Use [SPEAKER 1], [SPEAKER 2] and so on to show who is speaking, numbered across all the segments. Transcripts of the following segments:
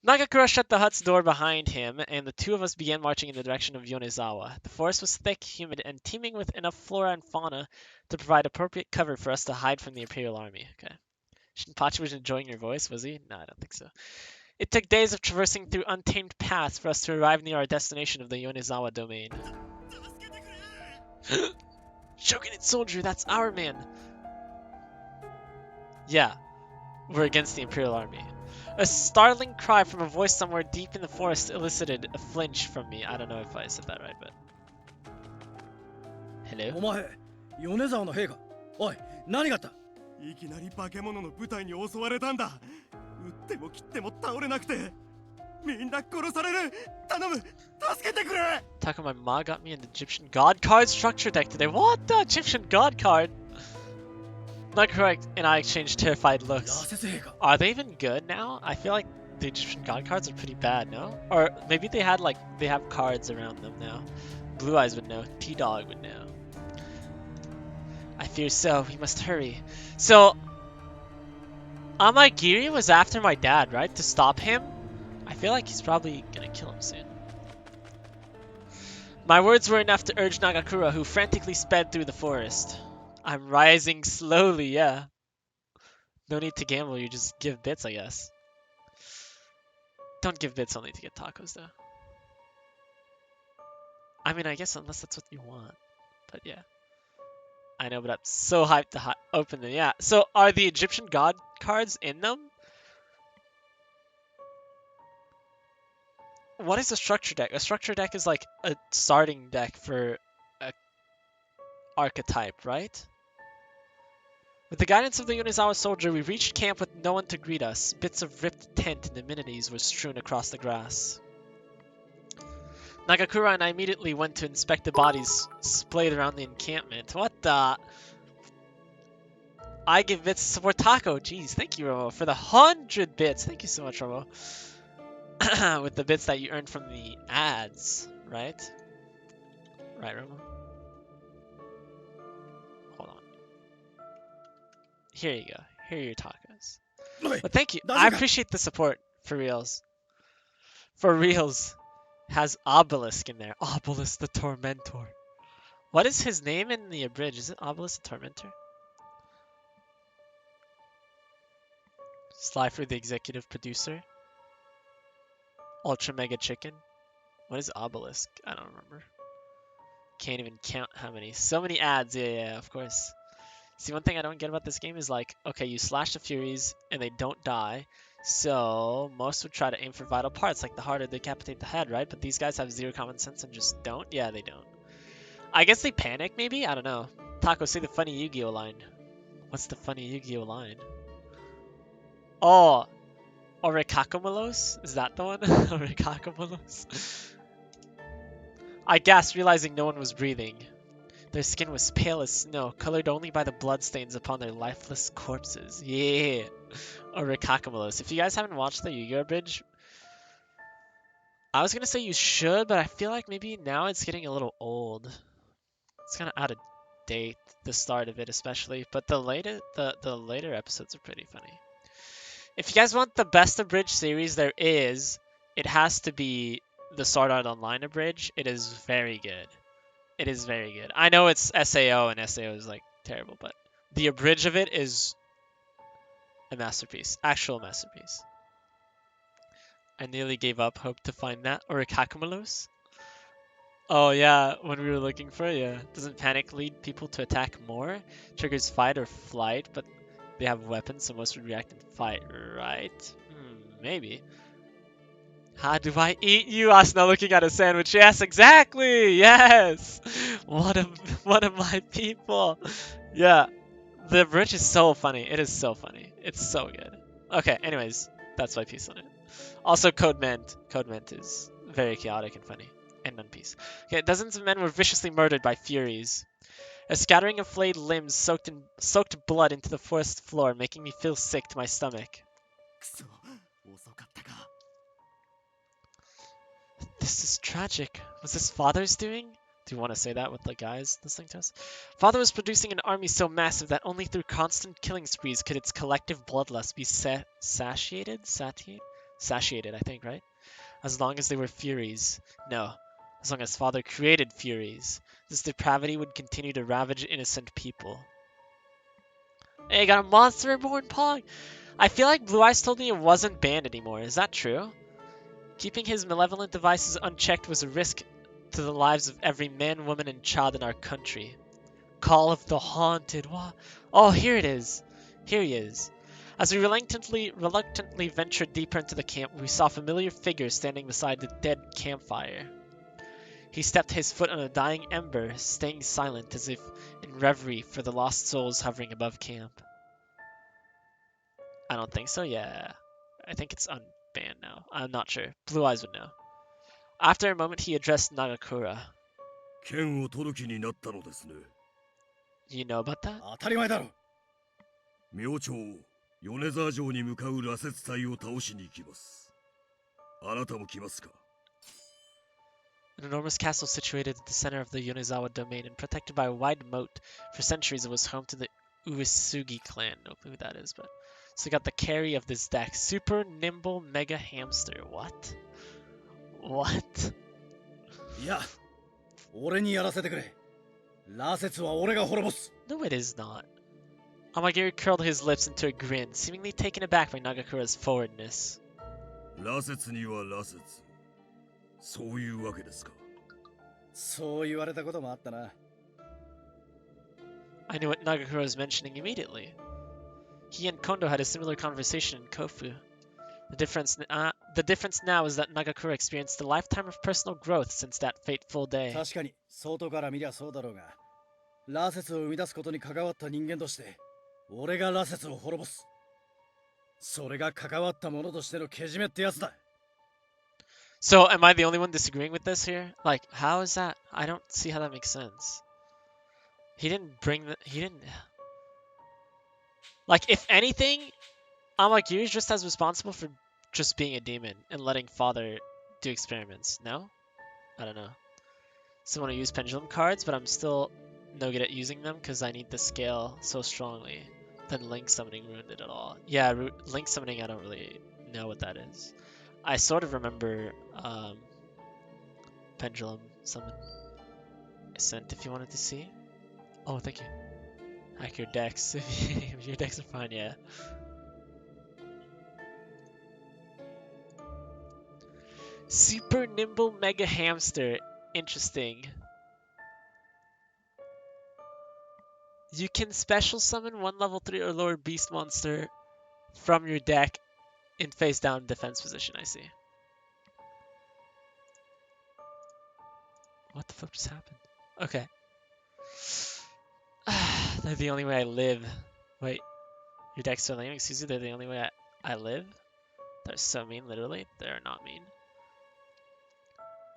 [SPEAKER 1] Nagakura shut the hut's door behind him, and the two of us began marching in the direction of Yonezawa. The forest was thick, humid, and teeming with enough flora and fauna to provide appropriate cover for us to hide from the Imperial Army. Okay. Shinpachi was enjoying your voice, was he? No, I don't think so. It took days of traversing through untamed paths for us to arrive near our destination of the Yonezawa domain. Shogunate soldier, that's our man! Yeah, we're against the Imperial Army. A startling cry from a voice somewhere deep in the forest elicited a flinch from me. I don't know if I said that right, but... Hello?
[SPEAKER 2] お前、米沢の兵か。おい、何があった。
[SPEAKER 3] いきなり化け物の部隊に襲われたんだ。撃っても切っても倒れなくて、みんな殺される。頼む、助けてくれ。
[SPEAKER 1] Talking my ma got me an Egyptian god card structure deck today. What the Egyptian god card? Not correct, and I exchanged terrified looks.
[SPEAKER 2] 羅刹兵か。
[SPEAKER 1] Are they even good now? I feel like the Egyptian god cards are pretty bad, no? Or maybe they had they have cards around them now. Blue Eyes would know. T-Dog would know. I fear so. We must hurry. So, Amagiri was after my dad, right? To stop him? I feel like he's probably gonna kill him soon. My words were enough to urge Nagakura, who frantically sped through the forest. I'm rising slowly, yeah. No need to gamble, you just give bits, I guess. Don't give bits only to get tacos, though. I mean, I guess unless that's what you want. But yeah. I know, but I'm so hyped to open them. Yeah, so are the Egyptian god cards in them? What is a structure deck? A structure deck is like a starting deck for a archetype, right? With the guidance of the Yonezawa soldier, we reached camp with no one to greet us. Bits of ripped tent and amenities were strewn across the grass. Nagakura and I immediately went to inspect the bodies splayed around the encampment. What the? I give bits to support Taco. Jeez, thank you, Romo, for the 100 bits. Thank you so much, Romo. With the bits that you earned from the ads, right? Right, Romo? Hold on. Here you go. Here are your tacos. But thank you. I appreciate the support, for reals. For reals. Has Obelisk in there. Obelisk the Tormentor. What is his name in the abridge? Is it Obelisk the Tormentor? Slifer the executive producer. Ultra Mega Chicken. What is Obelisk? I don't remember. Can't even count how many. So many ads. Yeah, of course. See, one thing I don't get about this game is like, okay, you slash the Furies and they don't die. So most would try to aim for vital parts like the heart or decapitate the head, right? But these guys have zero common sense and just don't. Yeah, they don't. I guess they panic, maybe? I don't know. Taco, say the funny Yu-Gi-Oh line. What's the funny Yu-Gi-Oh line? Oh, Orekakumalos? Is that the one? Orekakumalos? I gasped, realizing no one was breathing. Their skin was pale as snow, colored only by the bloodstains upon their lifeless corpses. Yeah! Orekakumalos. If you guys haven't watched the Yu-Gi-Oh! Bridge, I was gonna say you should, but I feel like maybe now it's getting a little old. It's kind of out of date, the start of it especially, but the later episodes are pretty funny. If you guys want the best abridged series there is, it has to be the Sword Art Online abridge. It is very good. It is very good. I know it's SAO and SAO is like terrible, but the abridge of it is a masterpiece. Actual masterpiece. I nearly gave up hope to find that. Or a Kakamelos. Oh yeah, when we were looking for it, yeah. Doesn't panic lead people to attack more? Triggers fight or flight, but they have weapons, so most would react and fight, right? Maybe. How do I eat you? Asuna looking at a sandwich. Yes, exactly! Yes! One of my people. Yeah. The bridge is so funny. It is so funny. It's so good. Okay, anyways. That's my piece on it. Also, Code Ment. Code Ment is very chaotic and funny. And One Piece. Okay, dozens of men were viciously murdered by Furies. A scattering of flayed limbs soaked blood into the forest floor, making me feel sick to my stomach. This is tragic. Was this Father's doing? Do you want to say that with the guys listening to us? Father was producing an army so massive that only through constant killing sprees could its collective bloodlust be satiated? Satiated, I think, right? As long as they were Furies. No. As long as Father created Furies. This depravity would continue to ravage innocent people. Hey, got a monster reborn Pog! I feel like Blue Eyes told me it wasn't banned anymore. Is that true? Keeping his malevolent devices unchecked was a risk to the lives of every man, woman, and child in our country. Call of the Haunted. What? Oh, here it is. Here he is. As we reluctantly ventured deeper into the camp, we saw familiar figures standing beside the dead campfire. He stepped his foot on a dying ember, staying silent as if in reverie for the lost souls hovering above camp. I don't think so, yeah. I think it's unbanned now. I'm not sure. Blue Eyes would know. After a moment, he addressed Nagakura.
[SPEAKER 3] 剣を取る気になったのですね。
[SPEAKER 1] You know about that?
[SPEAKER 2] 当たり前だろ。
[SPEAKER 3] 明朝、米沢城に向かう羅刹隊を倒しに行きます。あなたも来ますか?
[SPEAKER 1] An enormous castle situated at the center of the Yonezawa domain and protected by a wide moat. For centuries, it was home to the Uesugi clan. I don't know who that is, but... So we got the carry of this deck. Super Nimble Mega Hamster. What? What?
[SPEAKER 2] いや、俺にやらせてくれ。羅刹は俺が滅ぼす。
[SPEAKER 1] No, it is not. Amagiri curled his lips into a grin, seemingly taken aback by Nagakura's forwardness.
[SPEAKER 3] 羅刹には羅刹。そういうわけですか。
[SPEAKER 2] そう言われたこともあったな。
[SPEAKER 1] I knew what Nagakura was mentioning immediately. He and Kondo had a similar conversation in Kofu. The difference now is that Nagakura experienced a lifetime of personal growth since that fateful day.
[SPEAKER 2] 確かに、外から見りゃそうだろうが、羅刹を生み出すことに関わった人間として、俺が羅刹を滅ぼす。それが関わった者としてのけじめってやつだ。
[SPEAKER 1] So, am I the only one disagreeing with this here? Like, how is that? I don't see how that makes sense. He didn't bring the... He didn't... Like, if anything, Amagiri is just as responsible for just being a demon and letting Father do experiments, no? I don't know. Still want to use pendulum cards, but I'm still no good at using them because I need the scale so strongly. Then Link Summoning ruined it at all. Yeah, Link Summoning, I don't really know what that is. I sort of remember Pendulum Summon. I sent if you wanted to see. Oh, thank you. Hack your decks. If your decks are fine, yeah. Super Nimble Mega Hamster. Interesting. You can special summon one level 3 or lower beast monster from your deck in face down defense position, I see. What the fuck just happened? Okay. They're the only way I live. Wait. Your deck's so lame, excuse me, they're the only way I live? They're so mean, literally. They're not mean.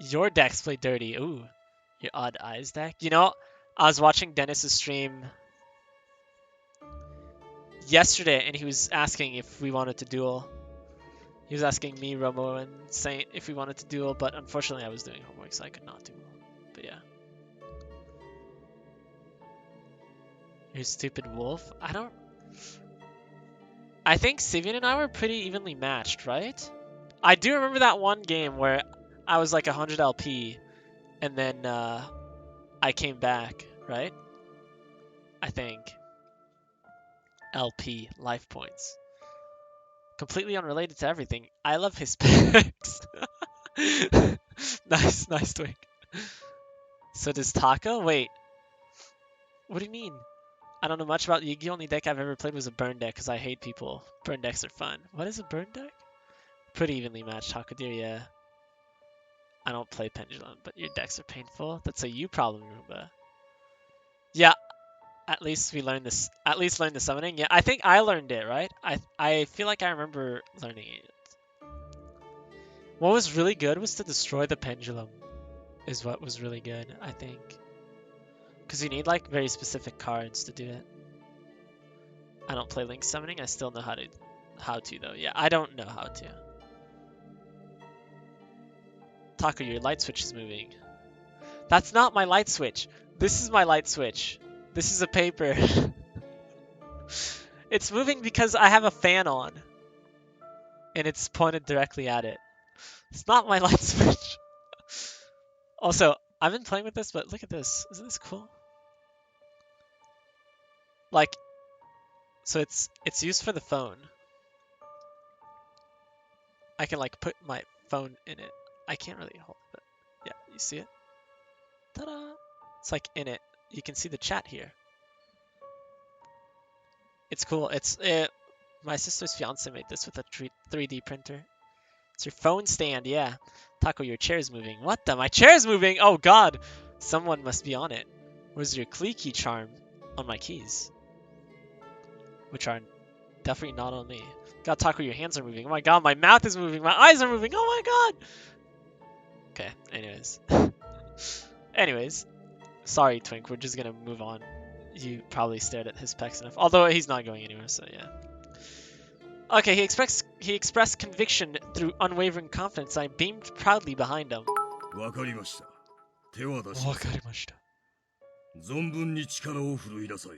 [SPEAKER 1] Your decks play dirty. Ooh. Your Odd Eyes deck. You know, I was watching Dennis's stream yesterday and he was asking if we wanted to duel. He was asking me, Romo, and Saint if we wanted to duel, but unfortunately I was doing homework, so I could not duel. But yeah. Your stupid wolf? I think Sivian and I were pretty evenly matched, right? I do remember that one game where I was like 100 LP, and then I came back, right? I think. LP, life points. Completely unrelated to everything. I love his specs. Nice twink. So does Taka? Wait. What do you mean? I don't know much about Yu-Gi-Oh! Only deck I've ever played was a burn deck because I hate people. Burn decks are fun. What is a burn deck? Pretty evenly matched, Hakuoki, yeah. I don't play Pendulum, but your decks are painful. That's a you problem, Roomba. Yeah, at least we learned this. At least learned the summoning. Yeah, I think I learned it, right? I feel like I remember learning it. What was really good was to destroy the pendulum. Is what was really good, I think. Because you need like very specific cards to do it. I don't play Link Summoning. I still know how to though. Yeah, I don't know how to. Taco, your light switch is moving. That's not my light switch. This is my light switch. This is a paper. It's moving because I have a fan on. and it's pointed directly at it. It's not my light switch. Also, I've been playing with this, but look at this. Isn't this cool? Like, so it's used for the phone. I can like put my phone in it. I can't really hold it. Yeah, you see it? Ta-da! It's like in it. You can see the chat here. It's cool. It's my sister's fiance made this with a 3D printer. It's your phone stand, yeah. Taco, your chair's moving. What the? My chair's moving! Oh god! Someone must be on it. Where's your cliquey charm on my keys? Which are definitely not on me. God, Taco, your hands are moving. Oh my god, my mouth is moving. My eyes are moving. Oh my god! Okay, anyways. Anyways. Sorry, Twink, we're just gonna move on. You probably stared at his pecs enough. Although he's not going anywhere, so yeah. Okay, he expressed conviction through unwavering confidence. I beamed proudly behind him.
[SPEAKER 3] わかりました。手は出し
[SPEAKER 1] わかりました。
[SPEAKER 3] 存分に力を振るいなさい。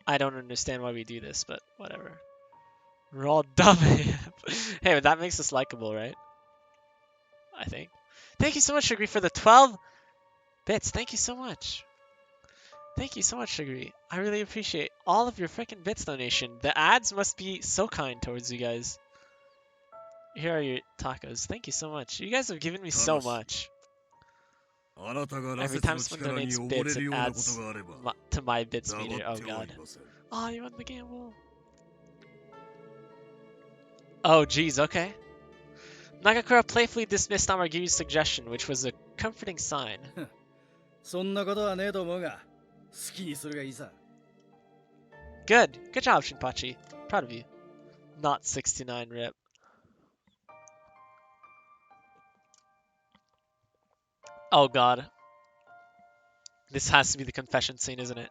[SPEAKER 1] I don't understand why we do this, but whatever. We're all dumb. Hey, but that makes us likable, right? I think. Thank you so much, Sugri, for the 12 bits. Thank you so much. Thank you so much, Sugri. I really appreciate all of your freaking bits donation. The ads must be so kind towards you guys. Here are your tacos. Thank you so much. You guys have given me so much. Every time someone donates bits, it adds to my bits meter. Oh god. Oh, you won the gamble. Oh jeez, okay. Nagakura playfully dismissed Amagiru's suggestion, which was a comforting sign.
[SPEAKER 2] そんなことはねえと思うが、好きにするがいいさ。
[SPEAKER 1] Good. Good job, Shinpachi. Proud of you. Not 69 rip. Oh god. This has to be the confession scene, isn't it?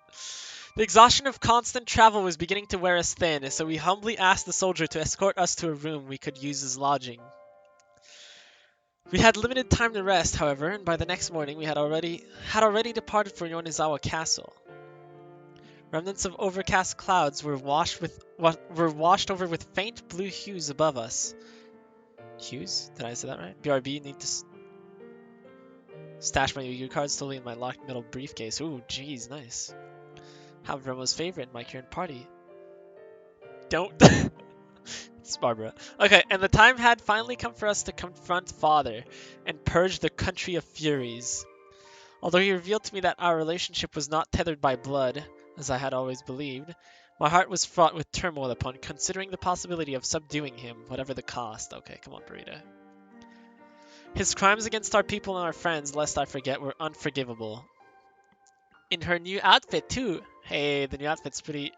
[SPEAKER 1] The exhaustion of constant travel was beginning to wear us thin, so we humbly asked the soldier to escort us to a room we could use as lodging. We had limited time to rest, however, and by the next morning we had already departed for Yonizawa Castle. Remnants of overcast clouds were washed over with faint blue hues above us. Hues? Did I say that right? BRB, need to stash my Yu-Gi-Oh cards totally in my locked metal briefcase. Ooh, jeez, nice. Have Romo's favorite in my current party. Don't. It's Barbara. Okay, and the time had finally come for us to confront Father and purge the country of furies. Although he revealed to me that our relationship was not tethered by blood, as I had always believed, my heart was fraught with turmoil upon considering the possibility of subduing him, whatever the cost. Okay, come on, Burrito. His crimes against our people and our friends, lest I forget, were unforgivable. In her new outfit, too. Hey, the new outfit's pretty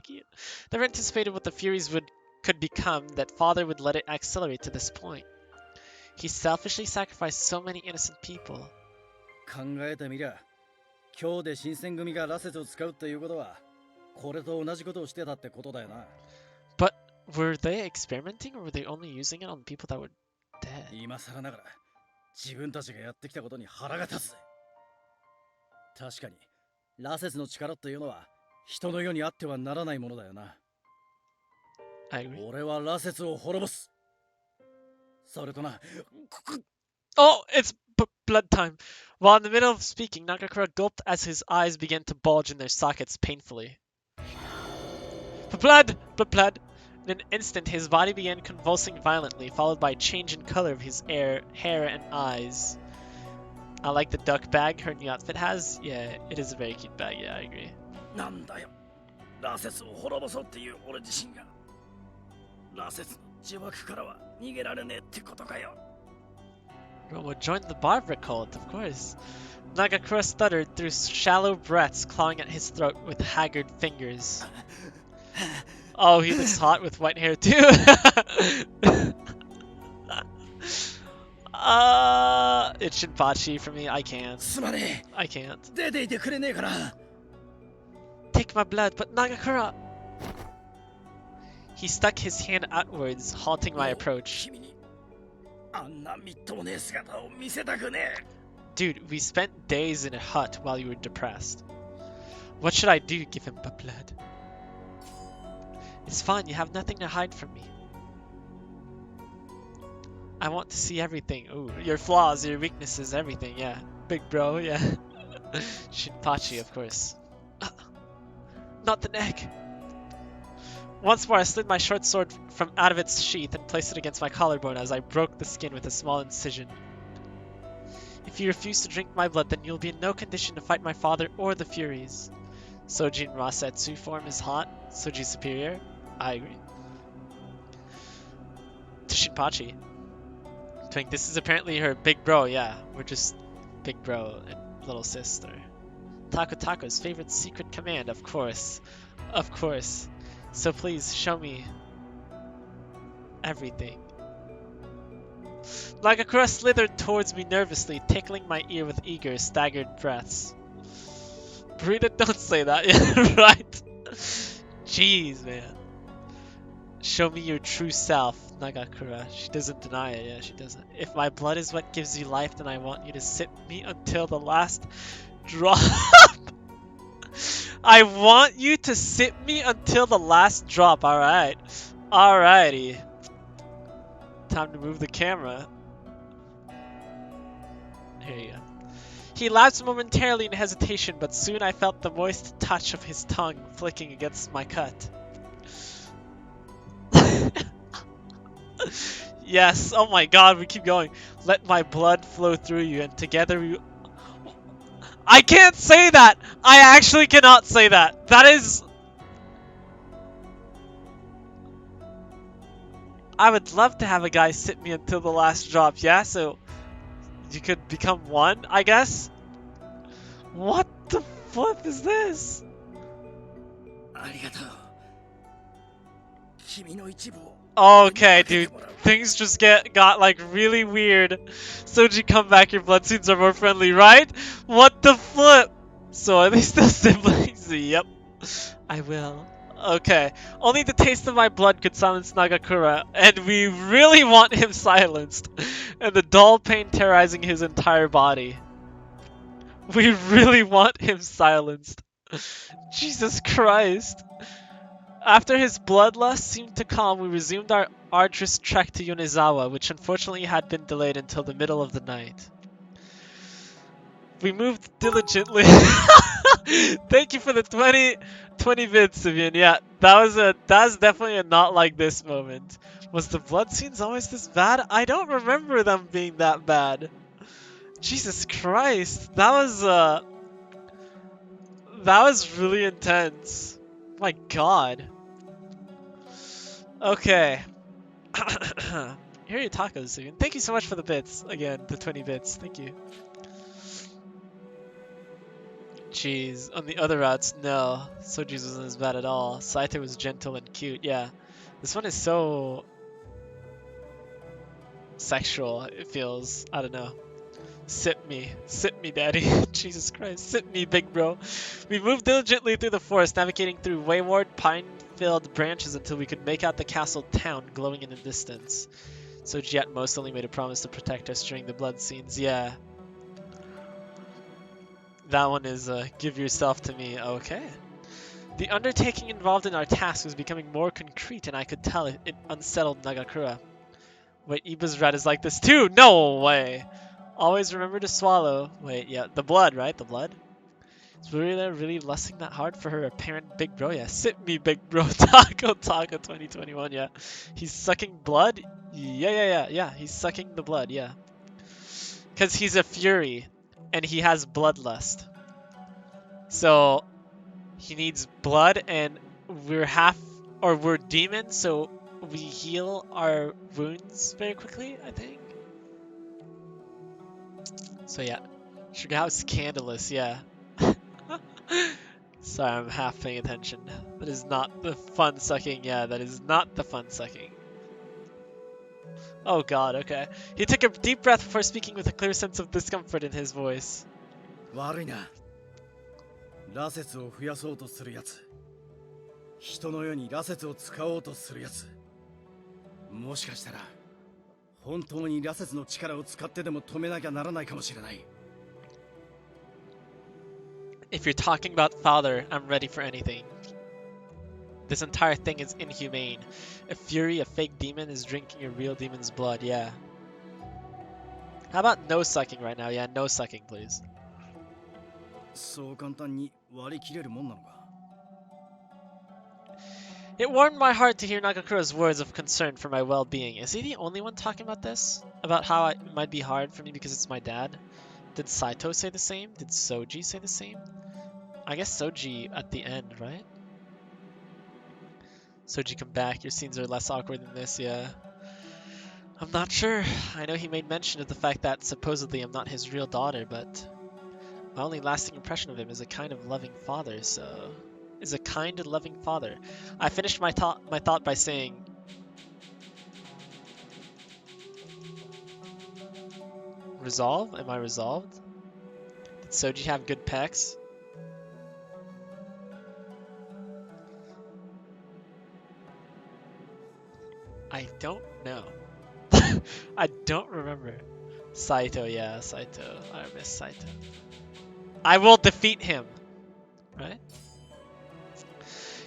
[SPEAKER 1] cute. Never anticipated what the Furies could become, that Father would let it accelerate to this point. He selfishly sacrificed so many innocent people.
[SPEAKER 2] 考えてみりゃ、今日で新選組が羅刹を使うっていうことは、これと同じことをしてたってことだよな。
[SPEAKER 1] But were they experimenting, or were they only using it on people that were dead?
[SPEAKER 2] 今更ながら、自分たちがやってきたことに腹が立つぜ。確かに、羅刹の力っていうのは、人の世にあってはならないものだよな。俺は羅刹を滅ぼす。それとな。
[SPEAKER 1] Oh, it's blood time. While in the middle of speaking, Nagakura gulped as his eyes began to bulge in their sockets painfully. Blood! Blood! In an instant, his body began convulsing violently, followed by a change in color of his hair and eyes. I like the duck bag her new outfit has. Yeah, it is a very cute bag. Yeah, I agree.
[SPEAKER 2] なんだよ。羅刹を滅ぼそうっていう俺自身が。羅刹の呪縛からは逃げられねえってことかよ。
[SPEAKER 1] Romo joined the Barbara cult, of course. Nagakura stuttered through shallow breaths, clawing at his throat with haggard fingers. Oh, he looks hot with white hair too. It's Shinpachi for me. I can't. I can't. Take my blood, but Nagakura! He stuck his hand outwards, halting my approach. Dude, we spent days in a hut while you were depressed. What should I do? Give him my blood. It's fine, you have nothing to hide from me. I want to see everything. Ooh, your flaws, your weaknesses, everything, yeah. Big bro, yeah. Shinpachi, of course. Not the neck! Once more, I slid my short sword from out of its sheath and placed it against my collarbone as I broke the skin with a small incision. If you refuse to drink my blood, then you'll be in no condition to fight my father or the Furies. Sojin Rasetsu form is hot. Soji superior. I agree. To Shinpachi. Twink, this is apparently her big bro, yeah. We're just big bro and little sister. Tako's favorite secret command, of course. Of course. So please, show me everything. Nagakura slithered towards me nervously, tickling my ear with eager, staggered breaths. Burita, don't say that, yeah, right? Jeez, man. Show me your true self, Nagakura. She doesn't deny it, yeah, she doesn't. If my blood is what gives you life, then I want you to sip me until the last drop. I want you to sip me until the last drop, alright. Alrighty. Time to move the camera. Here you go. He lapsed momentarily in hesitation, but soon I felt the moist touch of his tongue flicking against my cut. Yes, oh my god, we keep going. Let my blood flow through you, and together we... I can't say that! I actually cannot say that! That is... I would love to have a guy sip me until the last drop, yeah? So... you could become one, I guess? What the flip is this?
[SPEAKER 2] ありがとう。君の一部を
[SPEAKER 1] Okay, dude. Things just got like really weird. Soji, come back. Your blood seeds are more friendly, right? What the flip? So are they still siblings? Yep. I will. Okay. Only the taste of my blood could silence Nagakura, and we really want him silenced. And the dull pain terrorizing his entire body. We really want him silenced. Jesus Christ. After his bloodlust seemed to calm, we resumed our arduous trek to Yonezawa, which unfortunately had been delayed until the middle of the night. We moved diligently. Thank you for the 20 bits, Simeon. Yeah, that's definitely a not like this moment. Was the blood scenes always this bad? I don't remember them being that bad. Jesus Christ, that was really intense. My God. Okay. Here are your tacos, Simeon. Thank you so much for the bits. Again, the 20 bits. Thank you. Jeez, on the other routes, no. Soji's wasn't as bad at all. Saito was gentle and cute, yeah. This one is so... sexual, it feels. I don't know. Sip me, daddy. Jesus Christ, sip me, big bro. We moved diligently through the forest, navigating through wayward, pine-filled branches until we could make out the castle town glowing in the distance. Soji at most only made a promise to protect us during the blood scenes, yeah. That one is, give yourself to me, okay. The undertaking involved in our task was becoming more concrete, and I could tell it unsettled Nagakura. Wait, Iba's rat is like this too? No way! Always remember to swallow. Wait, yeah, the blood, right? The blood? Is really lusting that hard for her apparent big bro? Yeah, sip me, big bro. Taco 2021, yeah. He's sucking blood? Yeah. He's sucking the blood, yeah. Because he's a fury, and he has bloodlust. So, he needs blood, and we're demons, so we heal our wounds very quickly, I think. So yeah, Sugar House Scandalous, yeah. Sorry, I'm half paying attention. That is not the fun sucking, yeah, that is not the fun sucking. Oh god, okay. He took a deep breath before speaking with a clear sense of discomfort in his voice.
[SPEAKER 2] 悪いな。羅刹を増やそうとするやつ。人の世に羅刹を使おうとするやつ。もしかしたら本当に羅刹の力を使ってでも止めなきゃならないかもしれない。
[SPEAKER 1] If you're talking about father, I'm ready for anything. This entire thing is inhumane. A fury, a fake demon, is drinking a real demon's blood, yeah. How about no sucking right now? Yeah, no sucking, please.
[SPEAKER 2] そう簡単に割り切れるもんなのか。
[SPEAKER 1] It warmed my heart to hear Nagakura's words of concern for my well-being. Is he the only one talking about this? About how it might be hard for me because it's my dad? Did Saito say the same? Did Soji say the same? I guess Soji at the end, right? Soji, come back. Your scenes are less awkward than this, yeah. I'm not sure. I know he made mention of the fact that supposedly I'm not his real daughter, but my only lasting impression of him is a kind of loving father, so... Is a kind and loving father. I finished my thought by saying... Resolve? Am I resolved? Did Soji have good pecs? I don't know. I don't remember. Saito, yeah, Saito. I miss Saito. I will defeat him. Right?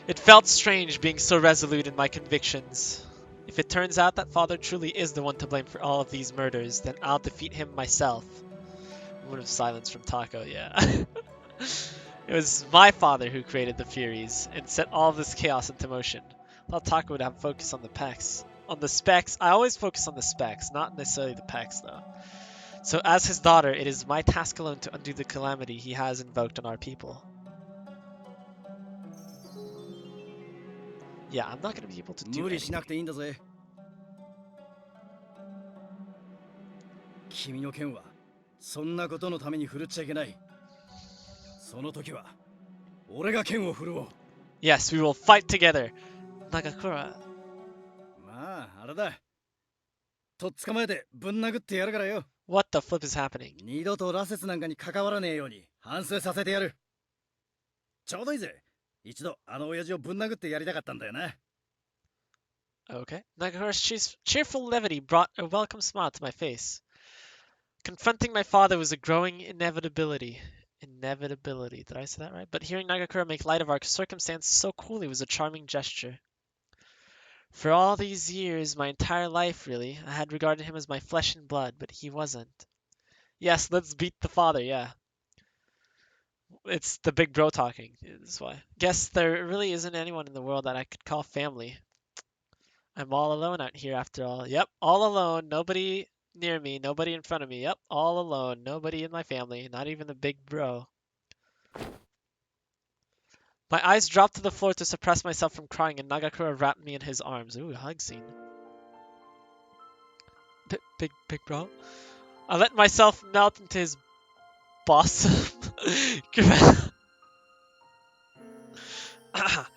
[SPEAKER 1] It felt strange being so resolute in my convictions. If it turns out that father truly is the one to blame for all of these murders, then I'll defeat him myself. A moment of silence from Taco, yeah. It was my father who created the Furies and set all of this chaos into motion. I thought Taco would have focus on the pecs. On the specs, I always focus on the specs, not necessarily the pecs though. So as his daughter, it is my task alone to undo the calamity he has invoked on our people. Yeah, I'm not gonna be able to do
[SPEAKER 2] 無理しなく
[SPEAKER 1] anything.
[SPEAKER 2] ていいんだぜ。君の剣はそんなことのために振るっちゃいけない。その時は俺が剣を振るおう。
[SPEAKER 1] Yes, we will fight together. Nagakura.
[SPEAKER 2] まあ、あれだ。とっ捕まえてぶん殴ってやるからよ。
[SPEAKER 1] What the flip is happening?
[SPEAKER 2] 二度と羅刹なんかに関わらねえように反省させてやる。ちょうどいいぜ。一度あの親父をぶん殴ってやりたかったんだよな。
[SPEAKER 1] Okay. Nagakura's cheerful levity brought a welcome smile to my face. Confronting my father was a growing inevitability. Inevitability, did I say that right? But hearing Nagakura make light of our circumstance so coolly was a charming gesture. For all these years, my entire life really, I had regarded him as my flesh and blood, but he wasn't. Yes, let's beat the father, yeah. It's the big bro talking, that's why. Guess there really isn't anyone in the world that I could call family. I'm all alone out here after all. Yep, all alone, nobody near me, nobody in front of me. Yep, all alone, nobody in my family, not even the big bro. My eyes dropped to the floor to suppress myself from crying, and Nagakura wrapped me in his arms. Ooh, a hug scene. Big bro? I let myself melt into his bosom,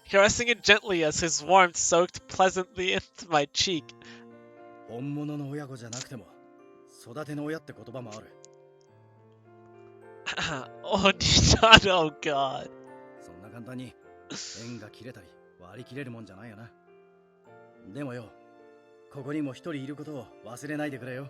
[SPEAKER 1] caressing it gently as his warmth soaked pleasantly into my cheek.
[SPEAKER 2] 本物の親子じゃなくても育ての親って言葉もある。
[SPEAKER 1] Oh, Nishan, oh god.
[SPEAKER 2] そんな簡単に縁が切れたり割り切れるもんじゃないよな。でもよ、ここにも一人いることを忘れないでくれよ。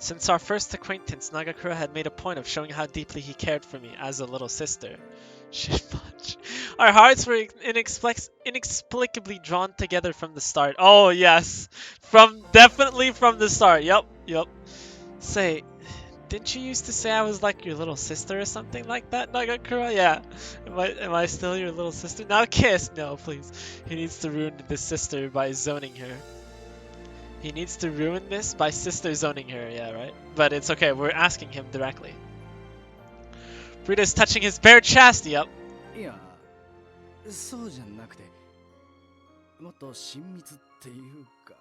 [SPEAKER 1] Since our first acquaintance, Nagakura had made a point of showing how deeply he cared for me as a little sister. Shit much. Our hearts were inexplicably drawn together from the start. Oh yes, definitely from the start. Yep. Say, didn't you used to say I was like your little sister or something like that, Nagakura? Yeah. Am I still your little sister? Now kiss. No, please. He needs to ruin this sister by zoning her. He needs to ruin this by sister zoning her, yeah, right? But it's okay, we're asking him directly. Burrito's touching his bare chest, yep.
[SPEAKER 2] いや、そうじゃなくて、もっと親密っていうか。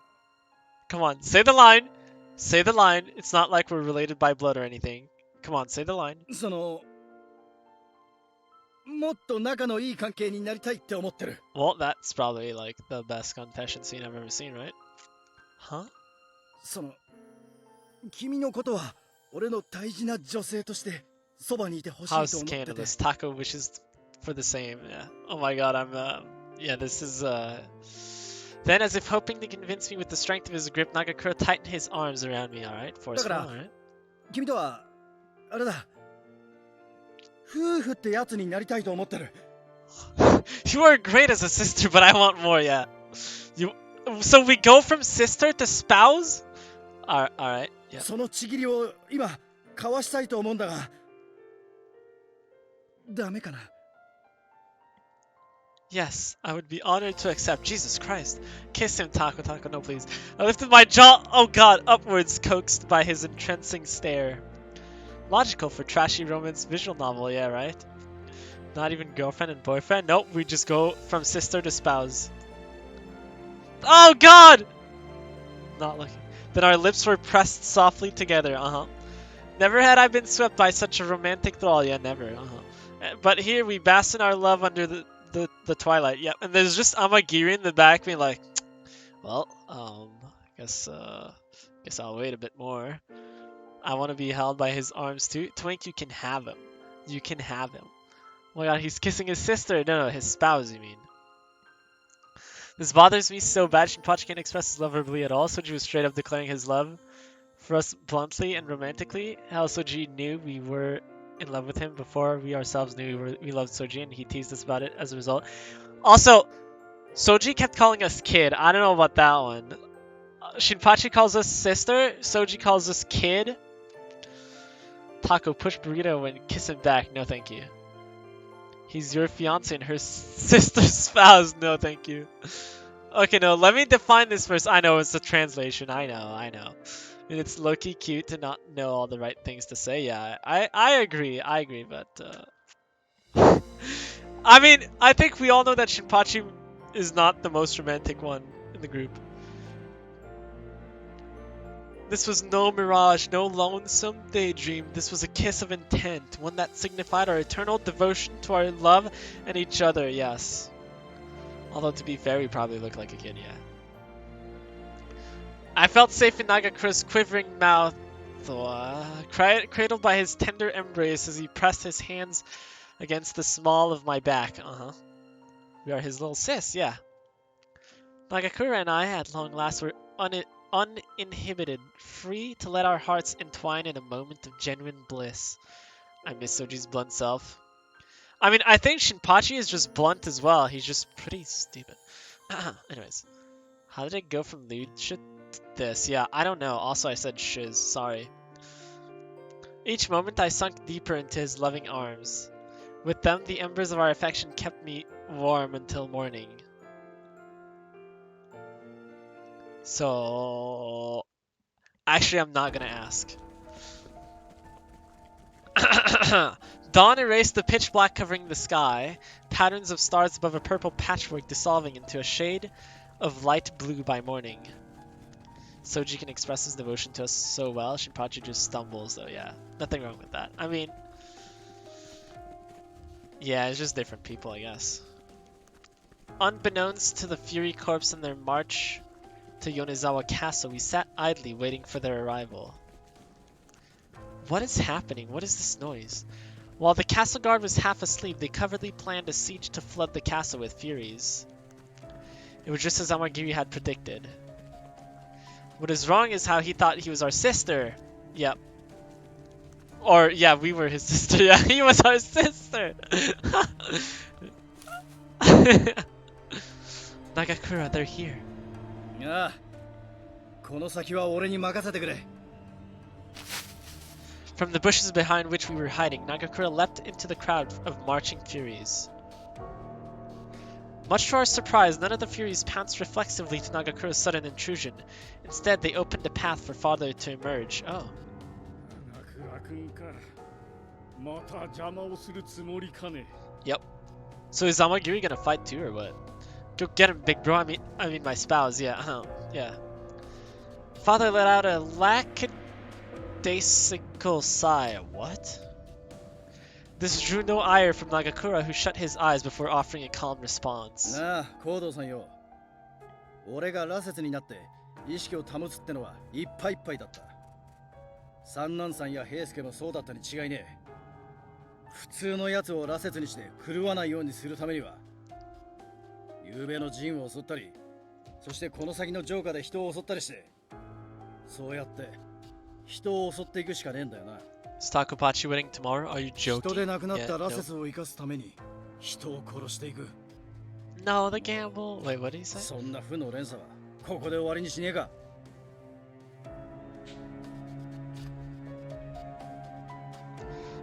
[SPEAKER 1] Come on, say the line! Say the line. It's not like we're related by blood or anything. Come on, say the line.
[SPEAKER 2] その、もっと仲のいい関係になりたいって思ってる。
[SPEAKER 1] Well, that's probably like the best confession scene I've ever seen, right? Huh?
[SPEAKER 2] その、君のことは俺の大事な女性としてそばにいてほしいと思
[SPEAKER 1] How's
[SPEAKER 2] ってて。
[SPEAKER 1] Canada's Taco wishes for the same, yeah. Oh my god, yeah, this is, Then, as if hoping to convince me with the strength of his grip, Nagakura tightened his arms around me, alright? Forceful, alright?
[SPEAKER 2] 君とは、あれだ。夫婦ってやつになりたいと思ってる。
[SPEAKER 1] You are great as a sister, but I want more, yeah. So we go from sister to spouse? Alright, yeah.
[SPEAKER 2] そのちぎりを今交わしたいと思うんだがダメかな。
[SPEAKER 1] Yes, I would be honored to accept. Jesus Christ. Kiss him, Taco. No, please. I lifted my jaw, oh god, upwards, coaxed by his entrancing stare. Logical for trashy romance visual novel, yeah, right? Not even girlfriend and boyfriend? Nope, we just go from sister to spouse. Oh god! Not looking. Then our lips were pressed softly together, Never had I been swept by such a romantic thrall, yeah, never, But here we bask in our love under the twilight, yep. And there's just Amagiri in the back being like, well, guess I'll wait a bit more. I want to be held by his arms too. Twink, you can have him. You can have him. Oh my god, he's kissing his sister. No, his spouse, you mean. This bothers me so bad. Shinpachi can't express his love verbally at all. Soji was straight up declaring his love for us bluntly and romantically. How Soji knew we were in love with him before we ourselves knew we loved Soji, and he teased us about it as a result. Also, Soji kept calling us kid. I don't know about that one. Shinpachi calls us sister. Soji calls us kid. Taco, push burrito and kiss him back. No, thank you. He's your fiance and her sister's spouse. No, thank you. Okay, no, let me define this first. I know it's a translation. I know. I mean, it's low-key cute to not know all the right things to say. Yeah, I agree, but... I mean, I think we all know that Shinpachi is not the most romantic one in the group. This was no mirage, no lonesome daydream. This was a kiss of intent, one that signified our eternal devotion to our love and each other, yes. Although, to be fair, we probably look like a kid, yeah. I felt safe in Nagakura's quivering mouth, cradled by his tender embrace as he pressed his hands against the small of my back. We are his little sis, yeah. Nagakura and I, at long last, were uninhibited, free to let our hearts entwine in a moment of genuine bliss. I miss Soji's blunt self. I mean, I think Shinpachi is just blunt as well. He's just pretty stupid. Anyways, how did it go from Lucha to this? Yeah, I don't know. Also, I said shiz. Sorry. Each moment I sunk deeper into his loving arms. With them, the embers of our affection kept me warm until morning. So... Actually, I'm not gonna ask. Dawn erased the pitch black covering the sky, patterns of stars above a purple patchwork dissolving into a shade of light blue by morning. Soji can express his devotion to us so well, Shinpachi just stumbles though, yeah. Nothing wrong with that. I mean... Yeah, it's just different people, I guess. Unbeknownst to the Fury Corps and their march to Yonezawa Castle, we sat idly waiting for their arrival. What is happening? What is this noise? While the castle guard was half asleep, they covertly planned a siege to flood the castle with Furies. It was just as Amagiri had predicted. What is wrong is how he thought he was our sister. Yep. Or, yeah, we were his sister. Yeah, he was our sister. Nagakura, they're here.
[SPEAKER 2] ああ、この先は俺に任せてくれ。
[SPEAKER 1] From the bushes behind which we were hiding, Nagakura leapt into the crowd of marching Furies. Much to our surprise, none of the Furies pounced reflexively to Nagakura's sudden intrusion. Instead, they opened a path for father to emerge. Oh. Yep. So is Amagiri gonna fight too, or what? Go get him, big bro. I mean my spouse. Yeah. Yeah. Father let out a lackadaisical sigh. What? This drew no ire from Nagakura, who shut his eyes before offering a calm response.
[SPEAKER 2] なあ、コードさんよ。俺が羅刹になって意識を保つってのはいっぱいいっぱいだった。三男さんや平介もそうだったに違いねえ。普通のやつを羅刹にして狂わないようにするためには、夕べの陣を襲ったり、そしてこの先の城下で人を襲ったりして、そうやって人を襲っていくしかねえんだよな。
[SPEAKER 1] Is Takopachi winning tomorrow? Are you
[SPEAKER 2] 人
[SPEAKER 1] joking?
[SPEAKER 2] で亡くなっ
[SPEAKER 1] Yeah,
[SPEAKER 2] たラ
[SPEAKER 1] no.
[SPEAKER 2] セスを生かすために人を殺していく。
[SPEAKER 1] No, the gamble. Wait, what did he say?
[SPEAKER 2] そんな負の連鎖はここで終わりにしねえか。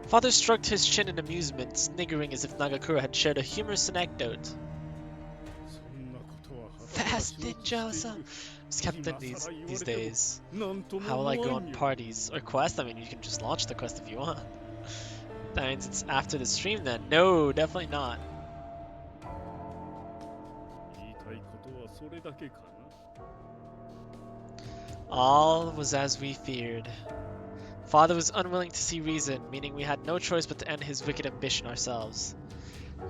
[SPEAKER 1] Father stroked his chin in amusement, sniggering as if Nagakura had shared a humorous anecdote.
[SPEAKER 3] そんなことは
[SPEAKER 1] Fast ninja, son. Who's captain these days? How will I go on parties or quests? I mean, you can just launch the quest if you want. That means it's after the stream then. No, definitely not.
[SPEAKER 3] 言いたいことはそれだけかな。
[SPEAKER 1] All was as we feared. Father was unwilling to see reason, meaning we had no choice but to end his wicked ambition ourselves.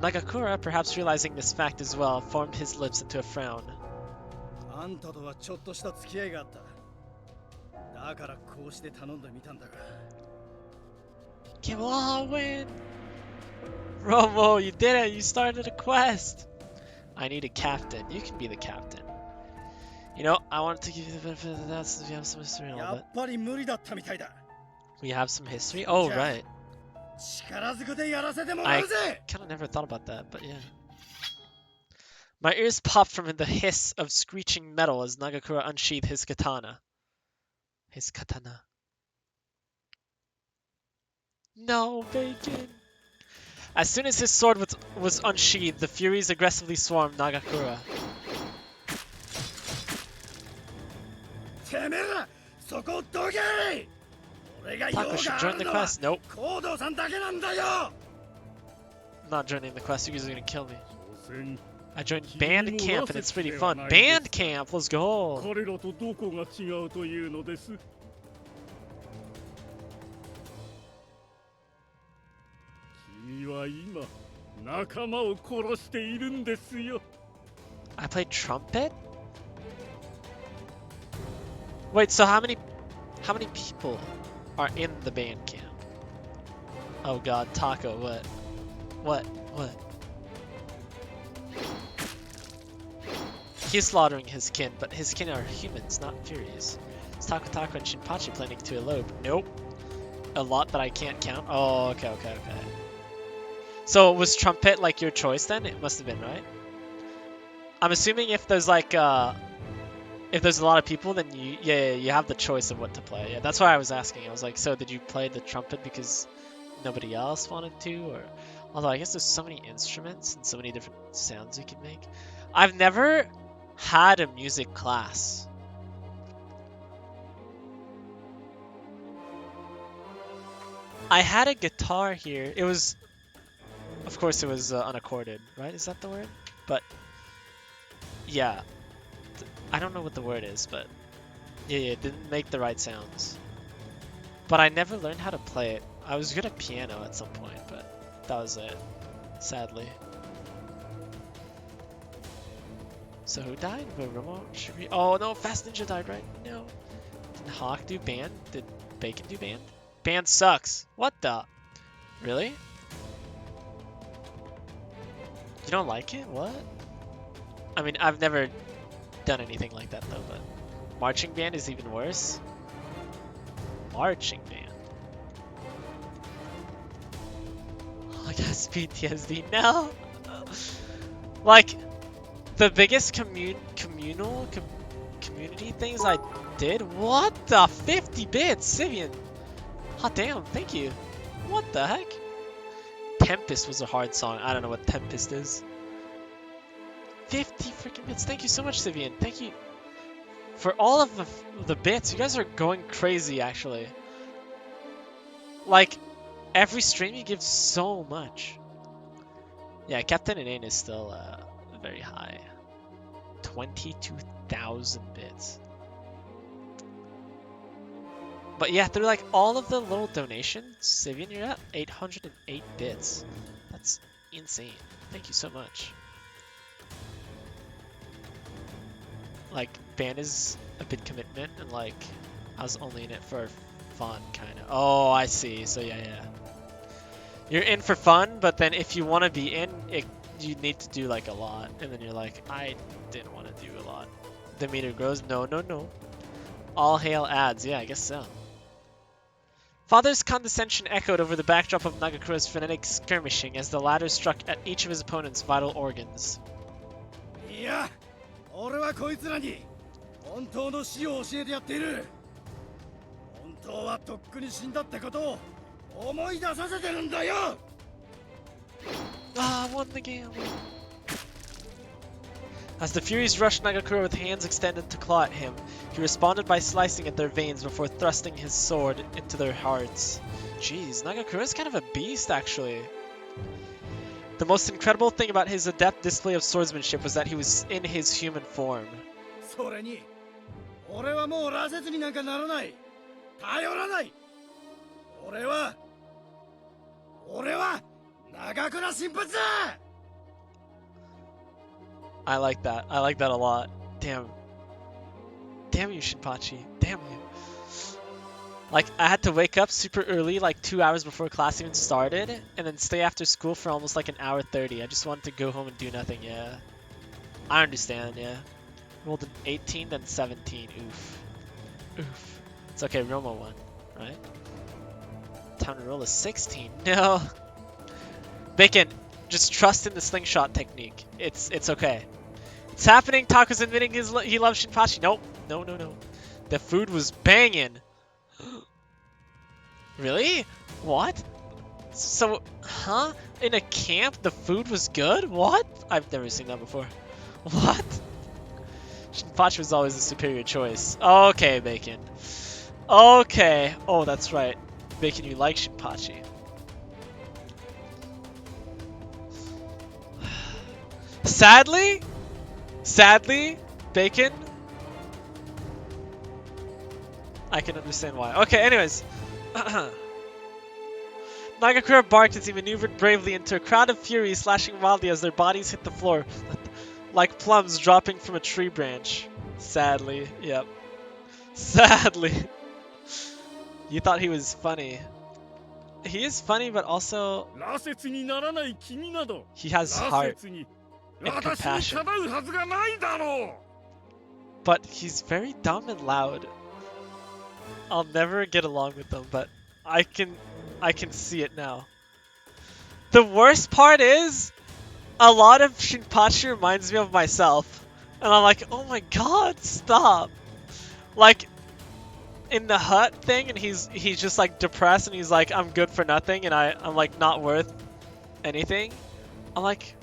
[SPEAKER 1] Nagakura, perhaps realizing this fact as well, formed his lips into a frown.
[SPEAKER 2] あんたとはちょっとした付き合いがあった。だからこうして頼んでみたんだが。
[SPEAKER 1] Okay, we'll all win! Romo, you did it! You started a quest! I need a captain. You can be the captain. You know, I wanted to give you the benefit of the doubt since we have some history and all,
[SPEAKER 2] や
[SPEAKER 1] but
[SPEAKER 2] っぱり無理だったみたいだ。
[SPEAKER 1] we have some history? Oh, right.
[SPEAKER 2] 力ずくでやらせてもらうぜ。
[SPEAKER 1] Kind of never thought about that, but yeah. My ears popped from the hiss of screeching metal as Nagakura unsheathed his katana. His katana. No, Bacon! As soon as his sword was unsheathed, the Furies aggressively swarmed Nagakura.
[SPEAKER 2] てめえら、そこをどけ！俺が用
[SPEAKER 1] Taco
[SPEAKER 2] が
[SPEAKER 1] should
[SPEAKER 2] あ
[SPEAKER 1] join
[SPEAKER 2] る
[SPEAKER 1] the
[SPEAKER 2] のは
[SPEAKER 1] quest. Nope.
[SPEAKER 2] 行動さんだけなんだよ。
[SPEAKER 1] I'm not joining the quest. You guys are gonna kill me.
[SPEAKER 3] 所詮
[SPEAKER 1] I joined band camp and it's pretty fun. Band camp, let's go.
[SPEAKER 3] 彼らとどこが違うというのです。君は今仲間を殺しているんですよ。
[SPEAKER 1] I played trumpet? Wait, so how many people are in the band camp? Oh god, Taco, what? What? He's slaughtering his kin, but his kin are humans, not Furies. Is Taco and Shinpachi planning to elope? Nope. A lot that I can't count? Oh, okay. So was trumpet like your choice then? It must have been, right? I'm assuming if there's like if there's a lot of people, then you have the choice of what to play. Yeah, that's why I was asking. I was like, so did you play the trumpet because nobody else wanted to, or although I guess there's so many instruments and so many different sounds you can make. I've never had a music class. I had a guitar here. It was, of course, it was unaccorded, right? Is that the word? But yeah, I don't know what the word is, but yeah, it didn't make the right sounds. But I never learned how to play it. I was good at piano at some point, but that was it, sadly. So who died? Should we? Oh no, Fast Ninja died, right? No. Did Hawk do band? Did Bacon do band? Band sucks. What the? Really? You don't like it? What? I mean, I've never done anything like that though, but marching band is even worse. Marching band. Oh, I guess PTSD. No. Like the biggest community things I did. What the 50 bits, Sivian? Hot damn, thank you. What the heck? Tempest was a hard song. I don't know what Tempest is. 50 freaking bits. Thank you so much, Sivian. Thank you for all of the bits. You guys are going crazy, actually. Like, every stream you give so much. Yeah, Captain Inane is still very high. 22,000 bits. But yeah, through like all of the little donations, Sivian, you're at 808 bits. That's insane. Thank you so much. Like, band is a big commitment, and like, I was only in it for fun, kind of. Oh, I see. So yeah. You're in for fun, but then if you want to be in, you need to do like a lot, and then you're like, I didn't want to do a lot. The meter grows. No. All hail ads. Yeah, I guess so. Father's condescension echoed over the backdrop of Nagakura's frenetic skirmishing as the latter struck at each of his opponent's vital organs.
[SPEAKER 2] いや、俺はこいつらに本当の死を教えてやっている。本当はとっくに死んだってことを思い出させてるんだよ。
[SPEAKER 1] Ah, won the game. As the Furies rushed Nagakura with hands extended to claw at him, he responded by slicing at their veins before thrusting his sword into their hearts. Jeez, Nagakura's kind of a beast, actually. The most incredible thing about his adept display of swordsmanship was that he was in his human form.
[SPEAKER 2] それに、俺はもう羅刹になんかならない。頼らない。俺は長倉新八だ。
[SPEAKER 1] I like that. I like that a lot. Damn. Damn you, Shinpachi. Damn you. Like, I had to wake up super early, like 2 hours before class even started, and then stay after school for almost like an hour 30. I just wanted to go home and do nothing, yeah. I understand, yeah. Rolled an 18, then 17. Oof. Oof. It's okay, Romo won, right? Time to roll a 16. No. Bacon, just trust in the slingshot technique. It's okay. It's happening. Taco's admitting he loves Shinpachi. Nope. No. The food was banging. Really? What? So, huh? In a camp, the food was good? What? I've never seen that before. What? Shinpachi was always the superior choice. Okay, Bacon. Okay. Oh, that's right. Bacon, you like Shinpachi. Sadly, Bacon, I can understand why. Okay, anyways. Nagakura barked as he maneuvered bravely into a crowd of furies, slashing wildly as their bodies hit the floor, like plums dropping from a tree branch. Sadly, yep. Sadly. You thought he was funny. He is funny, but also he has heart and compassion. But he's very dumb and loud. I'll never get along with them, but I can see it now. The worst part is, a lot of Shinpachi reminds me of myself. And I'm like, oh my god, stop. Like, in the hut thing, and he's just like depressed, and he's like, I'm good for nothing, and I'm like not worth anything. I'm like,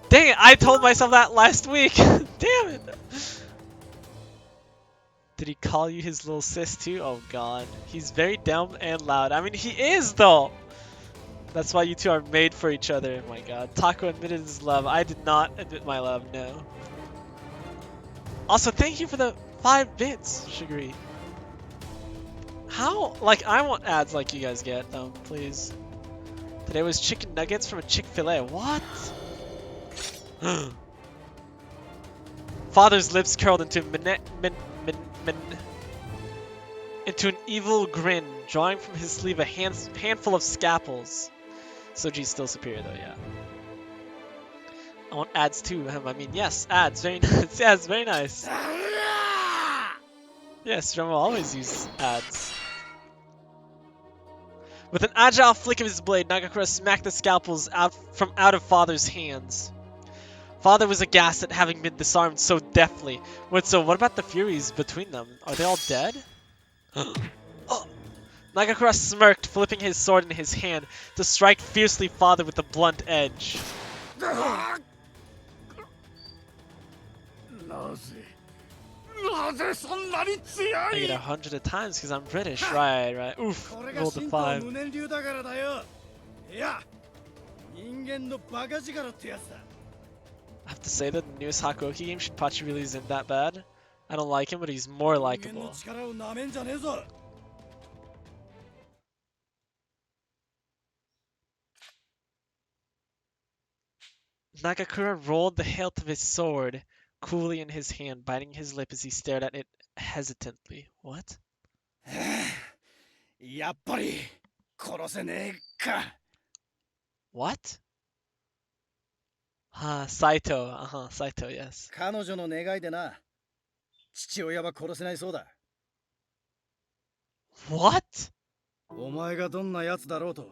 [SPEAKER 1] dang it, I told myself that last week. Damn it. Did he call you his little sis too? Oh god. He's very dumb and loud. I mean, he is though. That's why you two are made for each other. Oh my god. Taco admitted his love. I did not admit my love, no. Also, thank you for the 5 bits, Sugary. How? Like, I want ads like you guys get, though, please. Today was chicken nuggets from a Chick-fil-A. What? Father's lips curled into into an evil grin, drawing from his sleeve a handful of scalpels. Soji's still superior, though, yeah. I want ads too. I mean, yes, ads. Very nice. Yes, very nice. Yes, Drum will always use ads. With an agile flick of his blade, Nagakura smacked the scalpels out of Father's hands. Father was aghast at having been disarmed so deftly. Wait, so what about the Furies between them? Are they all dead? Oh. Nagakura smirked, flipping his sword in his hand to strike fiercely Father with the blunt edge. I get 100 at times because I'm British. Right. Oof. Rolled a 5. I have to say that the newest Hakuoki game, Shinpachi really isn't that bad. I don't like him, but he's more likable. Nagakura rolled the hilt of his sword coolly in his hand, biting his lip as he stared at it hesitantly. What? What? Saito. Saito, yes. What?
[SPEAKER 2] お前がどんな奴だろうと、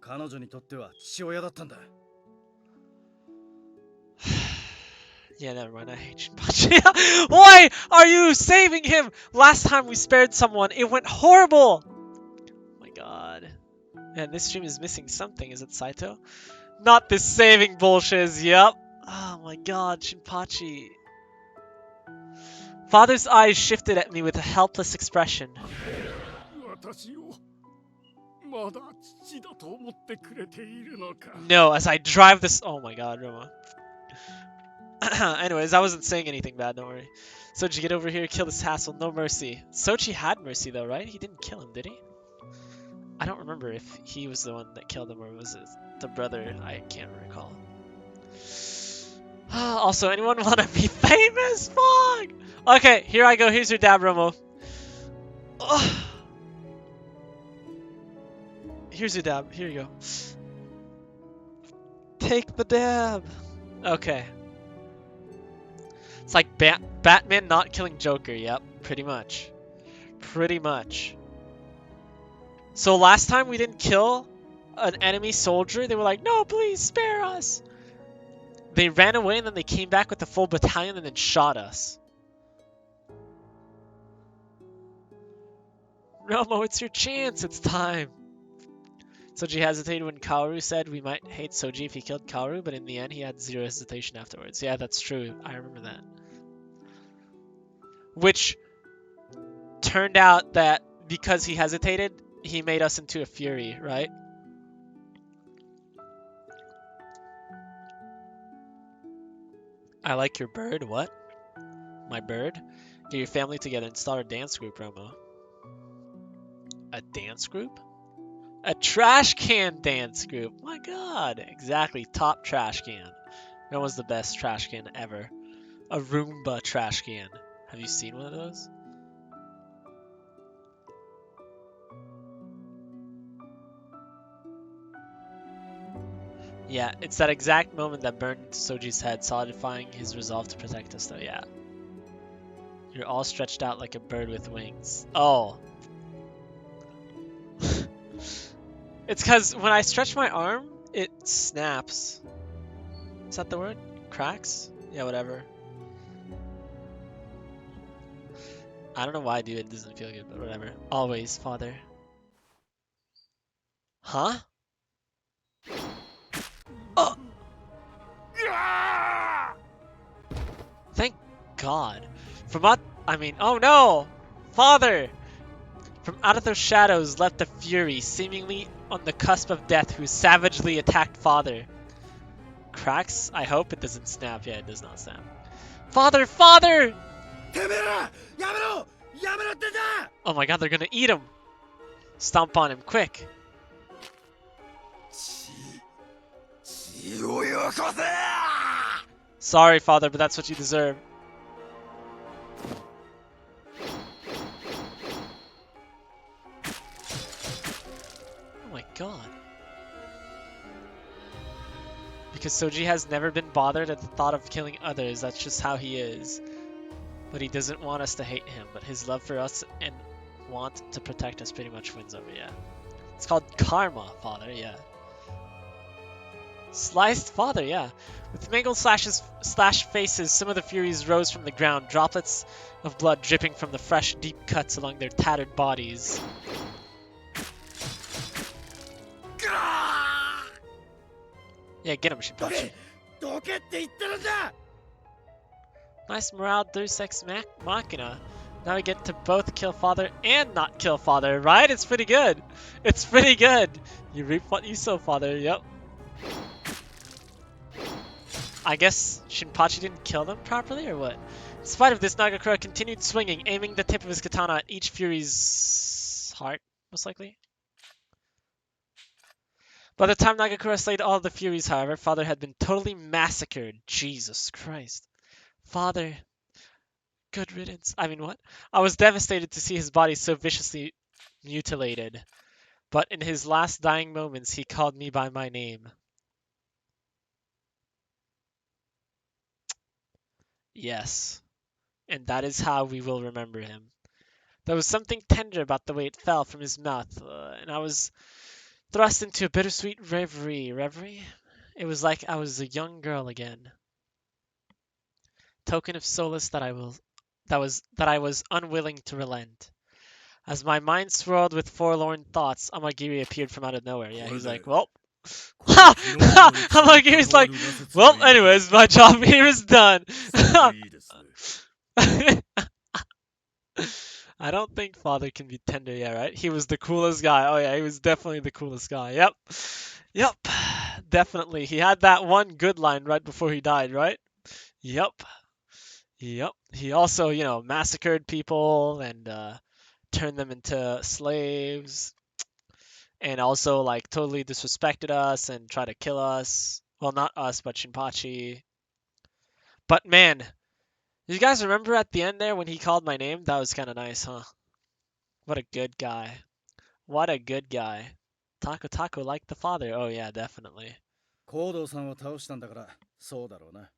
[SPEAKER 2] 彼女にとっては父親だったんだ。
[SPEAKER 1] Yeah, never mind. I hate Shinpachi. Why are you saving him? Last time we spared someone, it went horrible. Oh my god. Man, this stream is missing something. Is it Saito? Not this saving bullshit. Yep. Oh my god, Shinpachi. Father's eyes shifted at me with a helpless expression.
[SPEAKER 3] 私をまだ父だと思ってくれているのか。
[SPEAKER 1] No, as I drive this. Oh my god, Roma. Anyways, I wasn't saying anything bad, don't worry. Sochi, get over here, kill this hassle, no mercy. Sochi had mercy though, right? He didn't kill him, did he? I don't remember if he was the one that killed him or was it the brother. I can't recall. Also, anyone want to be famous? Fuck! Okay, here I go. Here's your dab, Romo. Ugh. Here's your dab. Here you go. Take the dab. Okay. It's like Batman not killing Joker. Yep, pretty much. Pretty much. So last time we didn't kill an enemy soldier, they were like, no, please spare us. They ran away and then they came back with a full battalion and then shot us. Romo, it's your chance. It's time. Soji hesitated when Kaoru said we might hate Soji if he killed Kaoru, but in the end he had zero hesitation afterwards. Yeah, that's true. I remember that. Which turned out that because he hesitated, he made us into a fury, right? I like your bird. What? My bird? Get your family together and start a dance group, Romo. A dance group? A trash can dance group. My god. Exactly. Top trash can. That was the best trash can ever. A Roomba trash can. Have you seen one of those? Yeah, it's that exact moment that burned Soji's head, solidifying his resolve to protect us, though, yeah. You're all stretched out like a bird with wings. Oh. It's because when I stretch my arm, it snaps. Is that the word? Cracks? Yeah, whatever. I don't know why I do it. It doesn't feel good, but whatever. Always, father. Huh? Oh! Thank God. Oh no! Father! From out of those shadows leapt the Fury, seemingly on the cusp of death, who savagely attacked Father. Cracks? I hope it doesn't snap. Yeah, it does not snap. Father! Father! Oh my god, they're gonna eat him! Stomp on him, quick! Sorry, Father, but that's what you deserve. Oh my god. Because Soji has never been bothered at the thought of killing others, that's just how he is. But he doesn't want us to hate him, but his love for us and want to protect us pretty much wins over, yeah. It's called karma, Father, yeah. Sliced Father, yeah. With mangled slashed faces, some of the Furies rose from the ground, droplets of blood dripping from the fresh, deep cuts along their tattered bodies. Yeah, get him, Shinpachi. Nice morale, Deus Ex Machina. Now we get to both kill Father and not kill Father, right? It's pretty good. It's pretty good. You reap what you sow, Father, yep. I guess Shinpachi didn't kill them properly, or what? In spite of this, Nagakura continued swinging, aiming the tip of his katana at each Fury's heart, most likely. By the time Nagakura slayed all the Furies, however, Father had been totally massacred. Jesus Christ. Father. Good riddance. I mean, what? I was devastated to see his body so viciously mutilated. But in his last dying moments, he called me by my name. Yes. And that is how we will remember him. There was something tender about the way it fell from his mouth, and I was thrust into a bittersweet reverie. Reverie? It was like I was a young girl again. Token of solace that I was unwilling to relent. As my mind swirled with forlorn thoughts, Amagiri appeared from out of nowhere. Yeah, he's like, well,
[SPEAKER 3] この昨日の歴史に
[SPEAKER 1] Amagiri's
[SPEAKER 3] 関わ
[SPEAKER 1] like,
[SPEAKER 3] る羅説
[SPEAKER 1] well,
[SPEAKER 3] がいると
[SPEAKER 1] anyways, my job here is done.
[SPEAKER 3] それでいいですね
[SPEAKER 1] I don't think father can be tender, yeah, right? He was the coolest guy. Oh yeah, he was definitely the coolest guy. Yep. Yep. Definitely. He had that one good line right before he died, right? Yep. Yep. He also, massacred people and turned them into slaves and also like totally disrespected us and tried to kill us. Well, not us, but Shinpachi. But man, you guys remember at the end there when he called my name? That was kind of nice, huh? What a good guy. What a good guy. Taco Taco like the father. Oh yeah, definitely.
[SPEAKER 2] コードーさんを倒したんだからそうだろうな。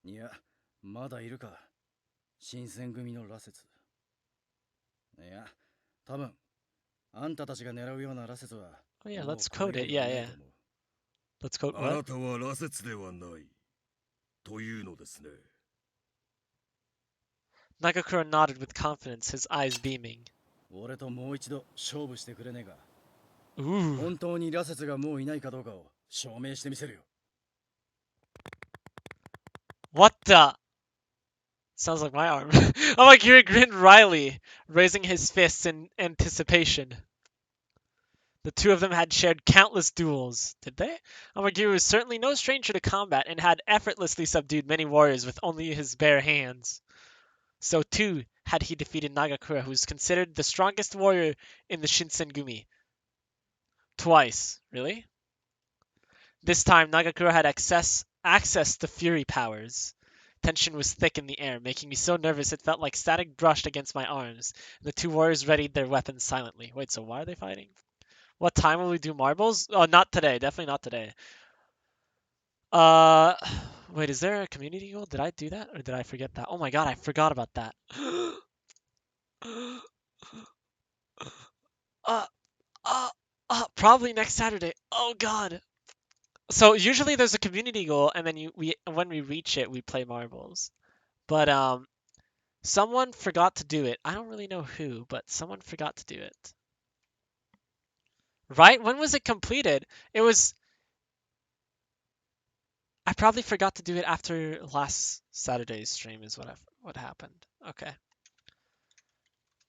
[SPEAKER 2] いや、まだいるか。新選組の羅説。いや、多分あんたたちが狙うような羅説は
[SPEAKER 1] Oh yeah,
[SPEAKER 2] もう
[SPEAKER 1] let's
[SPEAKER 2] この
[SPEAKER 1] quote
[SPEAKER 2] 世
[SPEAKER 1] it.
[SPEAKER 2] には
[SPEAKER 1] Yeah,
[SPEAKER 2] いない
[SPEAKER 1] yeah.
[SPEAKER 2] と思う。
[SPEAKER 1] Let's quote
[SPEAKER 3] あな
[SPEAKER 1] what?
[SPEAKER 3] たは羅説ではないというのですね
[SPEAKER 1] Nagakura nodded with confidence, his eyes beaming.
[SPEAKER 2] 俺ともう一度勝負してくれねえか。
[SPEAKER 1] Ooh.
[SPEAKER 2] 本当に羅説がもういないかどうかを証明してみせるよ。
[SPEAKER 1] What the? Sounds like my arm. Amagiri grinned wryly, raising his fists in anticipation. The two of them had shared countless duels, did they? Amagiri was certainly no stranger to combat and had effortlessly subdued many warriors with only his bare hands. So too had he defeated Nagakura, who was considered the strongest warrior in the Shinsengumi. Twice, really? This time, Nagakura had access to fury powers. Tension was thick in the air, making me so nervous it felt like static brushed against my arms. And the two warriors readied their weapons silently. Wait, so why are they fighting? What time will we do marbles? Oh, not today. Definitely not today. Uh, wait, is there a community goal? Did I do that or did I forget that? Oh my god, I forgot about that. uh, Probably next Saturday. Oh god. So usually there's a community goal, and then when we reach it, we play marbles. But someone forgot to do it. I don't really know who, but someone forgot to do it. Right? When was it completed? It was. I probably forgot to do it after last Saturday's stream. Is what happened. Okay.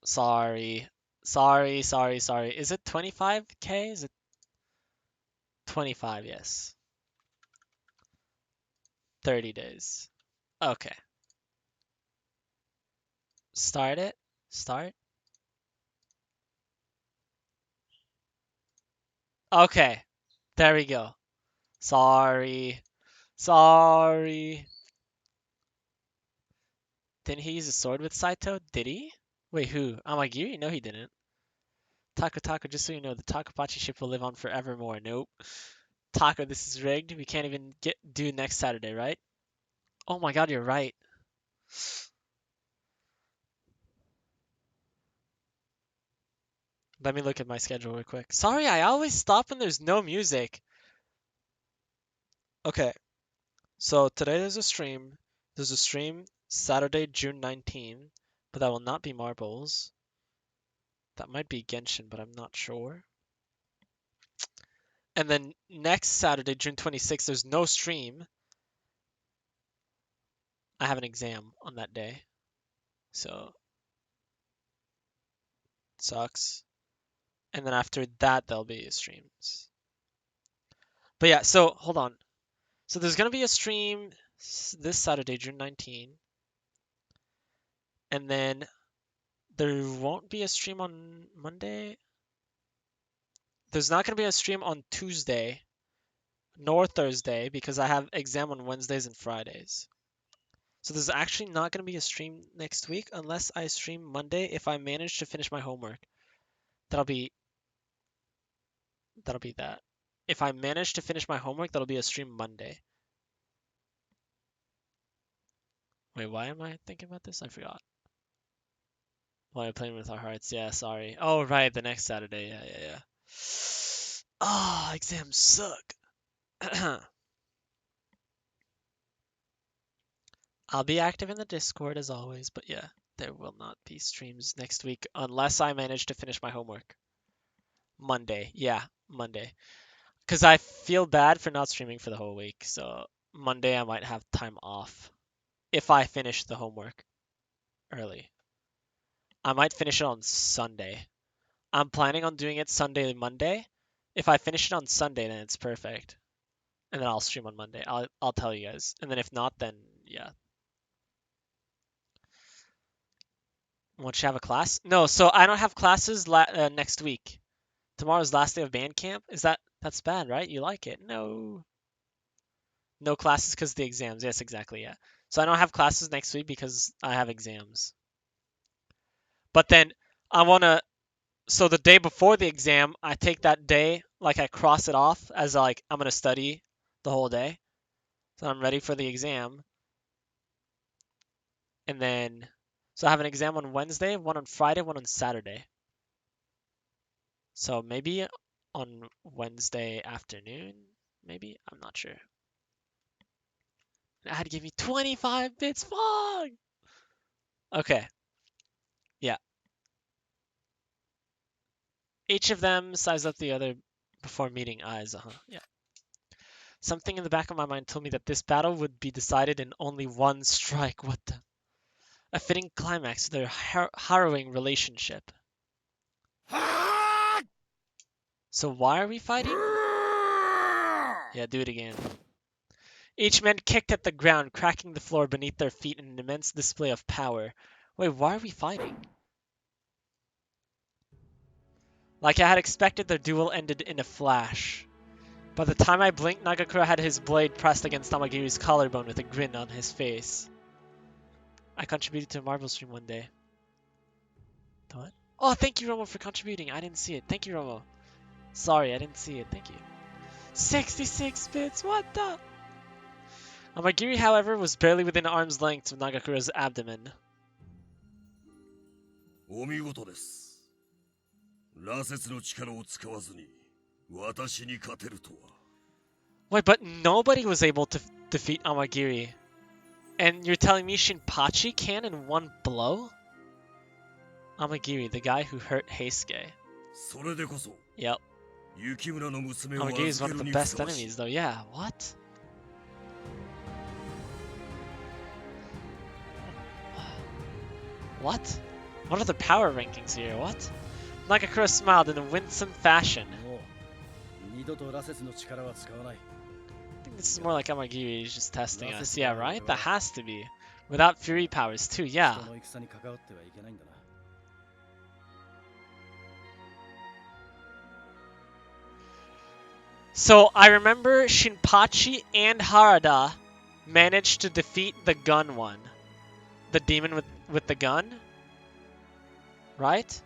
[SPEAKER 1] Sorry. Sorry. Is it 25k? Is it 25? Yes. 30 days. Okay. Start it. Start. Okay. There we go. Sorry. Didn't he use a sword with Saito? Did he? Wait, who? Amagiri? No, he didn't. Taco, just so you know, the Takopachi ship will live on forevermore. Nope. Taco, this is rigged. We can't even do next Saturday, right? Oh my god, you're right. Let me look at my schedule real quick. Sorry, I always stop when there's no music. Okay, so today there's a stream. There's a stream Saturday, June 19, but that will not be marbles. That might be Genshin, but I'm not sure. And then next Saturday, June 26th, there's no stream. I have an exam on that day. So, sucks. And then after that, there'll be streams. But yeah, so hold on. So there's going to be a stream this Saturday, June 19. And then there won't be a stream on Monday. There's not going to be a stream on Tuesday nor Thursday because I have exam on Wednesdays and Fridays. So there's actually not going to be a stream next week unless I stream Monday if I manage to finish my homework. That'll be that. If I manage to finish my homework, that'll be a stream Monday. Wait, why am I thinking about this? I forgot. Why are playing with our hearts? Yeah, sorry. Oh, right, the next Saturday. Yeah. Oh, exams suck. I'll be active in the Discord as always, but yeah, there will not be streams next week unless I manage to finish my homework. Monday. Yeah, Monday. Because I feel bad for not streaming for the whole week, so Monday I might have time off if I finish the homework early. I might finish it on Sunday. I'm planning on doing it Sunday, Monday. If I finish it on Sunday, then it's perfect. And then I'll stream on Monday. I'll tell you guys. And then if not, then yeah. Won't you have a class? No, so I don't have classes next week. Tomorrow's last day of band camp. That's bad, right? You like it? No. No classes because of the exams. Yes, exactly, yeah. So I don't have classes next week because I have exams. But then I want to so the day before the exam, I take that day, like I cross it off as like I'm going to study the whole day. So I'm ready for the exam. And then so I have an exam on Wednesday, one on Friday, one on Saturday. So maybe on Wednesday afternoon, maybe? I'm not sure. It had to give me 25 bits. Fuck! Okay. Yeah. Each of them size up the other before meeting eyes. Yeah. Something in the back of my mind told me that this battle would be decided in only one strike. What the? A fitting climax to their harrowing relationship. So why are we fighting? Yeah, do it again. Each man kicked at the ground, cracking the floor beneath their feet in an immense display of power. Wait, why are we fighting? Like I had expected, their duel ended in a flash. By the time I blinked, Nagakura had his blade pressed against Tamagiri's collarbone with a grin on his face. I contributed to a Marvel stream one day. What? Oh, thank you, Romo, for contributing. I didn't see it. Thank you, Romo. Sorry, I didn't see it. Thank you. 66 bits, what the? Amagiri, however, was barely within arm's length of Nagakura's abdomen.
[SPEAKER 3] お見事です。羅刹の力を使わずに私に勝てるとは。
[SPEAKER 1] Wait, but nobody was able to defeat Amagiri. And you're telling me Shinpachi can in one blow? Amagiri, the guy who hurt Heisuke.
[SPEAKER 3] それでこそ。
[SPEAKER 1] Yep.
[SPEAKER 3] 雪村の娘を
[SPEAKER 1] Amagiri is
[SPEAKER 3] 預
[SPEAKER 1] one
[SPEAKER 3] け
[SPEAKER 1] of
[SPEAKER 3] る
[SPEAKER 1] the
[SPEAKER 3] に
[SPEAKER 1] best
[SPEAKER 3] ふさわしい。
[SPEAKER 1] enemies, though. Yeah, what? What? What are the power rankings here? What? Nagakura smiled in a winsome fashion.
[SPEAKER 2] もう二度と羅刹の力は使わない。
[SPEAKER 1] I think this is more like Amagiri is just testing us. Yeah, right? That has to be. Without Fury powers, too, yeah.
[SPEAKER 2] 人の戦に関わってはいけないんだな。
[SPEAKER 1] So I remember Shinpachi and Harada managed to defeat the gun one. The demon with the gun? Right?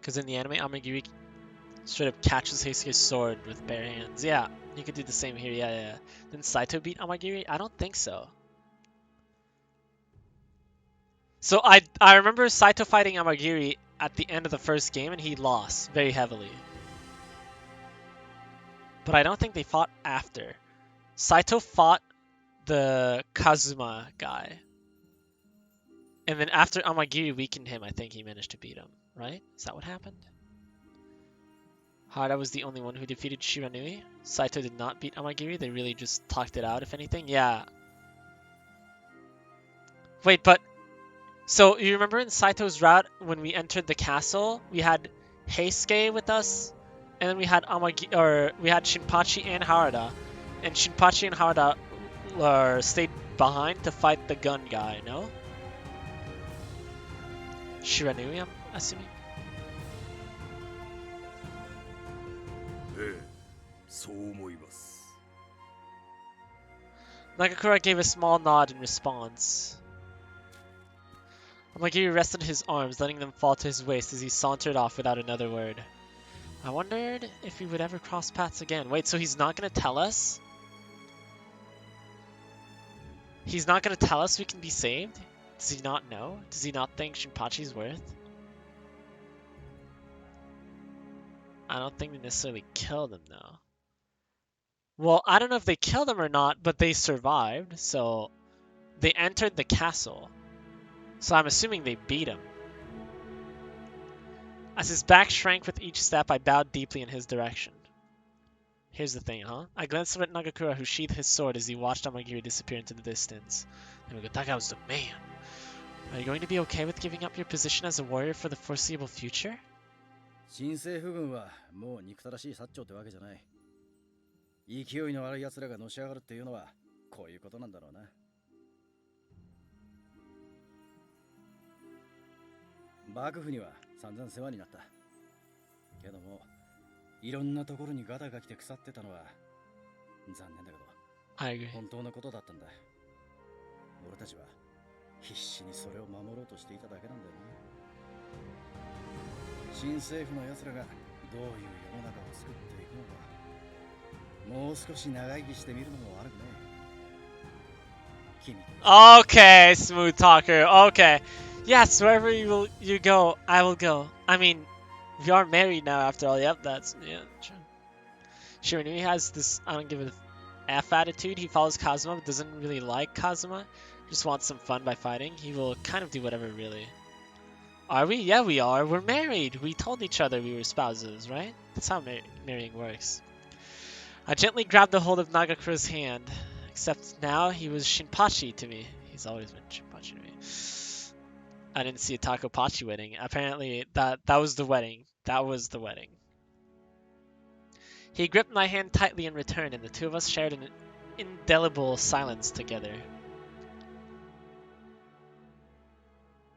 [SPEAKER 1] Because in the anime, Amagiri straight up catches Heisuke's sword with bare hands. Yeah, you could do the same here. Yeah. Didn't Saito beat Amagiri? I don't think so. So I remember Saito fighting Amagiri at the end of the first game, and he lost very heavily. But I don't think they fought after. Saito fought the Kazuma guy. And then after Amagiri weakened him, I think he managed to beat him. Right? Is that what happened? Harada was the only one who defeated Shiranui. Saito did not beat Amagiri. They really just talked it out, if anything. Yeah. Wait, but... So, you remember in Saito's route, when we entered the castle, we had Heisuke with us, and then we had we had Shinpachi and Harada. And Shinpachi and Harada stayed behind to fight the gun guy, no? Shiranui, I'm assuming?
[SPEAKER 3] ええ、そう思います。
[SPEAKER 1] Nagakura gave a small nod in response. Amagiri rested his arms, letting them fall to his waist as he sauntered off without another word. I wondered if we would ever cross paths again. Wait, so he's not gonna tell us? He's not gonna tell us we can be saved? Does he not know? Does he not think Shinpachi's worth? I don't think they necessarily killed him, though. Well, I don't know if they killed him or not, but they survived, so they entered the castle. So I'm assuming they beat him. As his back shrank with each step, I bowed deeply in his direction. Here's the thing, huh? I glanced up at Nagakura, who sheathed his sword as he watched Amagiri disappear into the distance. And that guy was the man. Are you going to be okay with giving up your position as a warrior for the foreseeable future?
[SPEAKER 2] 新政府軍はもう憎たらしい薩長ってわけじゃない。勢いの悪い奴らがのし上がるっていうのはこういうことなんだろうな。幕府には散々世話になった。けども、いろんなところにガタが来て腐ってたのは残念だけど、
[SPEAKER 1] I agree.
[SPEAKER 2] 本当のことだったんだ。俺たちは必死にそれを守ろうとしていただけなんだよな。新政府の奴らがどういう世の中を作っていくのか、もう少し長生きしてみるのも悪くね。君。
[SPEAKER 1] Okay, smooth talker. Okay. Yes, wherever you go, I will go. I mean, we are married now after all. Yep, that's yeah, true. Sure, he has this I don't give a F attitude. He follows Kazuma, but doesn't really like Kazuma. Just wants some fun by fighting. He will kind of do whatever, really. Are we? Yeah, we are. We're married. We told each other we were spouses, right? That's how marrying works. I gently grabbed a hold of Nagakura's hand, except now he was Shinpachi to me. He's always been Shinpachi to me. I didn't see a Takopachi wedding. Apparently, that was the wedding. That was the wedding. He gripped my hand tightly in return, and the two of us shared an indelible silence together.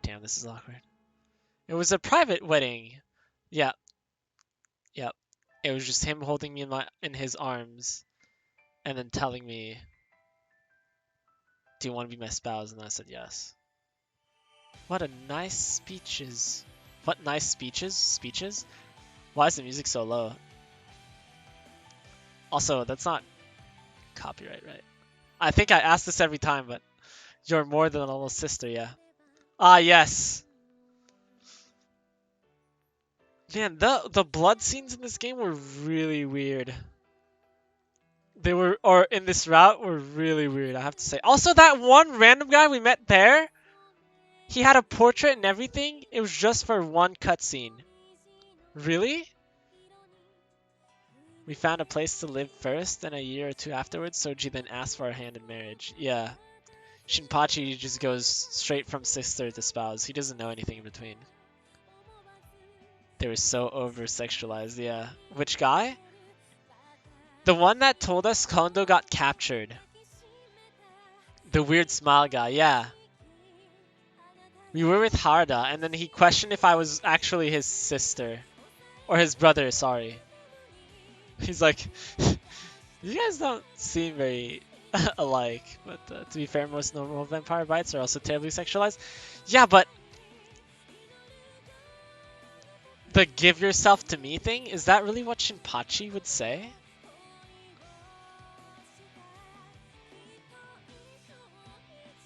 [SPEAKER 1] Damn, this is awkward. It was a private wedding. Yeah. Yep. It was just him holding me in his arms and then telling me, "Do you want to be my spouse?" And I said yes. What a nice speeches. What nice speeches? Speeches? Why is the music so low? Also, that's not copyright, right? I think I ask this every time, but you're more than a little sister, yeah. Ah, yes. Man, the blood scenes in this game were really weird. They were, or in this route, were really weird, I have to say. Also, that one random guy we met there, he had a portrait and everything. It was just for one cutscene. Really? We found a place to live first, and a year or two afterwards, Soji then asked for our hand in marriage. Yeah. Shinpachi just goes straight from sister to spouse. He doesn't know anything in between. They were so over-sexualized, yeah. Which guy? The one that told us Kondo got captured. The weird smile guy, yeah. We were with Harda, and then he questioned if I was actually his sister. Or his brother, sorry. He's like, you guys don't seem very alike. But to be fair, most normal vampire bites are also terribly sexualized. Yeah, but the give yourself to me thing, is that really what Shinpachi would say?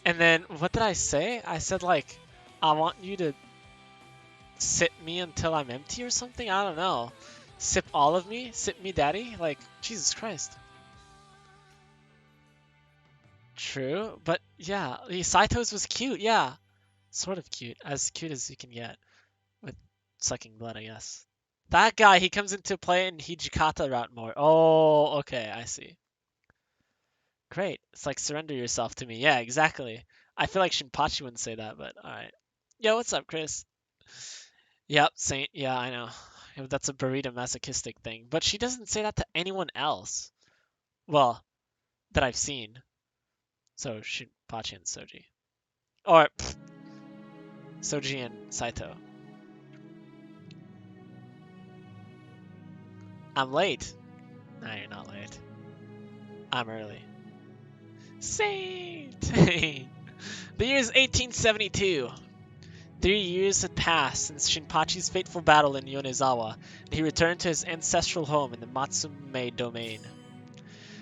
[SPEAKER 1] And then, what did I say? I said like, I want you to sip me until I'm empty or something? I don't know. Sip all of me? Sip me daddy? Like, Jesus Christ. True, but yeah, Saito's was cute, yeah. Sort of cute. As cute as you can get. With sucking blood, I guess. That guy, he comes into play in Hijikata route more. Oh, okay, I see. Great. It's like surrender yourself to me. Yeah, exactly. I feel like Shinpachi wouldn't say that, but alright. Yo, what's up, Chris? Yep, Saint. Yeah, I know. That's a burrito masochistic thing. But she doesn't say that to anyone else. Well, that I've seen. So, Shinpachi and Soji. Or, Soji and Saito. I'm late. No, you're not late. I'm early. Saint! The year is 1872. 3 years had passed since Shinpachi's fateful battle in Yonezawa, and he returned to his ancestral home in the Matsume domain.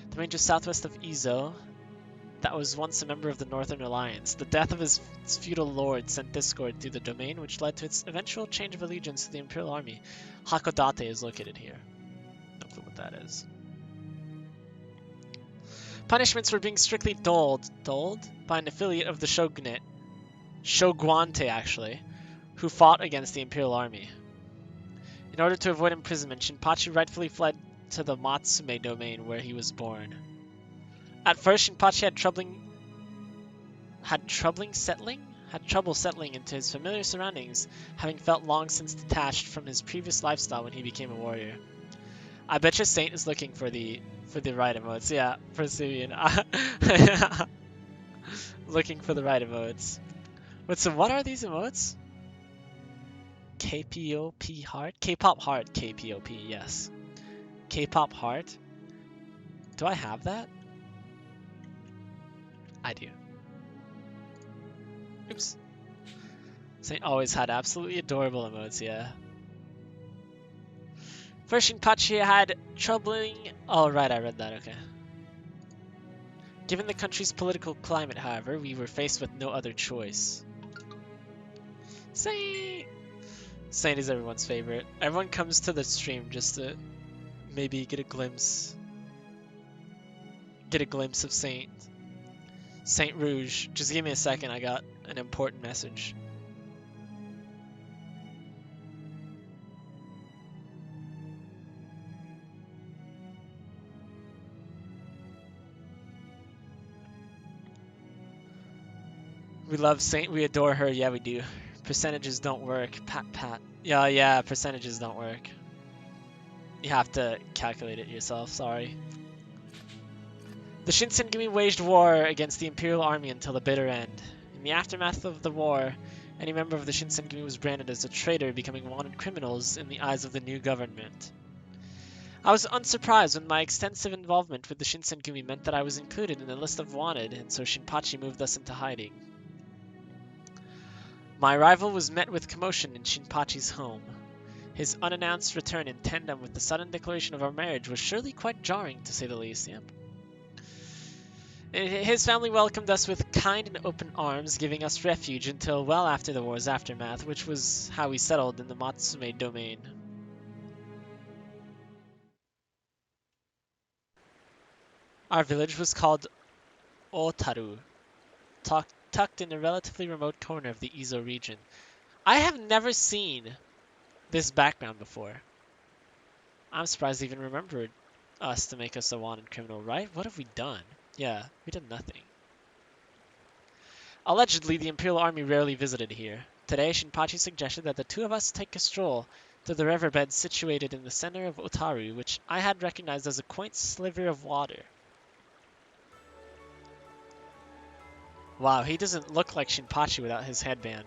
[SPEAKER 1] The range just southwest of Izo, that was once a member of the Northern Alliance. The death of its feudal lord sent discord through the domain, which led to its eventual change of allegiance to the Imperial Army. Hakodate is located here. No clue what that is. Punishments were being strictly doled by an affiliate of the shogunate, Shoguante actually, who fought against the Imperial Army. In order to avoid imprisonment, Shinpachi rightfully fled to the Matsume domain where he was born. At first, Shinpachi had trouble settling into his familiar surroundings, having felt long since detached from his previous lifestyle when he became a warrior. I bet you Saint is looking for the right emotes. Yeah, Persian. Looking for the right emotes. But so what are these emotes? KPOP heart? K-pop heart, KPOP, yes. K-pop heart. Do I have that? I do. Oops. Saint always had absolutely adorable emotes, yeah. First, Shinpachi had troubling... Oh, right, I read that, okay. Given the country's political climate, however, we were faced with no other choice. Saint! Saint is everyone's favorite. Everyone comes to the stream just to maybe get a glimpse of Saint. Saint Rouge. Just give me a second, I got an important message. We love Saint, we adore her, yeah we do. Percentages don't work, pat. Yeah, percentages don't work. You have to calculate it yourself, sorry. The Shinsengumi waged war against the Imperial Army until the bitter end. In the aftermath of the war, any member of the Shinsengumi was branded as a traitor, becoming wanted criminals in the eyes of the new government. I was unsurprised when my extensive involvement with the Shinsengumi meant that I was included in the list of wanted, and so Shinpachi moved us into hiding. My arrival was met with commotion in Shinpachi's home. His unannounced return in tandem with the sudden declaration of our marriage was surely quite jarring, to say the least. Yep. His family welcomed us with kind and open arms, giving us refuge until well after the war's aftermath, which was how we settled in the Matsume domain. Our village was called Otaru, tucked in a relatively remote corner of the Izo region. I have never seen this background before. I'm surprised they even remembered us to make us a wanted criminal, right? What have we done? Yeah, we did nothing. Allegedly, the Imperial Army rarely visited here. Today, Shinpachi suggested that the two of us take a stroll to the riverbed situated in the center of Otaru, which I had recognized as a quaint sliver of water. Wow, he doesn't look like Shinpachi without his headband.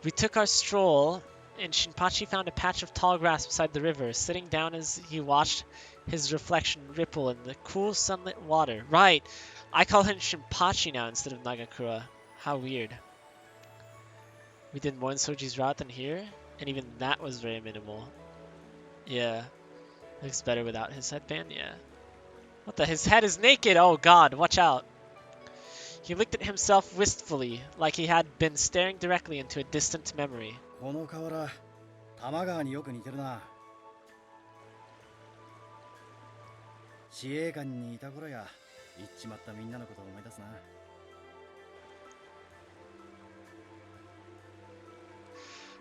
[SPEAKER 1] We took our stroll, and Shinpachi found a patch of tall grass beside the river, sitting down as he watched his reflection ripple in the cool sunlit water. Right, I call him Shinpachi now instead of Nagakura. How weird. We did more in Soji's route than here, and even that was very minimal. Yeah, looks better without his headband, yeah. What the? His head is naked! Oh god, watch out. He looked at himself wistfully, like he had been staring directly into a distant memory.
[SPEAKER 2] この河原、多摩川によく似てるな。自衛官にいた頃や、行っちまったみんなのことを思い出すな。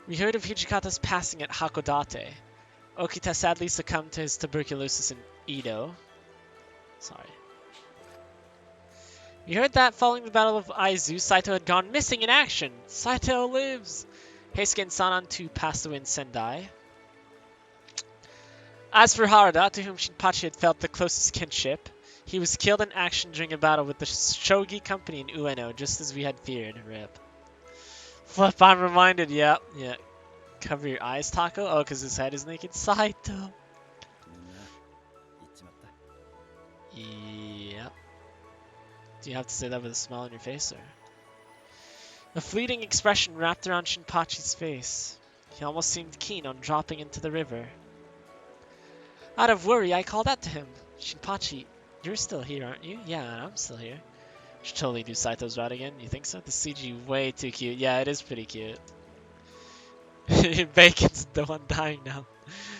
[SPEAKER 1] We heard of Hijikata's passing at Hakodate. Okita sadly succumbed to his tuberculosis in Edo. Sorry. We heard that following the Battle of Aizu, Saito had gone missing in action. Saito lives! Heisuke and Sanan too passed away in Sendai. As for Harada, to whom Shinpachi had felt the closest kinship, he was killed in action during a battle with the Shogi company in Ueno, just as we had feared. Rip. Flip, I'm reminded, yeah. Cover your eyes, Taco? Oh, because his head is naked. Saito! Yep. Do you have to say that with a smile on your face, or? A fleeting expression wrapped around Shinpachi's face. He almost seemed keen on dropping into the river. Out of worry, I called out to him. Shinpachi, you're still here, aren't you? Yeah, I'm still here. Should totally do Saito's route again. You think so? The CG way too cute. Yeah, it is pretty cute. Bacon's the one dying now.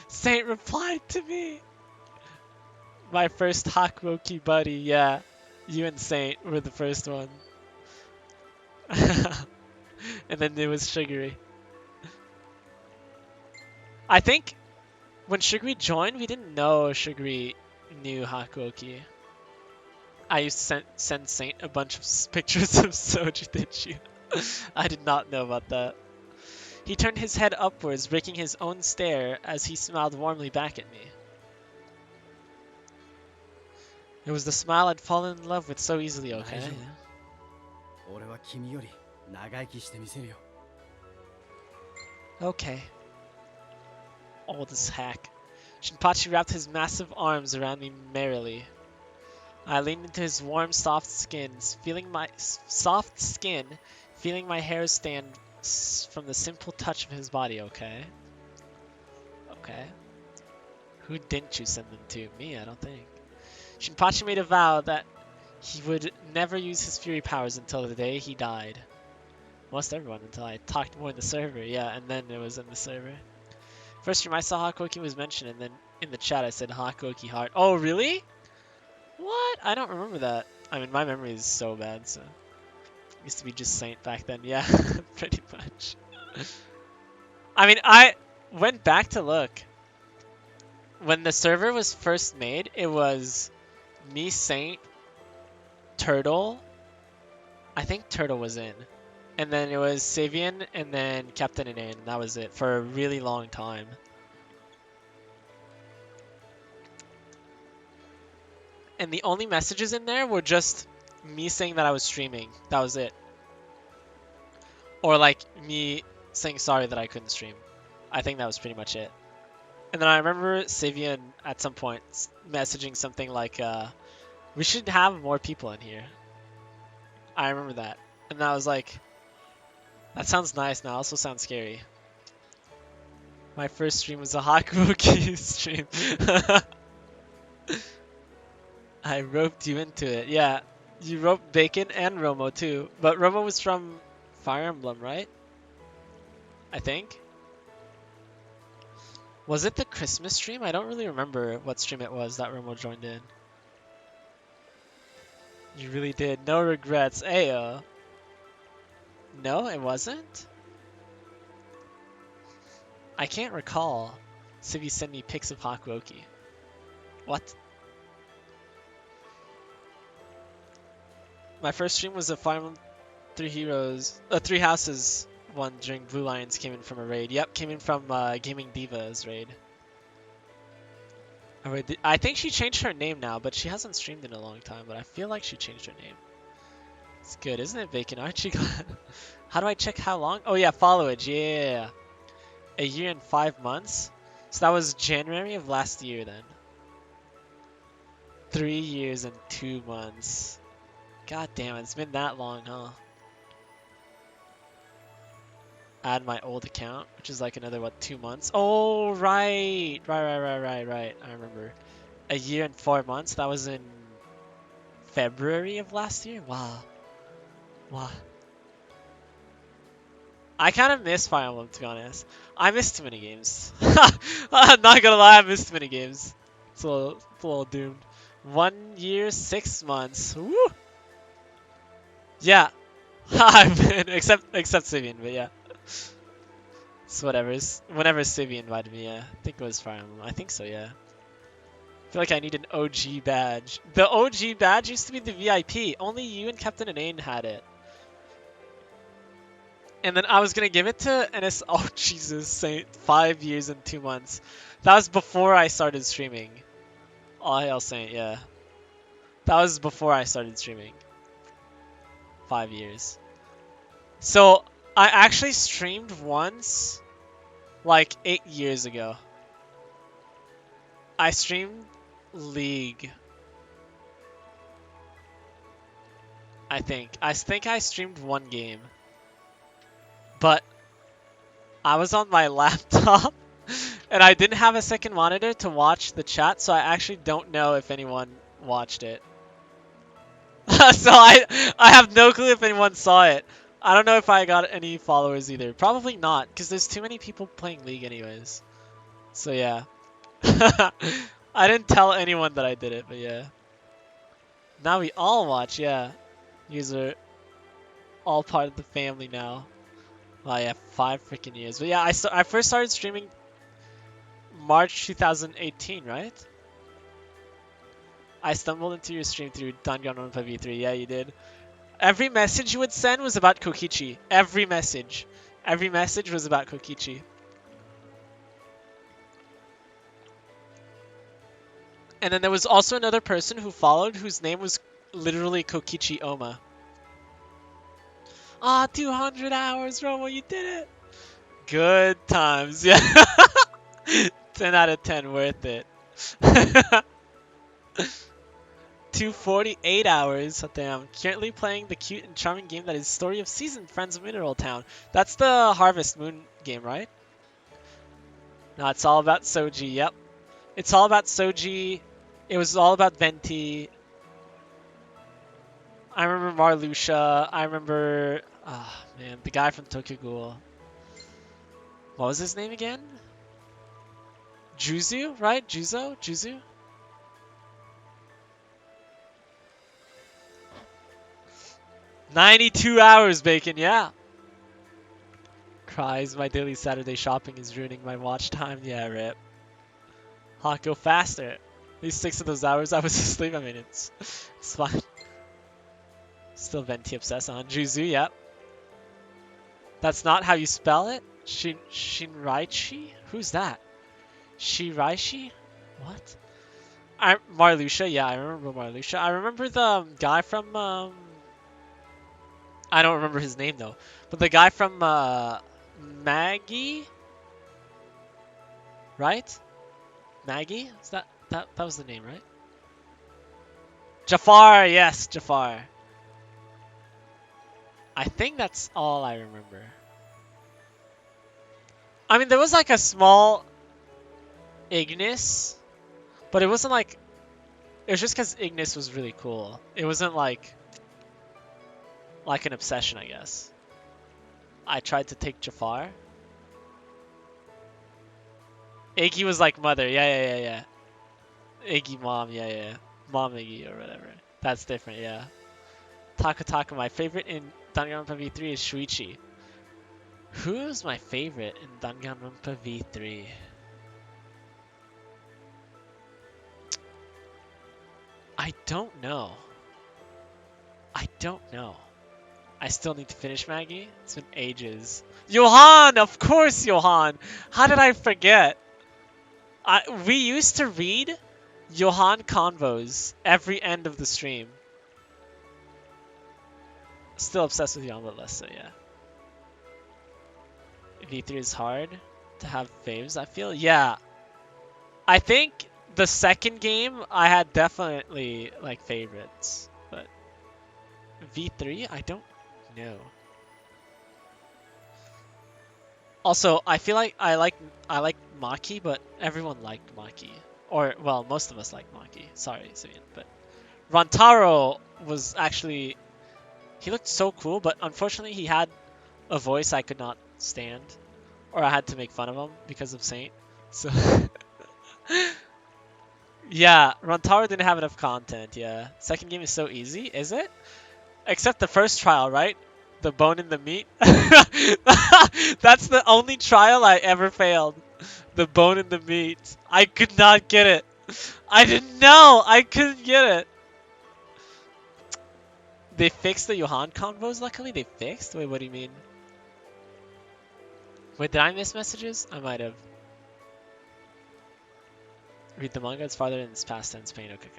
[SPEAKER 1] Saint replied to me. My first Hakuoki buddy. Yeah, you and Saint were the first one. And then it was Shiguri. I think when Shiguri joined, we didn't know Shiguri knew Hakuoki. I used to send Saint a bunch of pictures of Soji, did you? I did not know about that. He turned his head upwards, breaking his own stare as he smiled warmly back at me. It was the smile I'd fallen in love with so easily, okay?
[SPEAKER 2] 俺は君より長生きしてみせるよ。
[SPEAKER 1] Okay. Old as hack. Shinpachi wrapped his massive arms around me merrily. I leaned into his warm, soft skin, feeling my hair stand from the simple touch of his body, okay? Okay. Who didn't you send them to? Me, I don't think. Shinpachi made a vow that he would never use his fury powers until the day he died. Most everyone until I talked more in the server, yeah, and then it was in the server. First time I saw Hakuoki was mentioned, and then in the chat I said Hakuoki heart. Oh, really? What? I don't remember that. I mean, my memory is so bad, so... It used to be just Saint back then, yeah, pretty much. I mean, I went back to look. When the server was first made, it was me, Saint, Turtle. I think Turtle was in. And then it was Savian, and then Captain Inane, and that was it for a really long time. And the only messages in there were just me saying that I was streaming. That was it. Or like me saying sorry that I couldn't stream. I think that was pretty much it. And then I remember Savian at some point messaging something like, we should have more people in here. I remember that. And I was like, that sounds nice now, also sounds scary. My first stream was a Hakuoki stream. I roped you into it. Yeah, you roped Bacon and Romo too. But Romo was from Fire Emblem, right? I think. Was it the Christmas stream? I don't really remember what stream it was that Romo joined in. You really did. No regrets. Ayo. No, it wasn't? I can't recall. Civi sent me pics of Hakuoki. What? My first stream was a Fire Emblem Three Houses one during Blue Lions came in from a raid. Yep, came in from Gaming Diva's raid. I think she changed her name now, but she hasn't streamed in a long time, but I feel like she changed her name. It's good, isn't it, Bacon? Aren't you glad? How do I check how long? Oh yeah, followage, yeah. A year and 5 months? So that was January of last year then. 3 years and 2 months. God damn it, it's been that long, huh? Add my old account, which is like another, what, 2 months? Oh, right! Right. I remember. A year and 4 months? That was in February of last year? Wow. I kind of miss Fire Emblem, to be honest. I miss too many games. I'm not gonna lie, I miss too many games. It's a little doomed. 1 year, 6 months. Woo! Yeah. I've been, except Sivian, but yeah. It's whatever. Whenever Sivian invited me, yeah. I think it was Fire Emblem. I think so, yeah. I feel like I need an OG badge. The OG badge used to be the VIP. Only you and Captain Inane had it. And then I was gonna give it to NS. Oh Jesus, Saint! 5 years and 2 months. That was before I started streaming. All hail Saint, yeah. That was before I started streaming. 5 years. So I actually streamed once, like 8 years ago. I streamed League. I think I streamed one game. but I was on my laptop and I didn't have a second monitor to watch the chat, so I actually don't know if anyone watched it. So I have no clue if anyone saw it. I don't know if I got any followers either. Probably not, because there's too many people playing League anyways. So yeah. I didn't tell anyone that I did it, but yeah. Now we all watch, yeah. You guys are all part of the family now. Oh yeah, 5 freaking years. But yeah, I first started streaming March 2018, right? I stumbled into your stream through Danganronpa V3. Yeah, you did. Every message you would send was about Kokichi. Every message. Every message was about Kokichi. And then there was also another person who followed whose name was literally Kokichi Oma. Ah, 200 hours, Romo, you did it! Good times, yeah. 10 out of 10, worth it. 248 hours. Damn. Currently playing the cute and charming game that is Story of Season, Friends of Mineral Town. That's the Harvest Moon game, right? No, it's all about Soji. Yep. It's all about Soji. It was all about Venti. I remember Marluxia. I remember... Ah, man. The guy from Tokyo Ghoul. What was his name again? Juzu, right? Juzu? 92 hours, Bacon, yeah. Cries, my daily Saturday shopping is ruining my watch time. Yeah, rip. Hawk, go faster. At least 6 of those hours I was asleep. I mean, it's fine. Still Venti obsessed on Juzu, yep. That's not how you spell it? Shinraichi? Who's that? Shiraishi? What? Marluxia, yeah, I remember Marluxia. I remember the guy from, I don't remember his name though. But the guy from, Maggie? Right? Maggie? Is that was the name, right? Jafar, yes, Jafar. I think that's all I remember. I mean, there was like a small Ignis, but it wasn't like... It was just because Ignis was really cool. It wasn't like an obsession, I guess. I tried to take Jafar. Iggy was like mother, yeah. Iggy mom, yeah. Mom Iggy or whatever. That's different, yeah. Taka, my favorite in Danganronpa V3 is Shuichi. Who's my favorite in Danganronpa V3? I don't know. I still need to finish Maggie. It's been ages. Johan! Of course, Johan! How did I forget? We used to read Johan convos every end of the stream. Still obsessed with Johan, but less so, yeah. V3 is hard to have faves, I feel. Yeah. I think the second game, I had definitely, like, favorites. But V3, I don't know. Also, I feel like I like Maki, but everyone liked Maki. Or, well, most of us like Maki. Sorry, Simeon, but Rantaro was actually... He looked so cool, but unfortunately he had a voice I could not stand. Or I had to make fun of him because of Saint. So... Yeah, Rantaro didn't have enough content, yeah. Second game is so easy, is it? Except the first trial, right? The bone in the meat. That's the only trial I ever failed. The bone in the meat. I could not get it. I didn't know. I couldn't get it. They fixed the Johan convos, luckily. They fixed? Wait, what do you mean? Wait, did I miss messages? I might have. Read the manga. It's farther in its past tense pain. Okay.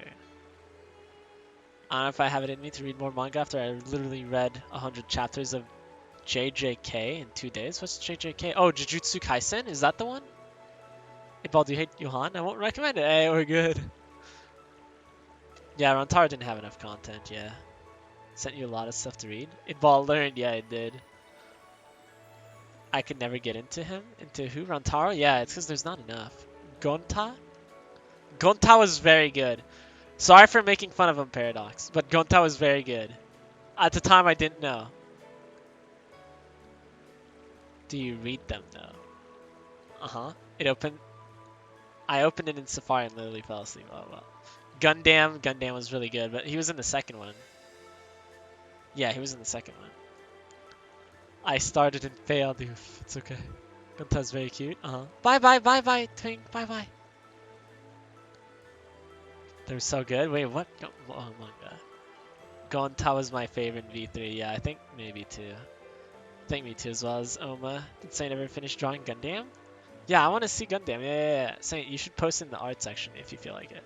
[SPEAKER 1] I don't know if I have it in me to read more manga after I literally read 100 chapters of JJK in 2 days. What's JJK? Oh, Jujutsu Kaisen? Is that the one? Hey, Paul, do you hate Johan? I won't recommend it. Hey, we're good. Yeah, Rantaro didn't have enough content, yeah. Sent you a lot of stuff to read. It ball learned, yeah, it did. I could never get into him. Into who? Rantaro? Yeah, it's because there's not enough. Gonta? Gonta was very good. Sorry for making fun of him, Paradox, but Gonta was very good. At the time, I didn't know. Do you read them, though? Uh-huh. It opened... I opened it in Safari and literally fell asleep. Oh, well. Gundam was really good, but he was in the second one. Yeah, he was in the second one. I started and failed. Oof, it's okay. Gonta's very cute. Uh-huh. Bye-bye, Twink. Bye-bye. They're so good. Wait, what? Oh my god. Gonta was my favorite in V3. Yeah, I think maybe too. I think me too, as well as Oma. Did Saint ever finish drawing Gundam? Yeah, I want to see Gundam. Yeah. Saint, you should post in the art section if you feel like it.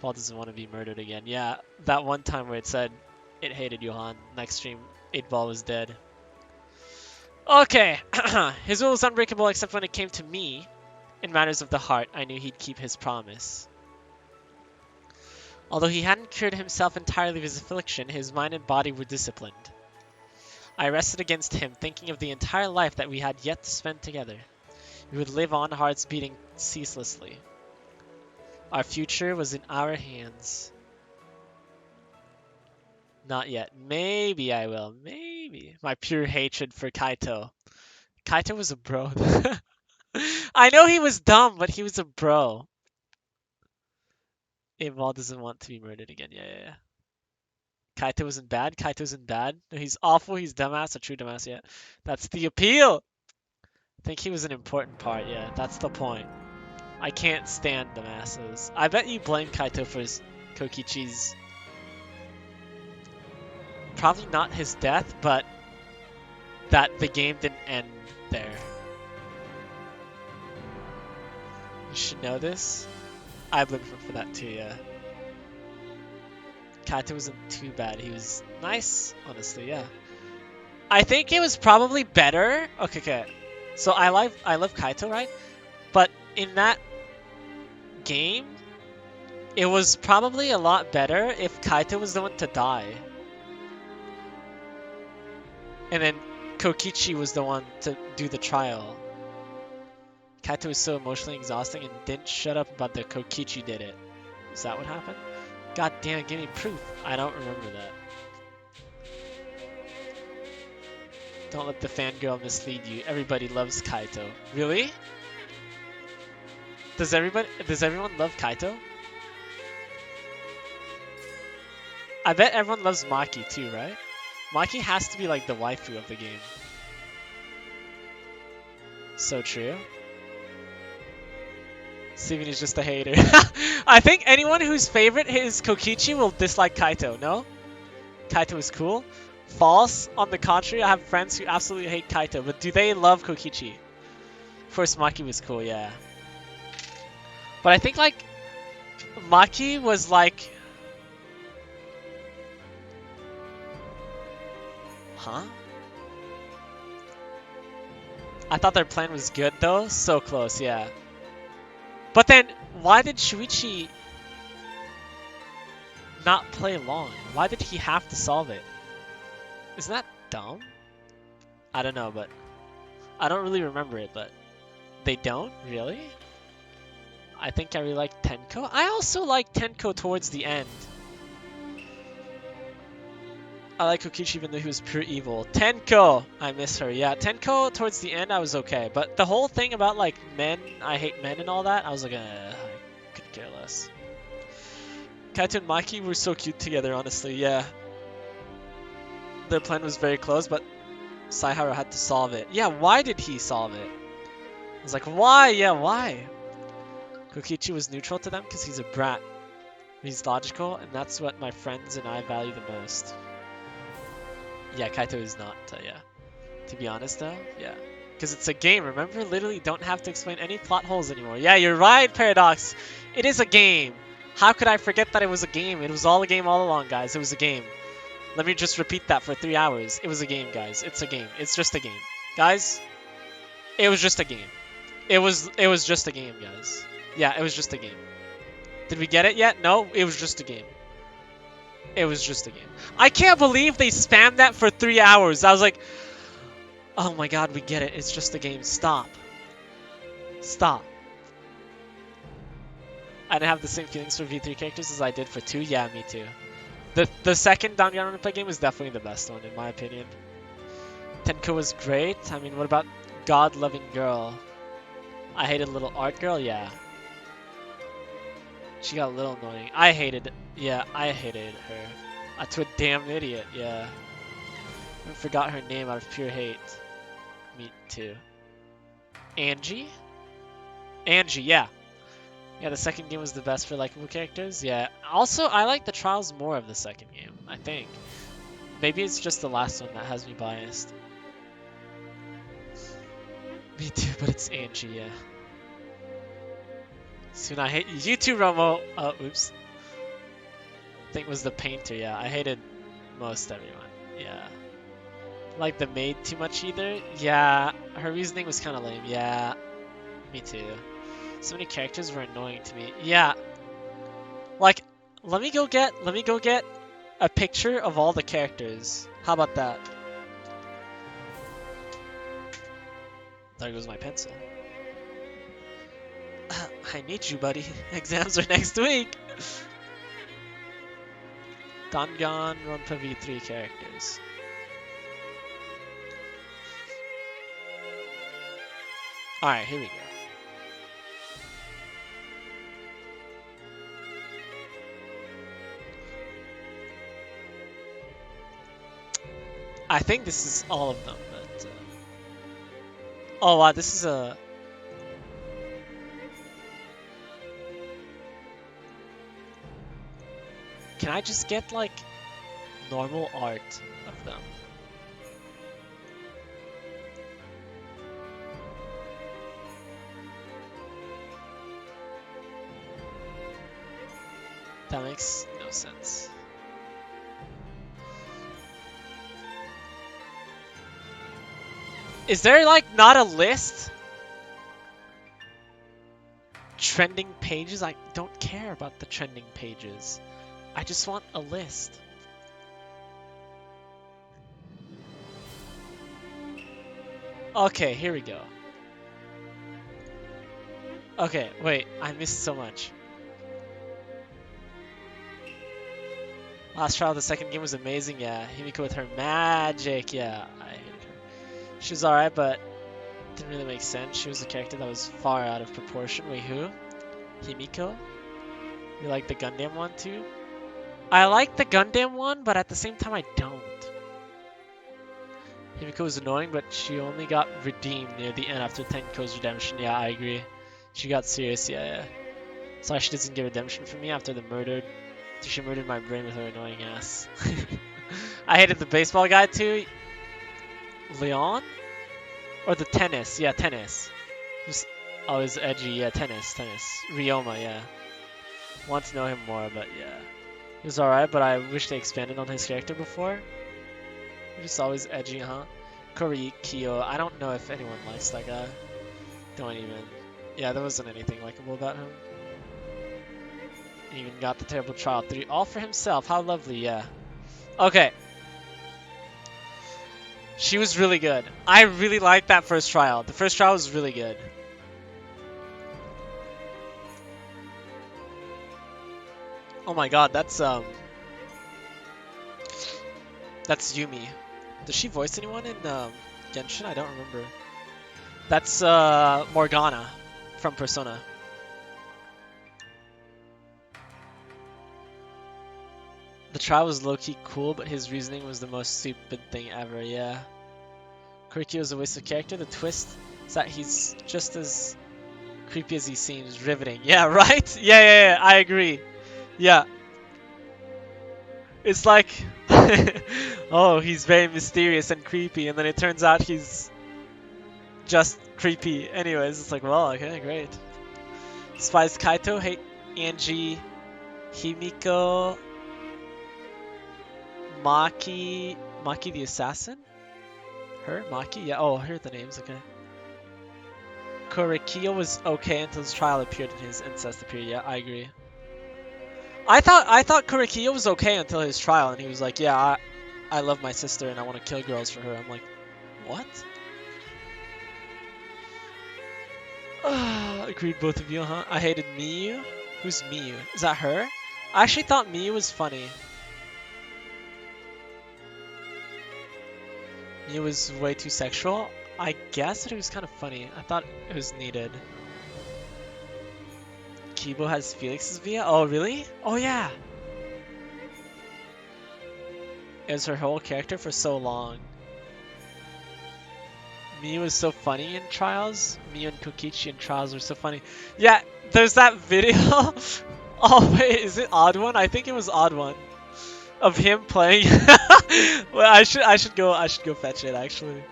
[SPEAKER 1] Paul doesn't want to be murdered again. Yeah, that one time where it said it hated Johan. Next stream, 8-Ball was dead. Okay. His will was unbreakable except when it came to me. In matters of the heart, I knew he'd keep his promise. Although he hadn't cured himself entirely of his affliction, his mind and body were disciplined. I rested against him, thinking of the entire life that we had yet to spend together. We would live on, hearts beating ceaselessly. Our future was in our hands. Not yet. Maybe I will. Maybe. My pure hatred for Kaito. Kaito was a bro. I know he was dumb, but he was a bro. Eval doesn't want to be murdered again. Yeah. Kaito wasn't bad. Kaito isn't bad. No, he's awful. He's dumbass. A true dumbass. Yeah. That's the appeal. I think he was an important part. Yeah, that's the point. I can't stand the masses. I bet you blame Kaito for his Kokichi's... Probably not his death, but that the game didn't end there. You should know this. I blame him for that too, yeah. Kaito wasn't too bad. He was nice, honestly, yeah. I think it was probably better. Okay. So I love Kaito, right? But in that game, it was probably a lot better if Kaito was the one to die. And then Kokichi was the one to do the trial. Kaito was so emotionally exhausting and didn't shut up about the Kokichi did it. Is that what happened? God damn, give me proof. I don't remember that. Don't let the fangirl mislead you. Everybody loves Kaito. Really? Does everyone love Kaito? I bet everyone loves Maki too, right? Maki has to be like the waifu of the game. So true. Steven is just a hater. I think anyone whose favorite is Kokichi will dislike Kaito, no? Kaito is cool. False. On the contrary, I have friends who absolutely hate Kaito, but do they love Kokichi? Of course, Maki was cool, yeah. But I think, like, Maki was, like... Huh? I thought their plan was good, though. So close, yeah. But then, why did Shuichi not play along? Why did he have to solve it? Isn't that dumb? I don't know, but... I don't really remember it, but... They don't? Really? I think I really like Tenko. I also like Tenko towards the end. I like Kokichi even though he was pure evil. Tenko! I miss her. Yeah, Tenko towards the end I was okay. But the whole thing about like men, I hate men and all that, I was like, I could care less. Kaito and Maki were so cute together, honestly, yeah. Their plan was very close, but Saihara had to solve it. Yeah, why did he solve it? I was like, why? Yeah, why? Kokichi was neutral to them because he's a brat. He's logical, and that's what my friends and I value the most. Yeah, Kaito is not, yeah. To be honest though, yeah. Because it's a game, remember? Literally don't have to explain any plot holes anymore. Yeah, you're right, Paradox. It is a game. How could I forget that it was a game? It was all a game all along, guys. It was a game. Let me just repeat that for 3 hours. It was a game, guys. It's a game. It's just a game. Guys, it was just a game. It was just a game, guys. Yeah, it was just a game. Did we get it yet? No, it was just a game. It was just a game. I can't believe they spammed that for 3 hours. I was like, Oh my god, we get it. It's just a game. Stop. Stop. I didn't have the same feelings for V3 characters as I did for 2. Yeah, me too. The second Danganronpa game was definitely the best one, in my opinion. Tenko was great. I mean, what about God-Loving Girl? I hated Little Art Girl, yeah. She got a little annoying. I hated her. To a damn idiot, yeah. I forgot her name out of pure hate. Me too. Angie? Angie, yeah. Yeah, the second game was the best for likable characters, yeah. Also, I like the trials more of the second game, I think. Maybe it's just the last one that has me biased. Me too, but it's Angie, yeah. Soon I hate you too, Romo. Oh, oops. I think it was the painter, yeah. I hated most everyone, yeah. Like the maid too much either? Yeah, her reasoning was kind of lame, yeah. Me too. So many characters were annoying to me. Yeah. Like, let me go get a picture of all the characters. How about that? There goes my pencil. I need you, buddy. Exams are next week. Danganronpa V3 characters. Alright, here we go. I think this is all of them, but... Oh wow, this is a... Can I just get, like, normal art of them? That makes no sense. Is there, like, not a list? Trending pages? I don't care about the trending pages. I just want a list. Okay, here we go. Okay, wait, I missed so much. Last trial, the second game was amazing, yeah. Himiko with her magic, yeah. I hated her. She was alright, but didn't really make sense. She was a character that was far out of proportion. Wait, who? Himiko? You like the Gundam one too? I like the Gundam one, but at the same time I don't. Himiko was annoying, but she only got redeemed near the end after Tenko's redemption. Yeah, I agree. She got serious, yeah. Sorry she doesn't get redemption for me after the murdered. She murdered my brain with her annoying ass. I hated the baseball guy too. Leon? Or the tennis. Yeah, tennis. Just always edgy. Yeah, tennis. Ryoma, yeah. Want to know him more, but yeah. He was alright, but I wish they expanded on his character before. Just always edgy, huh? Korikyo. I don't know if anyone likes that guy. Don't even. Yeah, there wasn't anything likable about him. He even got the terrible trial 3 all for himself. How lovely, yeah. Okay. She was really good. I really liked that first trial. The first trial was really good. Oh my god, that's Yumi. Does she voice anyone in Genshin? I don't remember. That's Morgana from Persona. The trial was low-key cool, but his reasoning was the most stupid thing ever, yeah. Korikyo is a waste of character. The twist is that he's just as creepy as he seems. Riveting. Yeah, right? Yeah, I agree. Yeah. It's like, oh, he's very mysterious and creepy, and then it turns out he's just creepy. Anyways, it's like, well, okay, great. Despise Kaito, hate Angie, Himiko, Maki the assassin? Her? Maki? Yeah, oh, I heard the names, okay. Korikyo was okay until his trial appeared and his incest appeared, yeah, I agree. I thought Korikyo was okay until his trial, and he was like, yeah, I love my sister and I want to kill girls for her. I'm like, what? Agreed, both of you, huh? I hated Miyu. Who's Miyu? Is that her? I actually thought Miyu was funny. Miyu was way too sexual. I guess that it was kind of funny. I thought it was needed. Kibo has Felix's via? Oh, really? Oh, yeah. It was her whole character for so long. Miyu was so funny in Trials. Miyu and Kokichi in Trials were so funny. Yeah, there's that video. Oh wait, is it Odd One? I think it was Odd One of him playing. Well, I should go fetch it actually.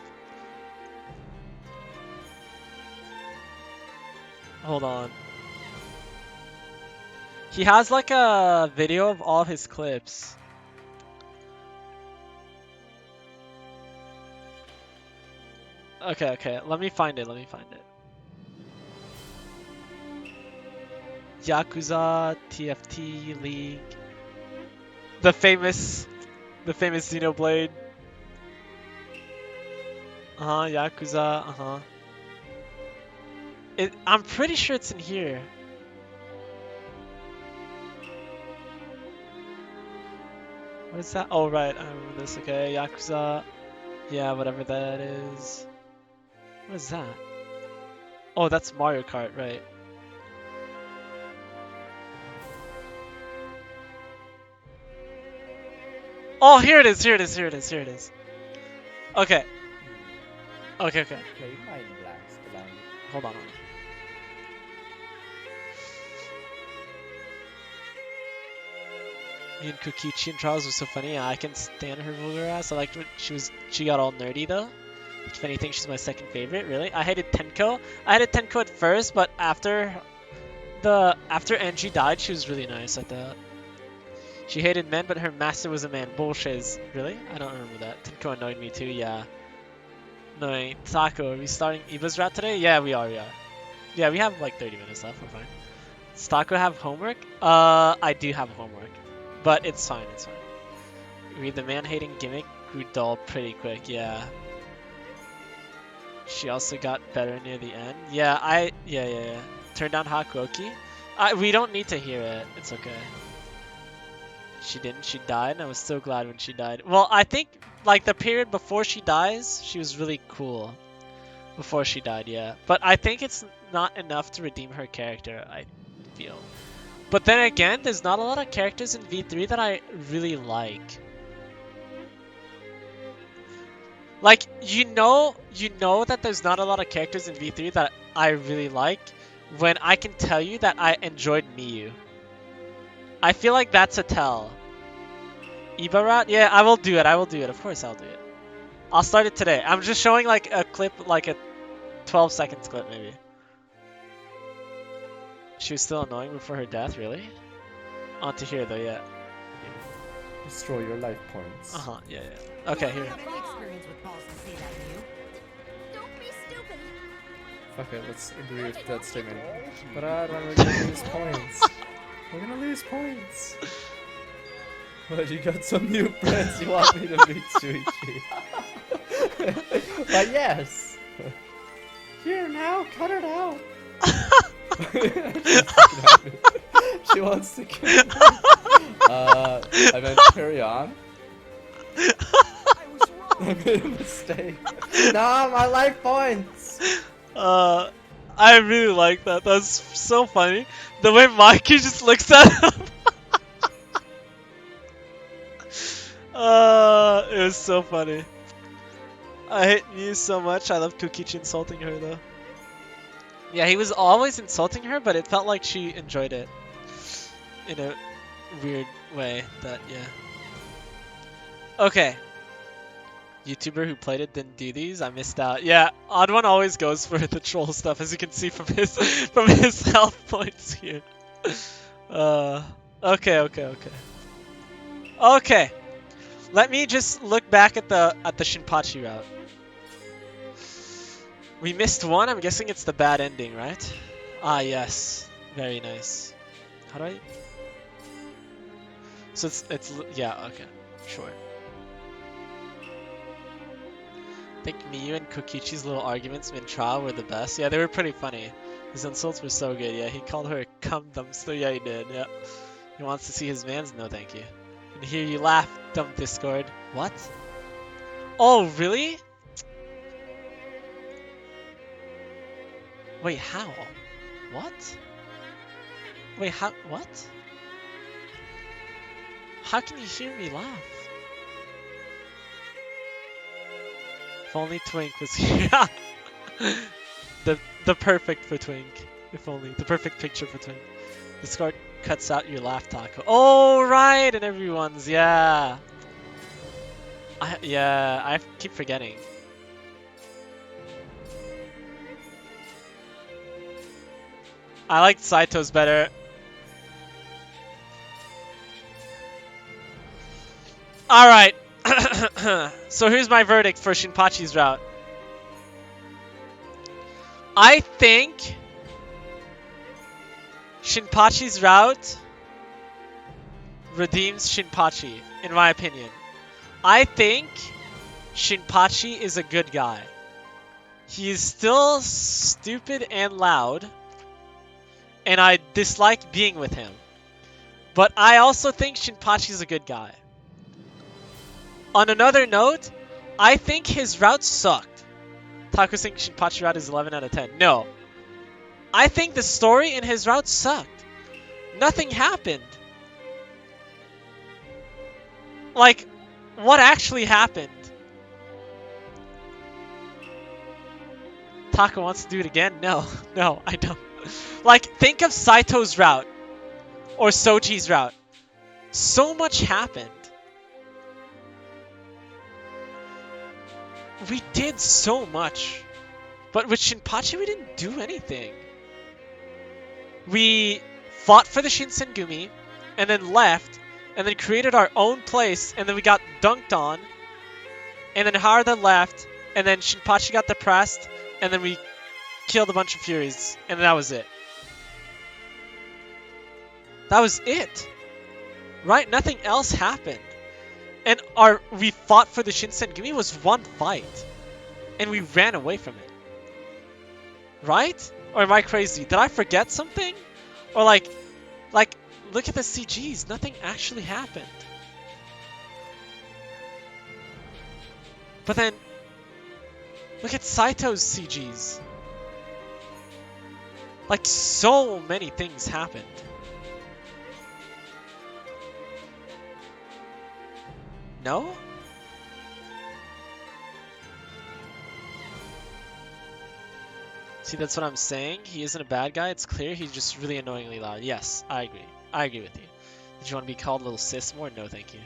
[SPEAKER 1] Hold on. He has like a video of all of his clips. Okay, let me find it. Yakuza, TFT, League. The famous Xenoblade. Yakuza, I'm pretty sure it's in here. What is that? Oh, right, I remember this. Okay, Yakuza. Yeah, whatever that is. What is that? Oh, that's Mario Kart, right. Oh, here it is. Okay. Okay.
[SPEAKER 4] Play my blanks blank.
[SPEAKER 1] Hold on. Me and Kokichi in Trials was so funny. I can stand her vulgar ass. I liked when she got all nerdy though. If anything, she's my second favorite. Really, I hated Tenko. I hated Tenko at first, but after Angie died, she was really nice. I thought. She hated men, but her master was a man. Bullshiz. Really? I don't remember that. Tenko annoyed me too. Yeah. Annoying. Taco, are we starting Eva's route today? Yeah, we are. Yeah, we have like 30 minutes left. We're fine. Does Taco have homework? I do have homework, but it's fine. Read the man-hating gimmick grew dull pretty quick. Yeah. She also got better near the end. Yeah, yeah. Turn down Hakuoki. We don't need to hear it. It's okay. She didn't. She died, and I was so glad when she died. Well, I think like the period before she dies, she was really cool. Before she died, yeah. But I think it's not enough to redeem her character, I feel. But then again, there's not a lot of characters in V3 that I really like. Like, you know that there's not a lot of characters in V3 that I really like when I can tell you that I enjoyed Miyu. I feel like that's a tell. Ibarat? Yeah, I will do it. Of course I'll do it. I'll start it today. I'm just showing like a clip, like a 12 seconds clip maybe. She was still annoying before her death, really? On to here though, yeah.
[SPEAKER 4] Destroy your life points.
[SPEAKER 1] Yeah. Okay, here.
[SPEAKER 4] Okay, let's agree with that statement. But I don't we're gonna lose points. We're gonna lose points. But you got some new friends you want me to beat Shuichi. But yes! Here now, cut it out! She wants to kill me. I meant carry on. I made a mistake. No, my life points!
[SPEAKER 1] I really like that. That's so funny. The way Mikey just looks at him. It was so funny. I hate Miyu so much. I love Kokichi insulting her though. Yeah, he was always insulting her, but it felt like she enjoyed it in a weird way. Okay. YouTuber who played it didn't do these. I missed out. Yeah, Odd One always goes for the troll stuff, as you can see from his health points here. Okay. Let me just look back at the Shinpachi route. We missed one. I'm guessing it's the bad ending, right? Ah, yes. Very nice. How do I? So it's yeah. Okay, sure. I think Miyu and Kokichi's little arguments mid-trial were the best. Yeah, they were pretty funny. His insults were so good. Yeah, he called her a cum dumpster. Yeah, he did. Yeah. He wants to see his mans. No, thank you. And hear you laugh, dumb Discord. What? Oh, really? Wait, how? What? Wait, how? What? How can you hear me laugh? If only Twink was here. the perfect for Twink. If only the perfect picture for Twink. Discord cuts out your laugh, Taco. Oh right, and everyone's yeah. I keep forgetting. I liked Saito's better. All right. So here's my verdict for Shinpachi's route. I think Shinpachi's route redeems Shinpachi, in my opinion. I think Shinpachi is a good guy. He is still stupid and loud, and I dislike being with him. But I also think Shinpachi is a good guy. On another note, I think his route sucked. Taku thinks Shinpachi route is 11 out of 10. No. I think the story in his route sucked. Nothing happened. Like, what actually happened? Taku wants to do it again? No. No, I don't. Like, think of Saito's route. Or Soji's route. So much happened. We did so much. But with Shinpachi, we didn't do anything. We fought for the Shinsengumi, and then left, and then created our own place, and then we got dunked on, and then Harada left, and then Shinpachi got depressed, and then we killed a bunch of Furies, and that was it. That was it. Right? Nothing else happened. And we fought for the Shinsengumi was one fight. And we ran away from it. Right? Or am I crazy? Did I forget something? Or like, look at the CGs. Nothing actually happened. But then, look at Saito's CGs. Like, so many things happened. No? See, that's what I'm saying. He isn't a bad guy. It's clear. He's just really annoyingly loud. Yes, I agree. I agree with you. Did you want to be called a little sis more? No, thank you.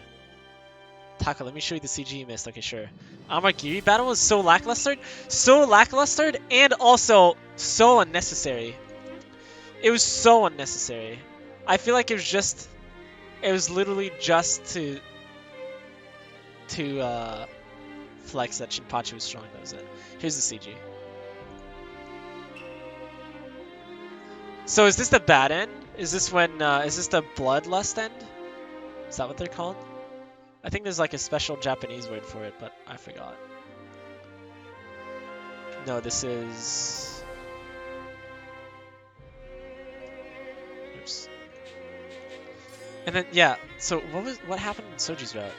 [SPEAKER 1] Taka, let me show you the CG you missed. Okay, sure. Amargiri battle was so lackluster. So lackluster and also so unnecessary. It was so unnecessary. I feel like it was literally just to flex that Shinpachi was strong. That was it. Here's the CG. So is this the bad end? Is this when, is this the bloodlust end? Is that what they're called? I think there's like a special Japanese word for it, but I forgot. No, this is... Oops. And then, yeah, so what happened in Soji's route?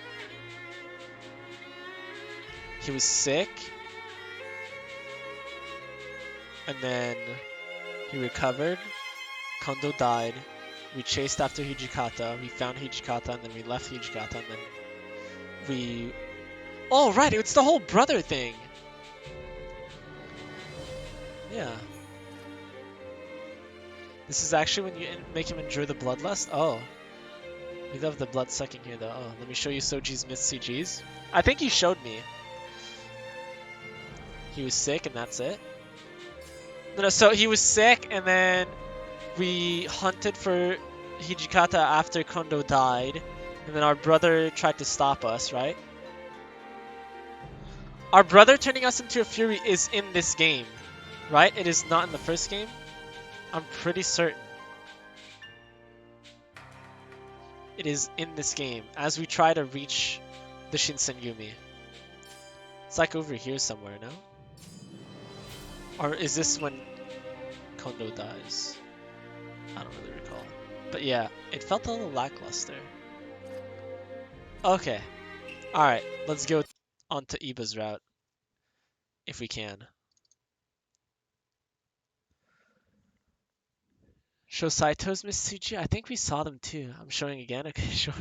[SPEAKER 1] He was sick. And then he recovered. Kondo died. We chased after Hijikata. We found Hijikata, and then we left Hijikata, and then we... Oh, right! It's the whole brother thing! Yeah. This is actually when you make him endure the bloodlust? Oh. We love the blood sucking here, though. Oh, let me show you Soji's myth CGs. I think he showed me. He was sick, and that's it. No, so he was sick, and then we hunted for Hijikata after Kondo died, and then our brother tried to stop us, right? Our brother turning us into a Fury is in this game, right? It is not in the first game. I'm pretty certain. It is in this game, as we try to reach the Shinsengumi. It's like over here somewhere, no? Or is this when Kondo dies. I don't really recall. But yeah, it felt a little lackluster. Okay. Alright, let's go on to Iba's route. If we can. Show Saito's Miss Tsuchi? I think we saw them too. I'm showing again? Okay, sure.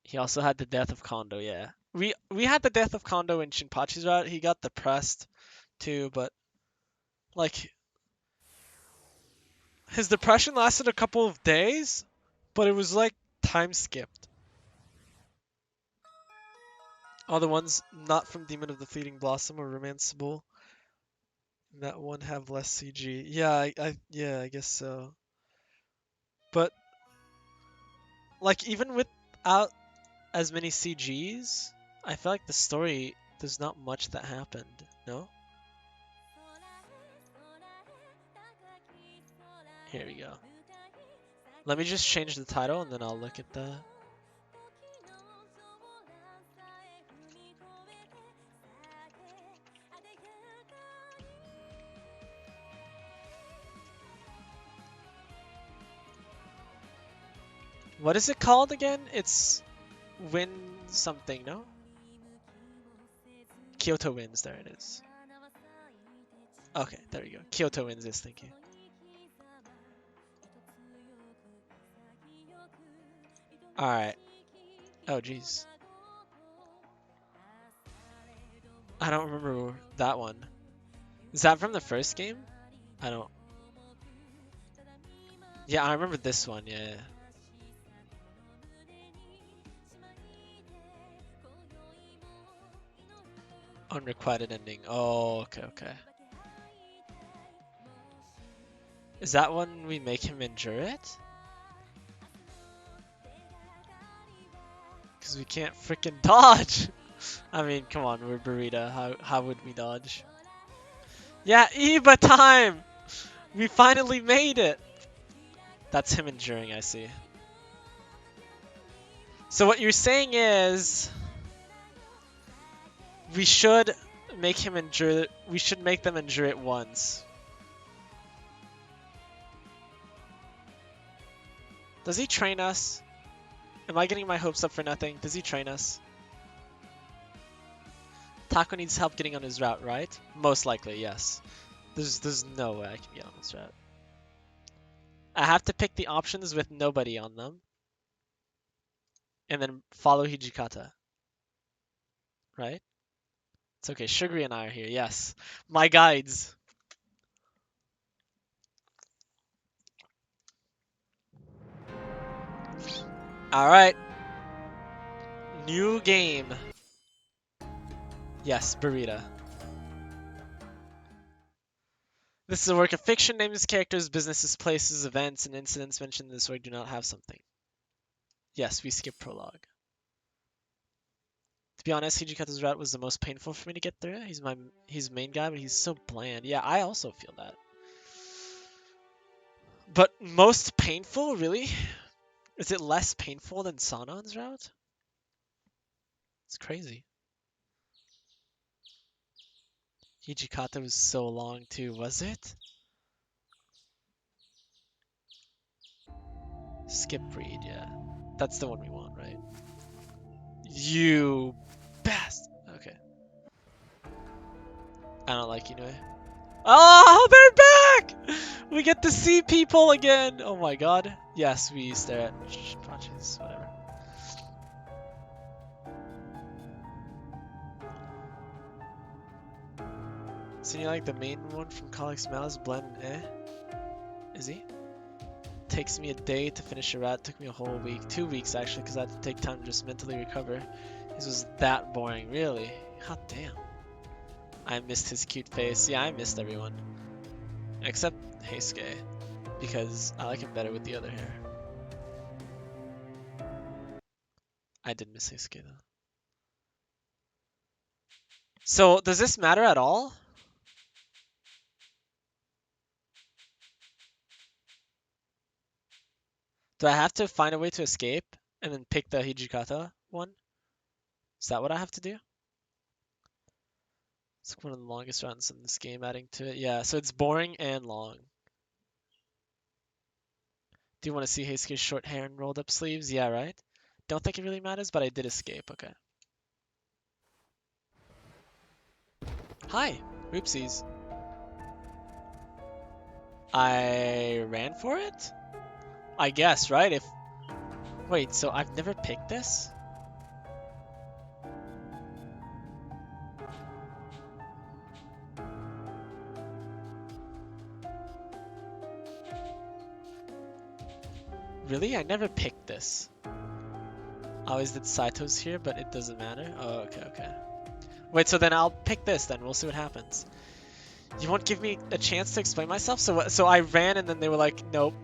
[SPEAKER 1] He also had the death of Kondo, yeah. We had the death of Kondo in Shinpachi's route. He got depressed too, but like his depression lasted a couple of days, but it was like time skipped. All the ones not from Demon of the Fleeting Blossom are romanceable. That one have less CG. Yeah, I guess so. But like even without as many CGs, I feel like the story there's not much that happened. No? Here we go. Let me just change the title and then I'll look at the. What is it called again? It's Win something, no? Kyoto Wins, there it is. Okay, there we go. Kyoto Wins this, thank you. Alright. Oh, jeez. I don't remember that one. Is that from the first game? I don't. Yeah, I remember this one, yeah. Unrequited ending. Oh, okay. Is that when we make him endure it? Because we can't freaking dodge! I mean, come on, we're Burrito. How would we dodge? Yeah, Iba time! We finally made it! That's him enduring, I see. So what you're saying is we should make him endure. We should make them endure it once. Does he train us? Am I getting my hopes up for nothing? Does he train us? Taco needs help getting on his route, right? Most likely, yes. There's no way I can get on this route. I have to pick the options with nobody on them. And then follow Hijikata. Right? It's okay, Sugary and I are here, yes. My guides. Alright. New game. Yes, Burrito. This is a work of fiction. Names, characters, businesses, places, events, and incidents mentioned in this work do not have something. Yes, we skip prologue. To be honest, Hijikata's route was the most painful for me to get through. He's main guy, but he's so bland. Yeah, I also feel that. But most painful, really? Is it less painful than Sanon's route? It's crazy. Hijikata was so long too, was it? Skip breed, yeah. That's the one we want, right? You best. Okay. I don't like Inoue. Oh, they're back! We get to see people again! Oh my god. Yes, we stare at punches, whatever. So you like the main one from Colleagues Mouse, Blend, eh? Is he? Takes me a day to finish a rat. Took me a whole week. 2 weeks actually, because I had to take time to just mentally recover. This was that boring, really. God damn. I missed his cute face. Yeah, I missed everyone. Except Heisuke, because I like him better with the other hair. I did miss Heisuke though. So, does this matter at all? Do I have to find a way to escape and then pick the Hijikata one? Is that what I have to do? It's one of the longest runs in this game, adding to it. Yeah, so it's boring and long. Do you want to see Heisuke's short hair and rolled up sleeves? Yeah, right? Don't think it really matters, but I did escape. Okay. Hi. Oopsies. I ran for it? I guess, right? If Wait, so I've never picked this? Really? I never picked this. I always did Saito's here, but it doesn't matter. Oh, okay, okay. Wait, so then I'll pick this then. We'll see what happens. You won't give me a chance to explain myself? So I ran and then they were like, nope.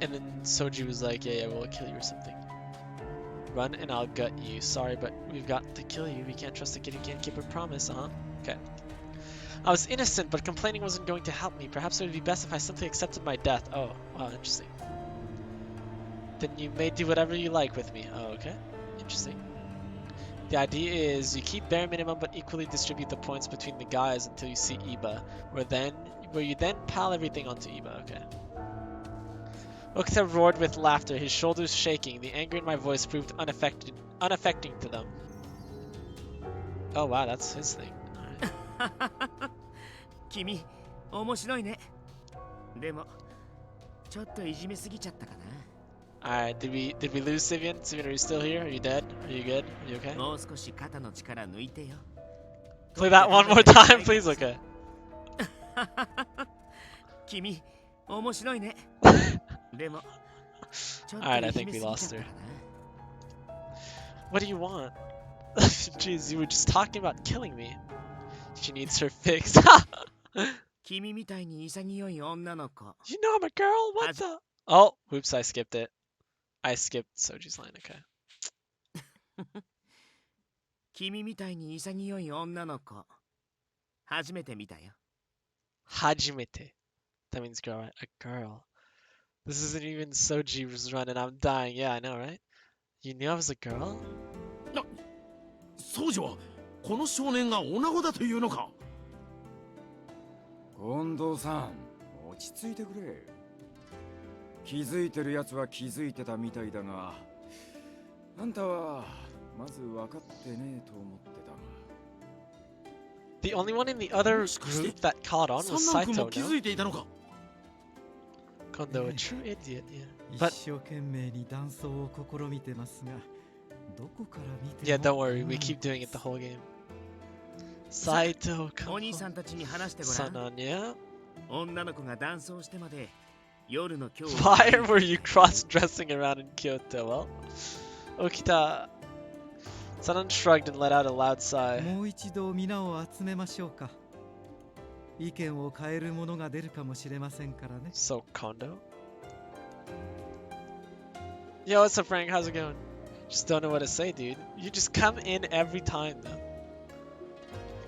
[SPEAKER 1] And then Soji was like, yeah, we'll kill you or something. Run and I'll gut you. Sorry, but we've got to kill you. We can't trust a kid who can't keep a promise, huh? Okay. I was innocent, but complaining wasn't going to help me. Perhaps it would be best if I simply accepted my death. Oh, wow, interesting. Then you may do whatever you like with me. Oh, okay. Interesting. The idea is you keep bare minimum but equally distribute the points between the guys until you see Iba, where you then pile everything onto Iba. Okay. Okita roared with laughter, his shoulders shaking. The anger in my voice proved unaffecting to them. Oh wow, that's his thing. Alright.
[SPEAKER 5] 君面白いね。でもちょっといじめすぎちゃったかな。
[SPEAKER 1] Alright, did we lose Sivian? Sivian, are you still here? Are you dead? Are you good? Are you okay?
[SPEAKER 5] もう少し肩の力抜いてよ。
[SPEAKER 1] Play that one more time, please. Okay.
[SPEAKER 5] 君面白いね。でもちょっと
[SPEAKER 1] Alright, I
[SPEAKER 5] いじ
[SPEAKER 1] think
[SPEAKER 5] め
[SPEAKER 1] we
[SPEAKER 5] すぎちゃっ
[SPEAKER 1] lost
[SPEAKER 5] た
[SPEAKER 1] her.
[SPEAKER 5] かな。
[SPEAKER 1] What do you want? Jeez, you were just talking about killing me. She needs her fix.
[SPEAKER 5] 君みたいに潔い女の子。
[SPEAKER 1] You know I'm a girl? What the? Oh, whoops, I skipped it. I skipped Soji's line, okay.
[SPEAKER 5] 君みたいに潔い女の子。初めて見たよ。
[SPEAKER 1] Hajimete. That means girl, right? A girl. This isn't even Soji's run and I'm dying. Yeah, I know, right? You knew I was a girl?
[SPEAKER 3] そうじはこの少年が女子だというのか。
[SPEAKER 6] 近藤さん、落ち着いてくれ。気づいてるやつは気づいてたみたいだが、あんたはまず分かってねえと思ってたが。
[SPEAKER 1] The only one in the other group that caught on was
[SPEAKER 3] 三男君
[SPEAKER 1] Saito,
[SPEAKER 3] も気
[SPEAKER 1] no?
[SPEAKER 3] づいていたのか。
[SPEAKER 1] Kondo, a true idiot, yeah. But
[SPEAKER 7] 一生懸命に断層を試みてますが、どこから見ても
[SPEAKER 1] yeah, don't worry, we keep doing it the whole game. Saito,
[SPEAKER 5] お
[SPEAKER 1] come
[SPEAKER 5] 兄
[SPEAKER 1] on.
[SPEAKER 5] さんたちに話してごらん。
[SPEAKER 1] Sananya?
[SPEAKER 5] 女の子がダンスをしてまで夜の今日
[SPEAKER 1] Why were you cross-dressing around in Kyoto? Well, Okita. Sanan shrugged and let out a loud sigh.
[SPEAKER 7] もう一度皆を集めましょうか。意見を変えるものが出るかもしれませんからね。
[SPEAKER 1] So, Kondo? Yo, what's up, Frank? How's it going? Just don't know what to say, dude. You just come in every time, though.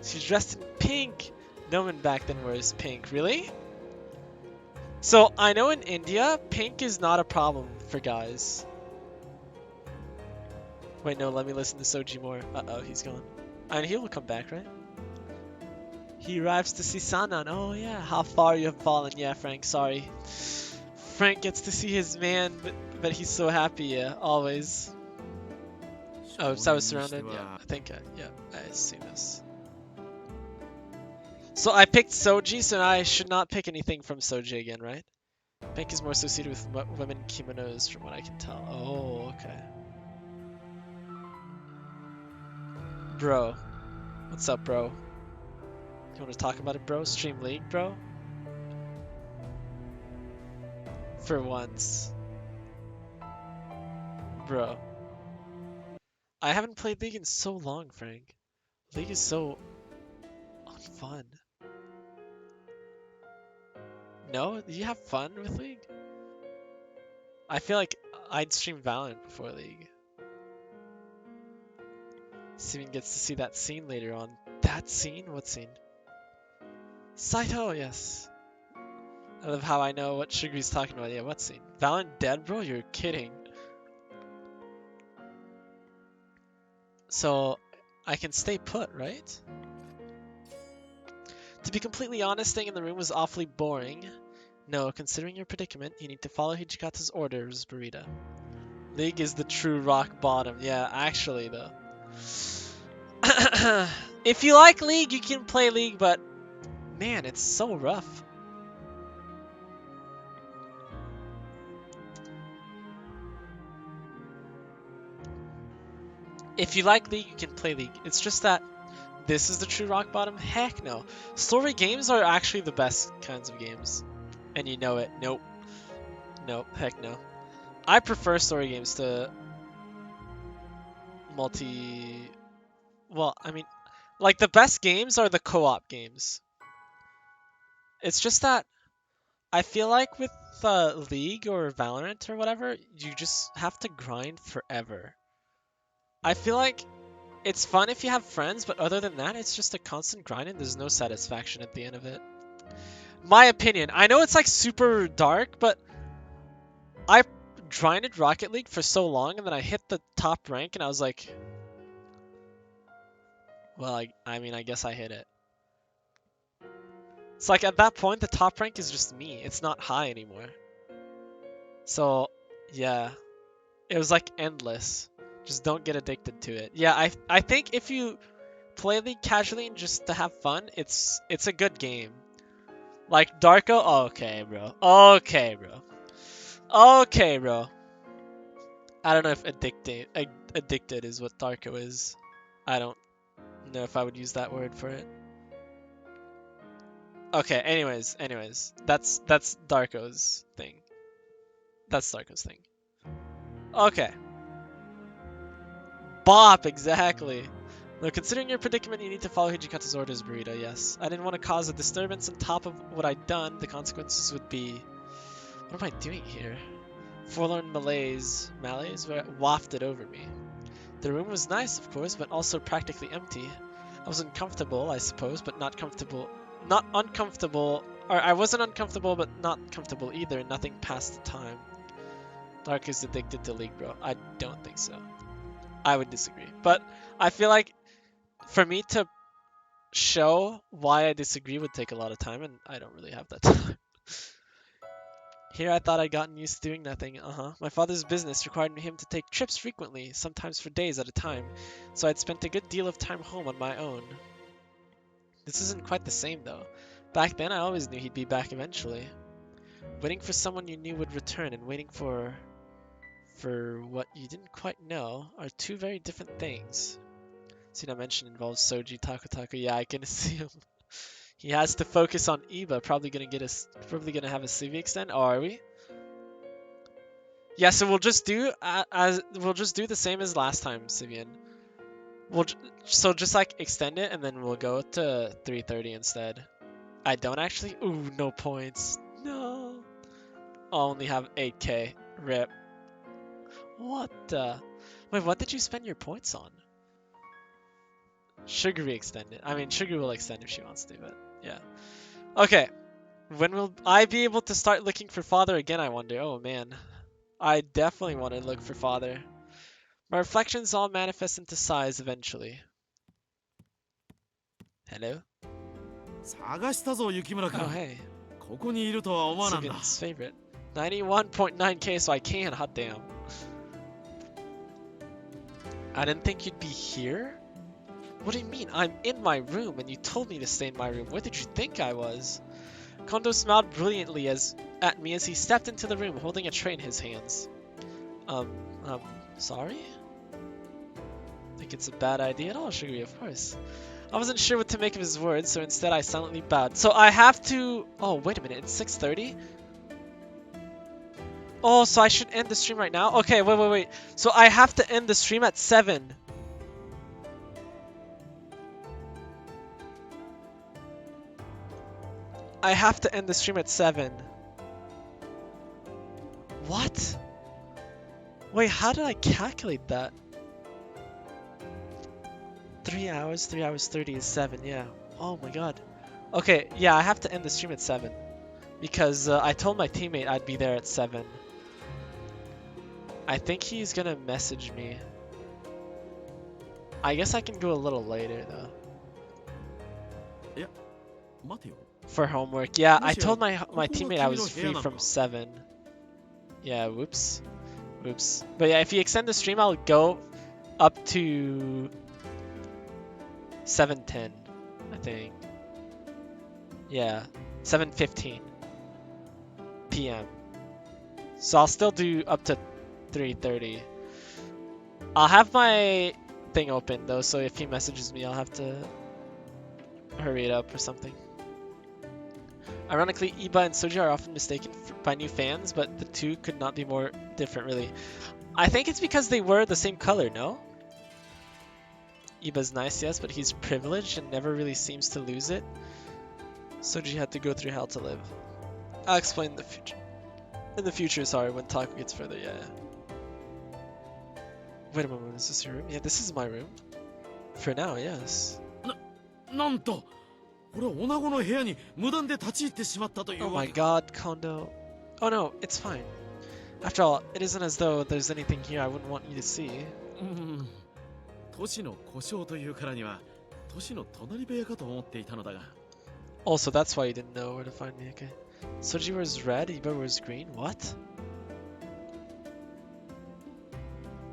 [SPEAKER 1] She's dressed in pink. No one back then wears pink. Really? So, I know in India, pink is not a problem for guys. Wait, no, let me listen to Soji more. Uh-oh, he's gone. And he will come back, right? He arrives to see Sanan. Oh, yeah. How far you have fallen. Yeah, Frank, sorry. Frank gets to see his man, but he's so happy, yeah, always. Oh, so I was surrounded? Yeah, I think, yeah, I see this. So I picked Soji, so I should not pick anything from Soji again, right? Pink is more associated with women kimonos, from what I can tell. Oh, okay. Bro. What's up, bro? You want to talk about it, bro? Stream League, bro? For once. Bro. I haven't played League in so long, Frank. League is so unfun. No? Do you have fun with League? I feel like I'd stream Valorant before League. Steven gets to see that scene later on. That scene? What scene? Saito, yes. I love how I know what Shigure's talking about. Yeah, what scene? Valorant dead, bro? You're kidding. So I can stay put, right? To be completely honest, staying in the room was awfully boring. No, considering your predicament, you need to follow Hijikata's orders, Burita. League is the true rock bottom. Yeah, actually, though. If you like League, you can play League, but man, it's so rough. If you like League, you can play League. It's just that this is the true rock bottom? Heck no. Story games are actually the best kinds of games. And you know it. Nope. Nope. Heck no. I prefer story games to multi... Well, I mean, like the best games are the co-op games. It's just that I feel like with League or Valorant or whatever, you just have to grind forever. I feel like it's fun if you have friends, but other than that, it's just a constant grind and there's no satisfaction at the end of it. My opinion. I know it's like super dark, but I grinded Rocket League for so long and then I hit the top rank and I was like, well, I mean, I guess I hit it. It's like at that point, the top rank is just me. It's not high anymore. So, yeah. It was like endless. Just don't get addicted to it. Yeah, I think if you play League casually and just to have fun, it's a good game. Like Darko, okay, bro. Okay, bro. Okay, bro. I don't know if addicted is what Darko is. I don't know if I would use that word for it. Okay, anyways, that's Darko's thing. That's Darko's thing. Okay. Bop, exactly. Now, considering your predicament, you need to follow Hijikata's orders, Burrito, yes. I didn't want to cause a disturbance on top of what I'd done. The consequences would be... What am I doing here? Forlorn malaise were wafted over me. The room was nice, of course, but also practically empty. I was uncomfortable, I suppose, but not comfortable. Not uncomfortable, or I wasn't uncomfortable, but not comfortable either. Nothing past the time. Dark is addicted to League, bro. I don't think so. I would disagree. But I feel like for me to show why I disagree would take a lot of time, and I don't really have that time. Here I thought I'd gotten used to doing nothing. My father's business required him to take trips frequently, sometimes for days at a time, so I'd spent a good deal of time home on my own. This isn't quite the same, though. Back then, I always knew he'd be back eventually. Waiting for someone you knew would return and waiting for what you didn't quite know are two very different things. Seen I mentioned involves Soji Takotaka. Yeah, I can assume. He has to focus on Iba. Probably gonna have a CV extend. Oh, are we? Yeah, so we'll just do the same as last time, Sivian. So just like extend it and then we'll go to 3:30 instead. I don't actually. Ooh, no points. No. I'll only have 8k. Rip. What the? Wait, what did you spend your points on? Sugary extended. I mean, Sugar will extend if she wants to, but yeah. Okay. When will I be able to start looking for father again, I wonder? Oh, man. I definitely want to look for father. My reflections all manifest into sighs eventually. Hello?
[SPEAKER 2] 探したぞ雪村
[SPEAKER 1] Oh,
[SPEAKER 2] 君
[SPEAKER 1] hey.
[SPEAKER 2] ここにいるとは思わなんだ
[SPEAKER 1] Sigan's favorite. 91.9k, so I can. Hot damn. I didn't think you'd be here? What do you mean? I'm in my room, and you told me to stay in my room. Where did you think I was? Kondo smiled brilliantly at me as he stepped into the room, holding a tray in his hands. Sorry? Think it's a bad idea at all, Shiguri, of course. I wasn't sure what to make of his words, so instead I silently bowed. So I have to... Oh, wait a minute, it's 6:30? Oh, so I should end the stream right now? Okay, wait. So I have to end the stream at 7. I have to end the stream at 7. What? Wait, how did I calculate that? 3 hours 30 is 7, yeah. Oh my god. Okay, yeah, I have to end the stream at 7. Because I told my teammate I'd be there at 7. I think he's gonna message me. I guess I can go a little later though.
[SPEAKER 2] 待てよ。
[SPEAKER 1] For homework. Yeah, I
[SPEAKER 2] もしや、
[SPEAKER 1] told my
[SPEAKER 2] ここが
[SPEAKER 1] teammate I
[SPEAKER 2] 君の
[SPEAKER 1] was
[SPEAKER 2] 部屋
[SPEAKER 1] free
[SPEAKER 2] なの
[SPEAKER 1] from
[SPEAKER 2] か？
[SPEAKER 1] 7. Yeah, whoops. Whoops. But yeah, if you extend the stream, I'll go up to 7:10, I think. Yeah, 7:15 p.m. So I'll still do up to 3:30. I'll have my thing open though, so if he messages me, I'll have to hurry it up or something. Ironically, Iba and Soji are often mistaken by new fans, but the two could not be more different, really. I think it's because they were the same color, no? Iba's nice, yes, but he's privileged and never really seems to lose it. Soji had to go through hell to live. I'll explain the future. In the future, sorry, when talk gets further, yeah. Wait a moment, is this your room? Yeah, this is my room. For now, yes.
[SPEAKER 2] なんと俺は女子の部屋に無断で立ち入ってしまったという
[SPEAKER 1] Oh
[SPEAKER 2] わ
[SPEAKER 1] my
[SPEAKER 2] けか。
[SPEAKER 1] god, Kondo. Oh no, it's fine. After all, it isn't as though there's anything here I wouldn't want you to see.
[SPEAKER 2] 都市の故障というからには都市の隣部屋かと思っていたのだが。
[SPEAKER 1] Also, that's why you didn't know where to find me, okay? Soji wears red, Iba wears green? What?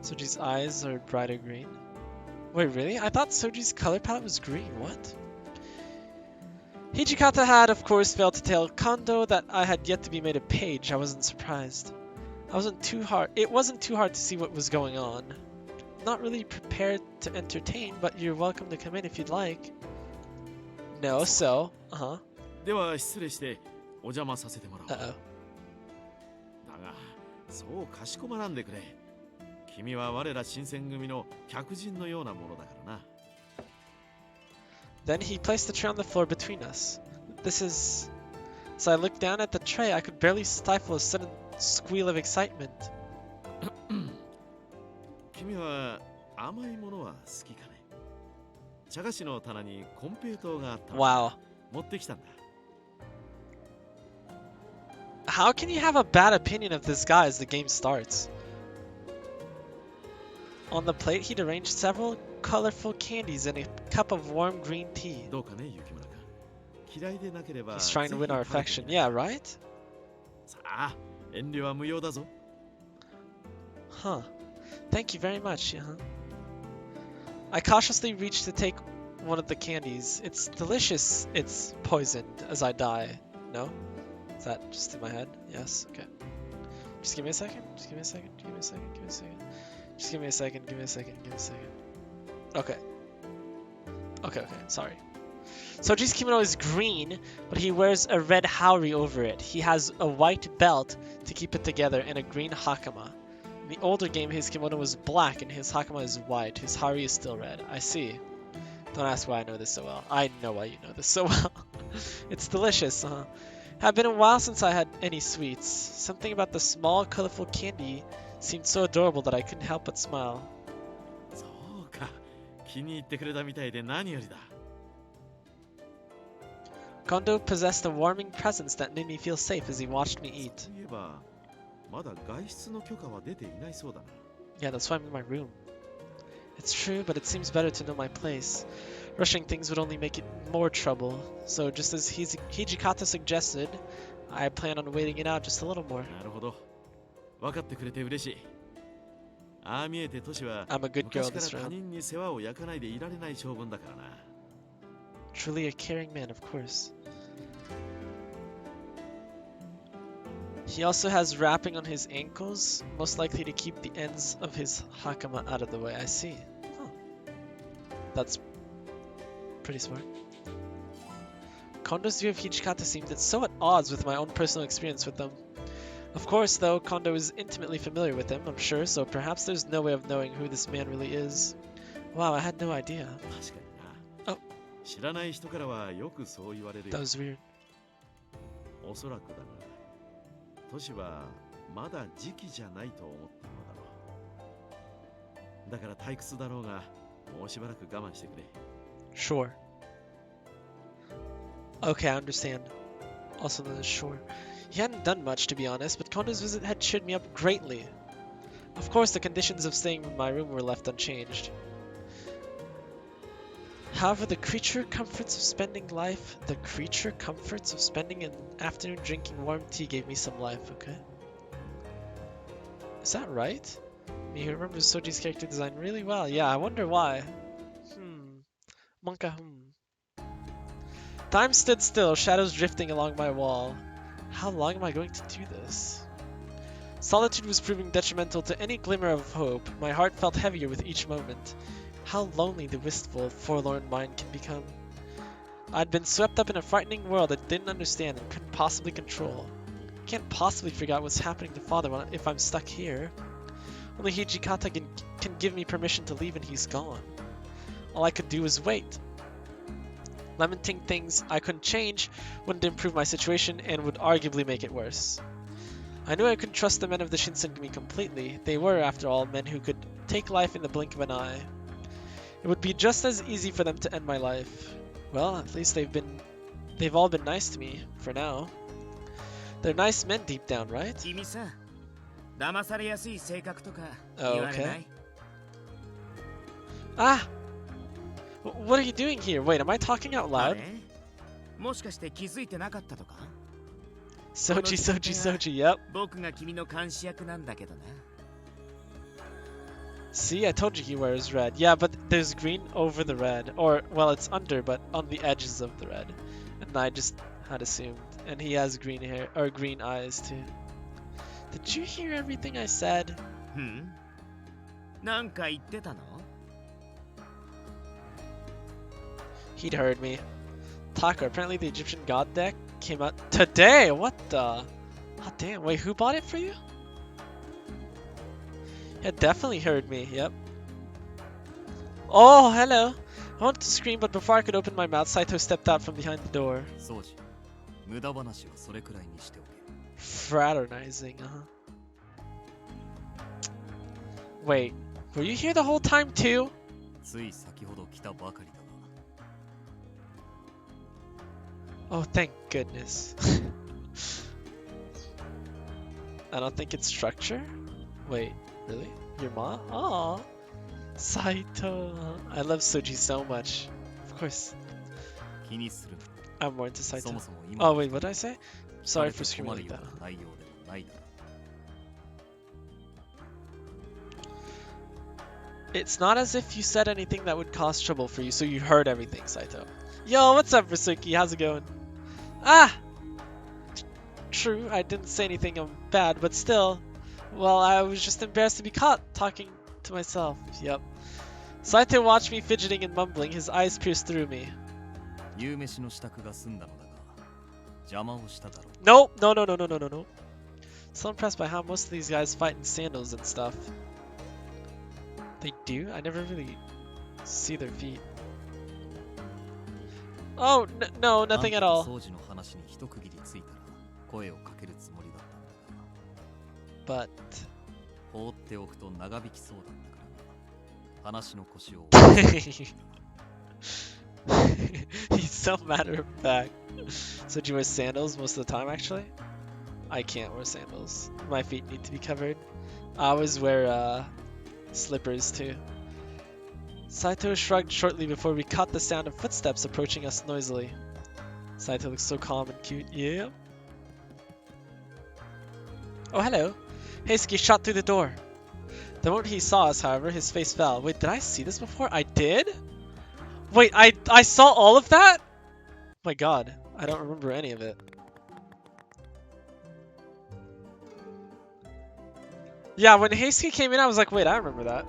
[SPEAKER 1] Soji's eyes are brighter green. Wait, really? I thought Soji's color palette was green. What? Hijikata had, of course, failed to tell Kondo that I had yet to be made a page. I wasn't surprised. It wasn't too hard to see what was going on. Not really prepared to entertain, but you're welcome to come in if you'd like. No, so,
[SPEAKER 2] では失礼してお邪魔させてもらおう。
[SPEAKER 1] Uh-oh.
[SPEAKER 2] だがそうかしこまらんでくれ。君は我ら新選組の客人のようなものだからな。
[SPEAKER 1] Then he placed the tray on the floor between us. This is... As I looked down at the tray, I could barely stifle a sudden squeal of excitement.
[SPEAKER 2] 君は甘いものは好きかね。茶菓子の棚にコンペイトーがあったので
[SPEAKER 1] Wow.
[SPEAKER 2] 持ってきたんだ。
[SPEAKER 1] How can you have a bad opinion of this guy as the game starts? On the plate, he'd arranged several colorful candies and a cup of warm green tea.
[SPEAKER 2] どうかね、雪村君。嫌いでなければ
[SPEAKER 1] He's trying to win our
[SPEAKER 2] ぜひ食べて
[SPEAKER 1] affection.
[SPEAKER 2] みな
[SPEAKER 1] Yeah, right?
[SPEAKER 2] さあ、遠慮は無用だぞ。
[SPEAKER 1] Huh. Thank you very much, I cautiously reached to take one of the candies. It's delicious. It's poisoned as I die. No? Is that just in my head? Yes? Okay. Just give me a second. Just give me a second. Give me a second. Give me a second. Just give me a second. Give me a second. Give me a second. Okay. Okay. Sorry. Soji's kimono is green, but he wears a red haori over it. He has a white belt to keep it together and a green hakama. In the older game, his kimono was black and his hakama is white. His haori is still red. I see. Don't ask why I know this so well. I know why you know this so well. It's delicious, huh? Had been a while since I had any sweets. Something about the small, colorful candy seemed so adorable that I couldn't help but smile.
[SPEAKER 2] そうか。気に入ってくれたみたいで何よりだ。
[SPEAKER 1] Kondo possessed a warming presence that made me feel safe as he watched me
[SPEAKER 2] そ
[SPEAKER 1] eat.
[SPEAKER 2] ういえば、まだ外出の許可は出ていないそうだな。
[SPEAKER 1] Yeah, that's why I'm in my room. It's true, but it seems better to know my place. Rushing things would only make it more trouble. So just as Hijikata suggested, I plan on waiting it out just a little more.
[SPEAKER 2] なるほど。分かってくれて嬉しい。ああ見えてトシは
[SPEAKER 1] I'm a good girl
[SPEAKER 2] 昔
[SPEAKER 1] this
[SPEAKER 2] から他
[SPEAKER 1] round.
[SPEAKER 2] 人に世話を焼かないでいられない性分だからな。
[SPEAKER 1] Truly a caring man, of course. He also has wrapping on his ankles, most likely to keep the ends of his hakama out of the way. I see. Huh. That's pretty smart. Kondo's view of Hijikata seemed so at odds with my own personal experience with them. Of course, though, Kondo is intimately familiar with him, I'm sure, so perhaps there's no way of knowing who this man really is. Wow, I had no idea.
[SPEAKER 2] 確かにな。
[SPEAKER 1] あ
[SPEAKER 2] 知らない人からはよくそう言われる
[SPEAKER 1] That
[SPEAKER 2] よ。
[SPEAKER 1] was weird.
[SPEAKER 2] おそらくだが、トシはまだ時期じゃないと思ってるのだろう。だから退屈だろうが、もうしばらく我慢してくれ。
[SPEAKER 1] Sure. Okay, I understand. Also known as sure. He hadn't done much, to be honest, but Kondo's visit had cheered me up greatly. Of course, the conditions of staying in my room were left unchanged. However, the creature comforts of spending an afternoon drinking warm tea gave me some life, okay? Is that right? Me who remembers Soji's character design really well. Yeah, I wonder why. Monka, Time stood still, shadows drifting along my wall. How long am I going to do this? Solitude was proving detrimental to any glimmer of hope. My heart felt heavier with each moment. How lonely the wistful, forlorn mind can become. I'd been swept up in a frightening world I didn't understand and couldn't possibly control. I can't possibly figure out what's happening to Father if I'm stuck here. Only Hijikata can give me permission to leave and he's gone. All I could do was wait. Lamenting things I couldn't change wouldn't improve my situation and would arguably make it worse. I knew I couldn't trust the men of the Shinsengumi completely. They were, after all, men who could take life in the blink of an eye. It would be just as easy for them to end my life. Well, at least they've all been nice to me, for now. They're nice men deep down, right? Oh, okay. Ah! What are you doing here? Wait, am I talking out loud? Soji, yep. See, I told you he wears red. Yeah, but there's green over the red. Or, well, it's under, but on the edges of the red. And I just had assumed. And he has green hair, or green eyes, too. Did you hear everything I said? He'd heard me. Taka, apparently the Egyptian god deck came out today! What the? Oh, damn. Wait, who bought it for you? Yeah, definitely heard me, yep. Oh, hello! I wanted to scream, but before I could open my mouth, Saito stepped out from behind the door. Fraternizing, Wait, were you here the whole time too? Oh, thank goodness. I don't think it's structure? Wait, really? Your mom? Aw, Saito. I love Soji so much. Of course. I'm more into Saito. Oh wait, what did I say? Sorry for screaming like that. It's not as if you said anything that would cause trouble for you, so you heard everything, Saito. Yo, what's up, Rasuki? How's it going? Ah! True, I didn't say anything bad, but still. Well, I was just embarrassed to be caught talking to myself. Yep. Saito watched me fidgeting and mumbling, his eyes pierced through me. No. So impressed by how most of these guys fight in sandals and stuff. They do? I never really see their feet. Oh, no, nothing at all. But... He's so matter of fact. So do you wear sandals most of the time, actually? I can't wear sandals. My feet need to be covered. I always wear slippers too. Saito shrugged shortly before we caught the sound of footsteps approaching us noisily. Saito looks so calm and cute. Yeah. Oh, hello. Heisuke shot through the door. The moment he saw us, however, his face fell. Wait, did I see this before? I did? Wait, I saw all of that? Oh my god, I don't remember any of it. Yeah, when Heisuke came in, I was like, wait, I remember that.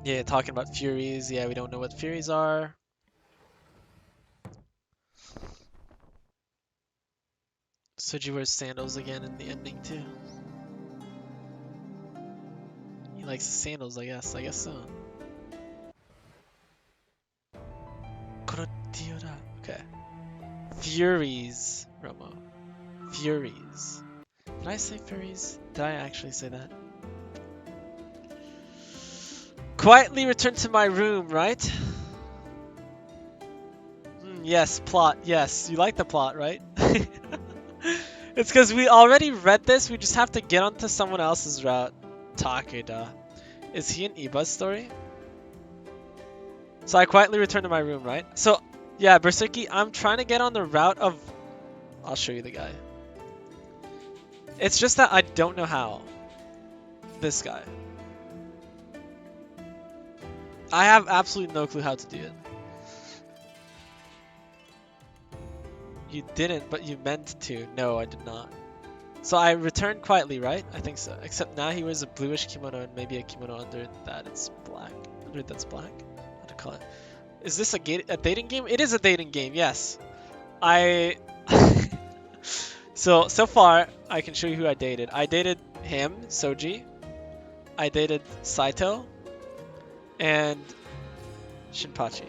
[SPEAKER 1] Yeah, talking about Furies. Yeah, we don't know what Furies are. Soji wears sandals again in the ending too. He likes sandals, I guess. I guess so. Okay. Furies, Romo. Furies. Did I say Furies? Did I actually say that? Quietly return to my room, right? Yes, plot. Yes, you like the plot, right? It's because we already read this, we just have to get onto someone else's route. Takeda. Is he an Iba's story? So I quietly return to my room, right? So, yeah, Berserky, I'm trying to get on the route of... I'll show you the guy. It's just that I don't know how. This guy. I have absolutely no clue how to do it. You didn't, but you meant to. No, I did not. So I returned quietly, right? I think so. Except now he wears a bluish kimono and maybe a kimono under that it's black. Under that's black? How to call it? Is this a dating game? It is a dating game, yes. So far, I can show you who I dated. I dated him, Soji. I dated Saito. And Shinpachi.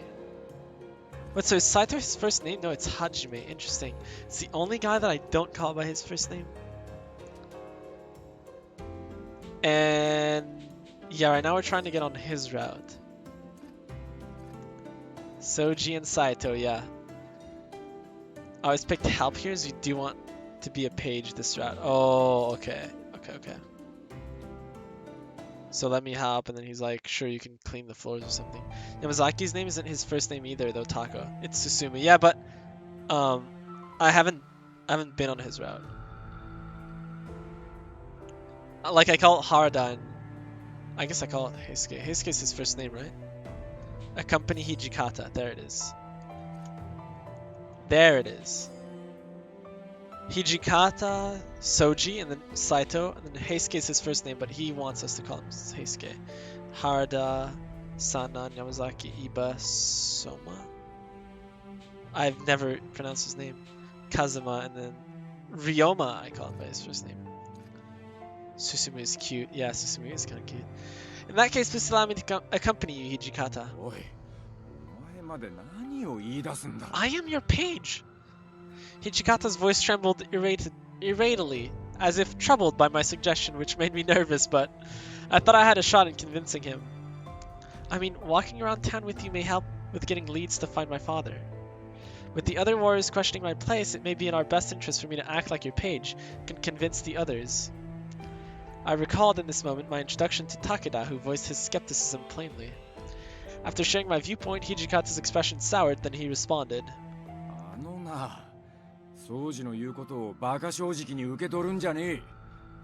[SPEAKER 1] Wait, so is Saito his first name? No, it's Hajime. Interesting. It's the only guy that I don't call by his first name. And yeah, right now we're trying to get on his route. Soji and Saito, yeah. I always picked help here, so you do want to be a page this route. Oh, okay. Okay. So let me help, and then he's like, sure, you can clean the floors or something. Yamazaki's name isn't his first name either, though, Tako. It's Susumi. Yeah, but I haven't been on his route. Like, I call it Harada, and I guess I call it Heisuke. Heisuke's his first name, right? Accompany Hijikata. There it is. There it is. Hijikata, Soji, and then Saito, and then Heisuke is his first name, but he wants us to call him Heisuke. Harada, Sanan, Yamazaki, Iba, Soma. I've never pronounced his name. Kazuma, and then Ryoma, I call him by his first name. Susumi is cute. Yeah, Susumi is kind of cute. In that case, please allow me to accompany you, Hijikata. I am your page! Hijikata's voice trembled irritably, as if troubled by my suggestion, which made me nervous, but I thought I had a shot in convincing him. I mean, walking around town with you may help with getting leads to find my father. With the other warriors questioning my place, it may be in our best interest for me to act like your page, and convince the others. I recalled in this moment my introduction to Takeda, who voiced his skepticism plainly. After sharing my viewpoint, Hijikata's expression soured, then he responded.
[SPEAKER 6] 宗司の言うことをバカ正直に受け取るんじゃねえ。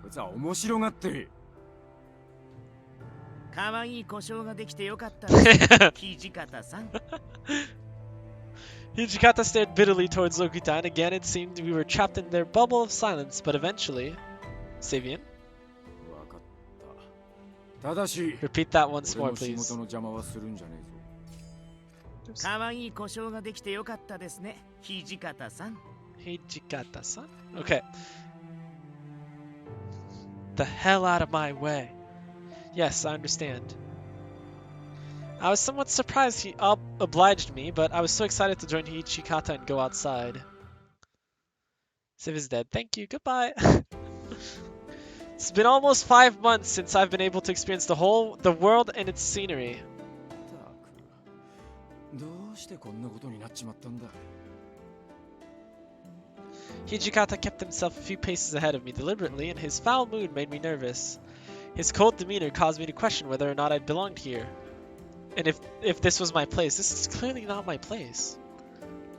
[SPEAKER 6] こいつは面白がってる。
[SPEAKER 5] 可愛い故障ができてよかったね、土方さん。
[SPEAKER 1] Hijikata stared bitterly towards Lokita, and again it seemed we were trapped in their bubble of silence, but eventually... Savian?
[SPEAKER 6] わかった。ただし、
[SPEAKER 1] Repeat that once
[SPEAKER 6] 俺
[SPEAKER 1] more,
[SPEAKER 6] の仕
[SPEAKER 1] please.
[SPEAKER 6] 事の邪魔はするんじゃねえぞ。
[SPEAKER 5] 可愛い故障ができてよかったですね、土方さん。
[SPEAKER 1] Hijikata-san? Okay. The hell out of my way. Yes, I understand. I was somewhat surprised he obliged me, but I was so excited to join Hijikata and go outside. Civ is dead. Thank you. Goodbye. It's been almost 5 months since I've been able to experience the world and its scenery.
[SPEAKER 6] どうしてこんなことになっちまったんだ。
[SPEAKER 1] Hijikata kept himself a few paces ahead of me deliberately, and his foul mood made me nervous. His cold demeanor caused me to question whether or not I belonged here. And if this was my place. This is clearly not my place.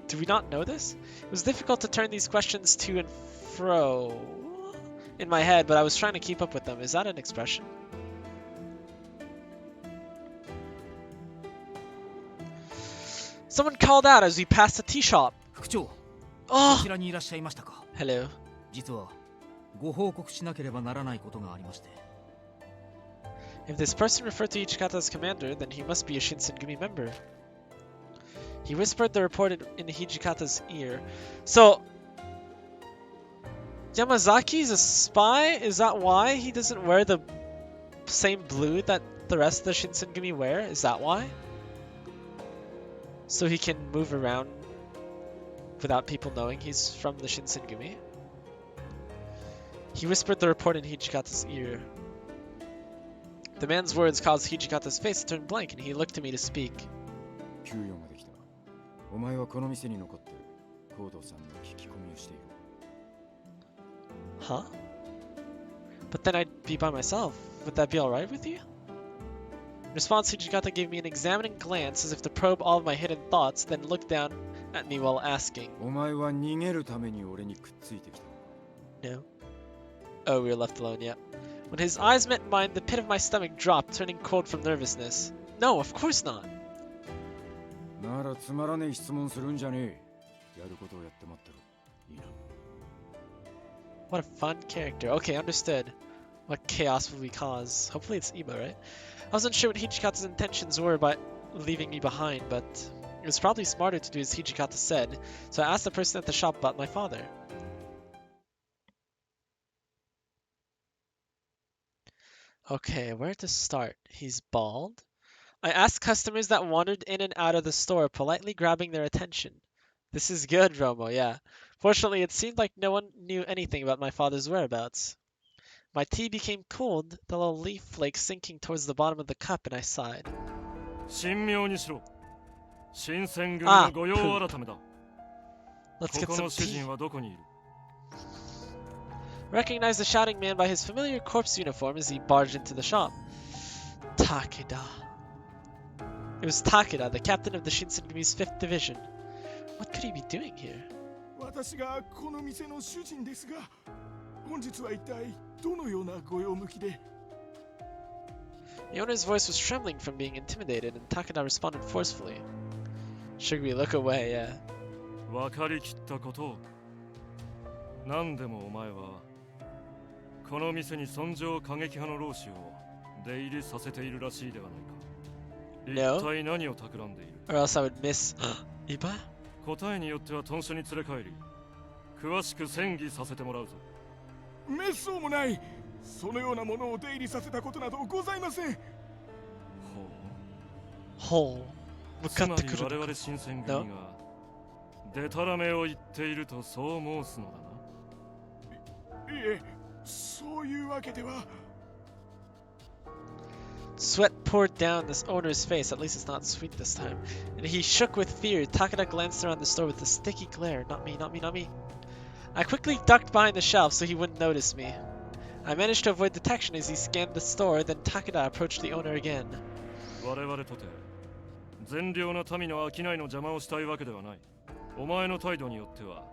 [SPEAKER 1] Do we not know this? It was difficult to turn these questions to and fro in my head, but I was trying to keep up with them. Is that an expression? Someone called out as we passed a tea shop.
[SPEAKER 2] 副長、こ
[SPEAKER 1] Oh,
[SPEAKER 2] ちらにいらっしゃいましたか。
[SPEAKER 1] hello.
[SPEAKER 2] 実はご報告しなければならないことがありまして。
[SPEAKER 1] If this person referred to Ichikata as commander, then he must be a Shinsengumi member. He whispered the report in Hijikata's ear. So, Yamazaki's a spy? Is that why he doesn't wear the same blue that the rest of the Shinsengumi wear? Is that why? So he can move around without people knowing he's from the Shinsengumi? He whispered the report in Hijikata's ear. The man's words caused Hijikata's face to turn blank, and he looked to me to speak.
[SPEAKER 6] 給与ができた。お前はこの店に残って、コードさんの聞き込みをしている。
[SPEAKER 1] Huh? But then I'd be by myself. Would that be alright with you? In response, Hijikata gave me an examining glance as if to probe all of my hidden thoughts, then looked down at me while asking.
[SPEAKER 6] お前は逃げるために俺にくっついてきた。
[SPEAKER 1] No. Oh, we were left alone, yeah. When his eyes met mine, the pit of my stomach dropped, turning cold from nervousness. No, of course not.
[SPEAKER 6] ならつまらねえ質問するんじゃねえ。やることをやって待ってろ。いいな。
[SPEAKER 1] What a fun character. Okay, understood. What chaos will we cause? Hopefully it's Iba, right? I wasn't sure what Hijikata's intentions were by leaving me behind, but it was probably smarter to do as Hijikata said, so I asked the person at the shop about my father. Okay, where to start? He's bald. I asked customers that wandered in and out of the store, politely grabbing their attention. This is good, Romo, yeah. Fortunately, it seemed like no one knew anything about my father's whereabouts. My tea became cold, the little leaf flakes sinking towards the bottom of the cup, and I sighed.
[SPEAKER 3] 神妙にしろ。新選組
[SPEAKER 1] あ
[SPEAKER 3] の御用改めだ。
[SPEAKER 1] Let's
[SPEAKER 3] こ
[SPEAKER 1] get
[SPEAKER 3] この
[SPEAKER 1] some
[SPEAKER 3] 主
[SPEAKER 1] tea.
[SPEAKER 3] 人はどこにいる？
[SPEAKER 1] Recognized the shouting man by his familiar corpse uniform as he barged into the shop. Takeda. It was Takeda, the captain of the Shinsengumi's 5th Division. What could he be doing here?
[SPEAKER 3] 私がこの店の主人ですが、本日は一体どのようなご用向きで？
[SPEAKER 1] The owner's voice was trembling from being intimidated, and Takeda responded forcefully. Should we look away? Yeah.
[SPEAKER 3] 分かりきったことを。何でもお前はこの店に尊上過激派の老子を出入りさせているらしいではないか。
[SPEAKER 1] No.
[SPEAKER 3] 一体何を企んでいる？
[SPEAKER 1] Or else I would miss Iba?
[SPEAKER 3] 答えによっては屯所に連れ帰り、詳しく審議させてもらうぞ。めっそうもない。そのようなものを出入りさせたことなどございません。
[SPEAKER 1] ほう。
[SPEAKER 3] つまり我々新選組がデタラメを言っているとそう申すのだな。いえ、そういうわけでは。
[SPEAKER 1] Sweat poured down this owner's face, at least it's not sweet this time, and he shook with fear. Takeda glanced around the store with a sticky glare. Not me, not me, not me. I quickly ducked behind the shelf so he wouldn't notice me. I managed to avoid detection as he scanned the store, then Takeda approached the owner again.
[SPEAKER 3] 我々とて善良な民の商いの邪魔をしたいわけではない。お前の態度によっては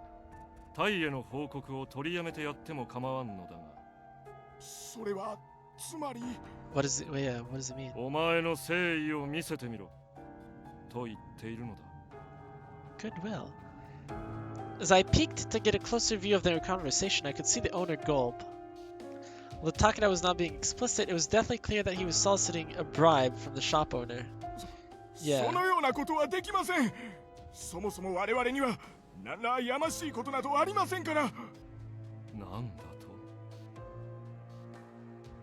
[SPEAKER 3] タイへの報告を取りやめてやっても構わんのだが。それはつまり
[SPEAKER 1] What is it? Yeah, what does it mean?
[SPEAKER 3] お前の誠意を見せてみろと言っているのだ。
[SPEAKER 1] Goodwill. As I peeked to get a closer view of their conversation, I could see the owner gulp. Although Takeda was not being explicit, it was definitely clear that he was soliciting a bribe from the shop owner. Yeah.
[SPEAKER 3] そのようなことはできません。そもそも我々には何らやましいことなどありませんから。なんだと？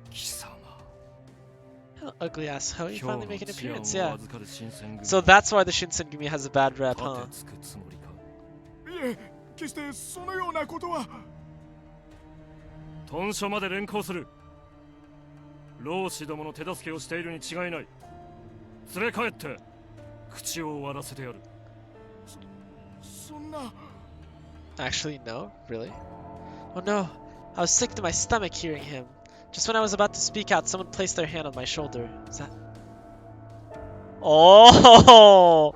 [SPEAKER 3] 貴様。
[SPEAKER 1] Oh, ugly ass hoe, you finally make an
[SPEAKER 3] 今日の
[SPEAKER 1] appearance,
[SPEAKER 3] 治安
[SPEAKER 1] yeah.
[SPEAKER 3] を預かる新選組。
[SPEAKER 1] So that's why the Shinsengumi has a bad rep, huh?
[SPEAKER 3] 盾つくつもりか。いえ、決してそのようなことは。屯所まで連行する。老子どもの手助けをしているに違いない。連れ帰って口を割らせてやる。そんな。
[SPEAKER 1] Actually, no, really? Oh no, I was sick to my stomach hearing him. Just when I was about to speak out, someone placed their hand on my shoulder. Is that... Oh!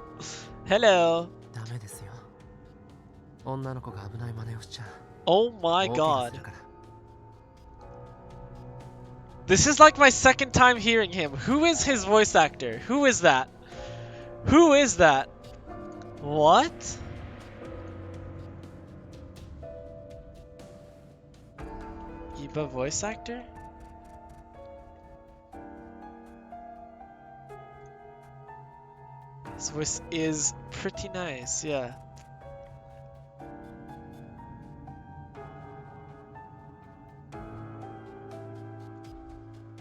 [SPEAKER 1] Hello!
[SPEAKER 8] ダメですよ。女の子が危ない真似をしちゃ。
[SPEAKER 1] Oh my
[SPEAKER 8] 大怪我
[SPEAKER 1] god.
[SPEAKER 8] するから。
[SPEAKER 1] This is like my second time hearing him. Who is his voice actor? Who is that? Who is that? What? Iba voice actor? His voice is pretty nice, yeah.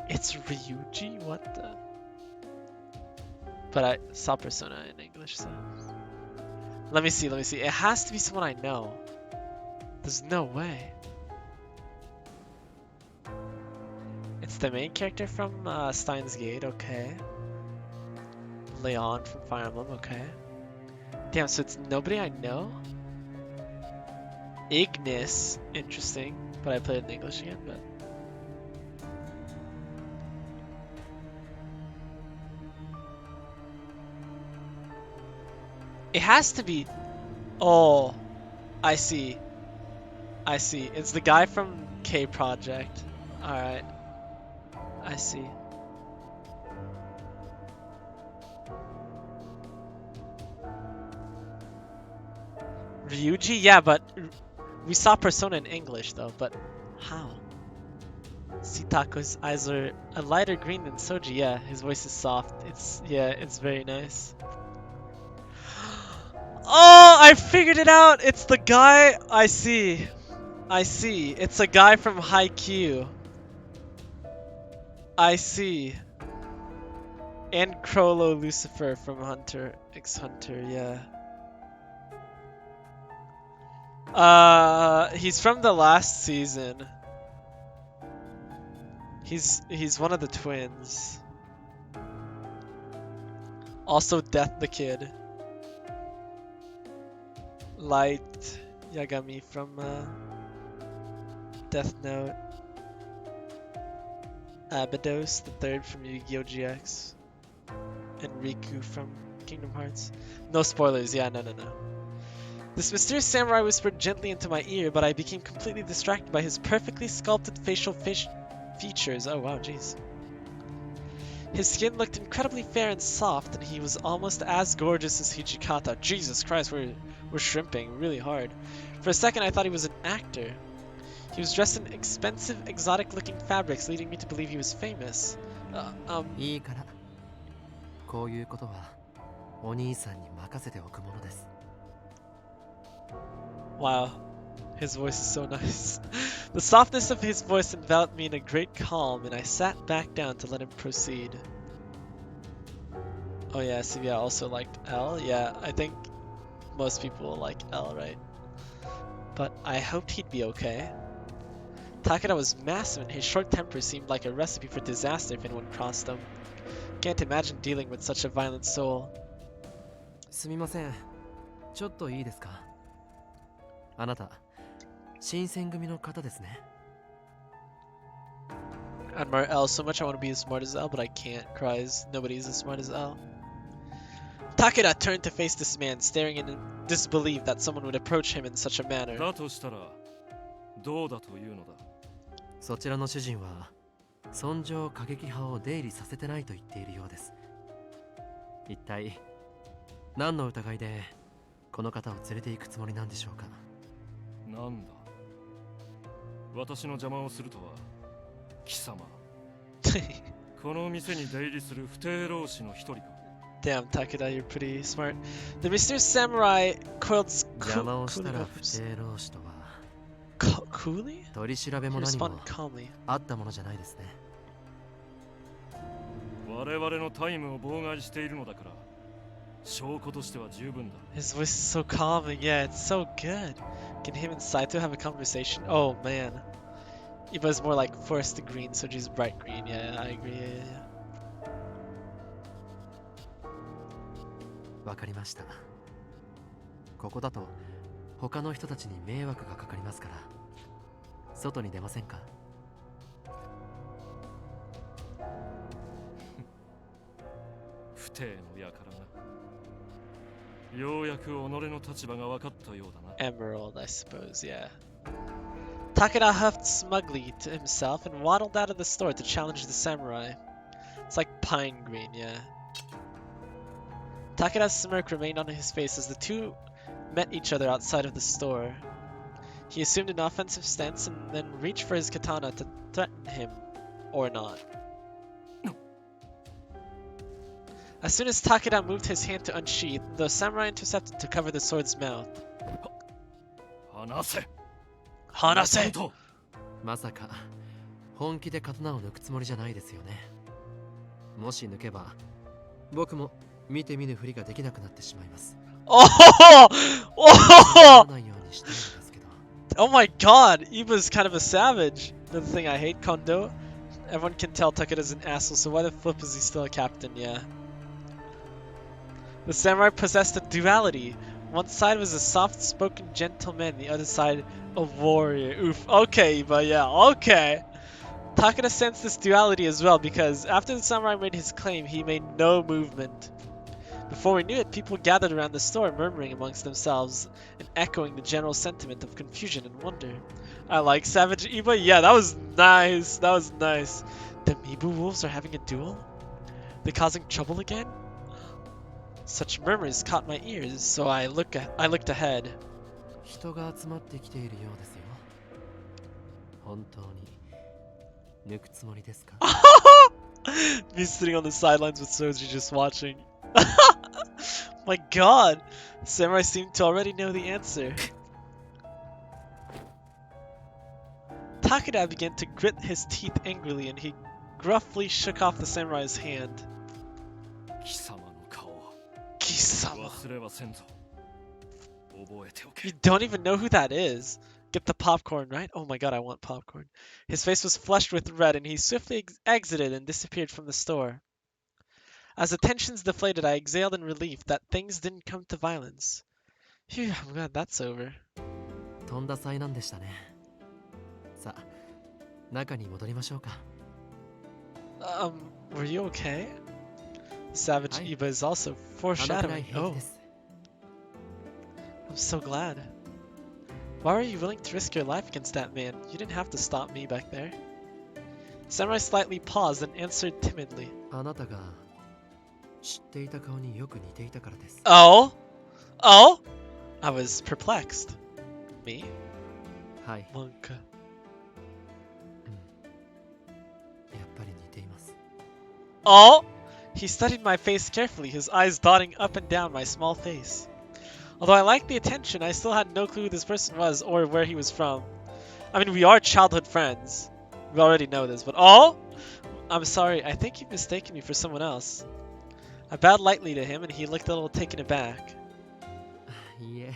[SPEAKER 1] It's Ryuji? What the? But I saw Persona in English, so. Let me see. It has to be someone I know. There's no way. It's the main character from Steins Gate, okay. Leon from Fire Emblem, okay. Damn, so it's nobody I know? Ignis, interesting. But I played it in English again, but. It has to be. Oh, I see. I see. It's the guy from K Project. Alright. I see. Ryuji? Yeah, but we saw Persona in English though, but how? Sitako's eyes are a lighter green than Soji. Yeah, his voice is soft. It's very nice. Oh, I figured it out! It's the guy. I see. It's a guy from Haikyuu. I see. And Crollo Lucifer from Hunter x Hunter, yeah. He's from the last season. He's one of the twins. Also Death the Kid. Light Yagami from Death Note. Abydos, the third from Yu-Gi-Oh! GX. And Riku from Kingdom Hearts. No spoilers, yeah, no. This mysterious samurai whispered gently into my ear, but I became completely distracted by his perfectly sculpted facial features. Oh wow, jeez. His skin looked incredibly fair and soft, and he was almost as gorgeous as Hijikata. Jesus Christ, we're shrimping really hard. For a second I thought he was an actor. He was dressed in expensive, exotic-looking fabrics, leading me to believe he was famous.
[SPEAKER 8] いいから。こういうことはお兄さんに任せておくものです。
[SPEAKER 1] Wow, his voice is so nice. The softness of his voice enveloped me in a great calm, and I sat back down to let him proceed. Oh yeah, Sylvia also liked L. Yeah, I think most people like L, right? But I hoped he'd be okay. Takeda was massive, and his short temper seemed like a recipe for disaster if anyone crossed him. Can't imagine dealing with such a violent soul.
[SPEAKER 8] すみません。ちょっといいですか？あなた、新選組の方ですね。
[SPEAKER 1] I admire L so much I want to be as smart as L, but I can't. Cries, nobody's as smart as L. Takeda turned to face this man, staring in disbelief that someone would approach him in such a manner.
[SPEAKER 3] だとしたらどうだというのだ。
[SPEAKER 8] そちらの主人は尊上過激派を出入りさせてないと言っているようです。一体何の疑いでこの方を連れて行くつもりなんでしょうか。
[SPEAKER 3] なんだ。私の邪魔をするとは貴様。この店に出入りする不定老師の一人か。
[SPEAKER 1] Damn, Takeda, you're pretty smart. The mysterious samurai coiled
[SPEAKER 8] 邪魔をしたら不定老師とは
[SPEAKER 1] coolly?
[SPEAKER 8] 取り調べも
[SPEAKER 1] He
[SPEAKER 8] 何も
[SPEAKER 1] responded calmly.
[SPEAKER 8] あったものじゃないですね。
[SPEAKER 3] 我々のタイムを妨害しているのだから証拠としては十分だ。
[SPEAKER 1] His voice is so calming, yeah, it's so good. Can him and Saito have a conversation? Oh man. Iba's more like forest green, Soji's bright green, yeah, I agree, yeah.
[SPEAKER 8] わかりました。ここだと他の人たちに迷惑がかかりますから、外に出ませんか？
[SPEAKER 3] 不定の輩な。ようやく己の立場が分かったようだな。
[SPEAKER 1] Emerald, I suppose, yeah. Takeda huffed smugly to himself and waddled out of the store to challenge the samurai. It's like pine green, yeah. Takeda's smirk remained on his face as the two met each other outside of the store. He assumed an offensive stance and then reached for his katana to threaten him, or not. As soon as Takeda moved his hand to unsheath, the samurai intercepted to cover the sword's mouth.
[SPEAKER 3] 話せ。
[SPEAKER 1] 話せ。
[SPEAKER 8] まさか本気で刀を抜くつもりじゃないですよね。もし抜けば僕も見て見ぬふりができなくなってしまいます。
[SPEAKER 1] Oh! Oh!
[SPEAKER 8] ないようにしてるんですけど。
[SPEAKER 1] Oh my god, Iba's kind of a savage. Another thing I hate, Kondo. Everyone can tell Takeda's an asshole, so why the flip is he still a captain, yeah. The samurai possessed a duality. One side was a soft-spoken gentleman, the other side a warrior. Oof. Okay, but yeah, okay. Takeda sensed this duality as well because after the samurai made his claim, he made no movement. Before we knew it, people gathered around the store, murmuring amongst themselves and echoing the general sentiment of confusion and wonder. I like Savage Iba. Yeah, that was nice. That was nice. The Mibu wolves are having a duel? They causing trouble again? Such murmurs caught my ears, so I looked ahead.
[SPEAKER 8] 人が集まってきているようですよ。本当に抜くつもりですか？
[SPEAKER 1] Me sitting on the sidelines with Soji just watching. My god! Samurai seemed to already know the answer. Takeda began to grit his teeth angrily and he gruffly shook off the samurai's hand.
[SPEAKER 3] 貴様の顔を
[SPEAKER 1] Kisama.
[SPEAKER 3] 忘れはせんぞ。覚えておけ。
[SPEAKER 1] You don't even know who that is. Get the popcorn, right? Oh my god, I want popcorn. His face was flushed with red and he swiftly exited and disappeared from the store. As the tensions deflated, I exhaled in relief that things didn't come to violence. Phew, I'm glad that's over.
[SPEAKER 8] とんだ災難でしたね。さあ、中に戻りましょうか。
[SPEAKER 1] Were you okay? Savage
[SPEAKER 8] Hi.
[SPEAKER 1] Iba is also
[SPEAKER 8] あのくらい
[SPEAKER 1] foreshadowing.
[SPEAKER 8] 平
[SPEAKER 1] Oh,
[SPEAKER 8] 気です。
[SPEAKER 1] I'm so glad. Why were you willing to risk your life against that man? You didn't have to stop me back there. Samurai slightly paused and answered timidly.
[SPEAKER 8] あなたが知っていた顔によく似ていたからです。
[SPEAKER 1] Oh? Oh? I was perplexed. Me?
[SPEAKER 8] はい、
[SPEAKER 1] Monka.
[SPEAKER 8] やっぱり似ています。
[SPEAKER 1] Oh? He studied my face carefully, his eyes dotting up and down my small face. Although I liked the attention, I still had no clue who this person was or where he was from. I mean, we are childhood friends. We already know this, but oh? I'm sorry, I think you've mistaken me for someone else. I bowed lightly to him and he looked a little taken aback.
[SPEAKER 8] いいえ、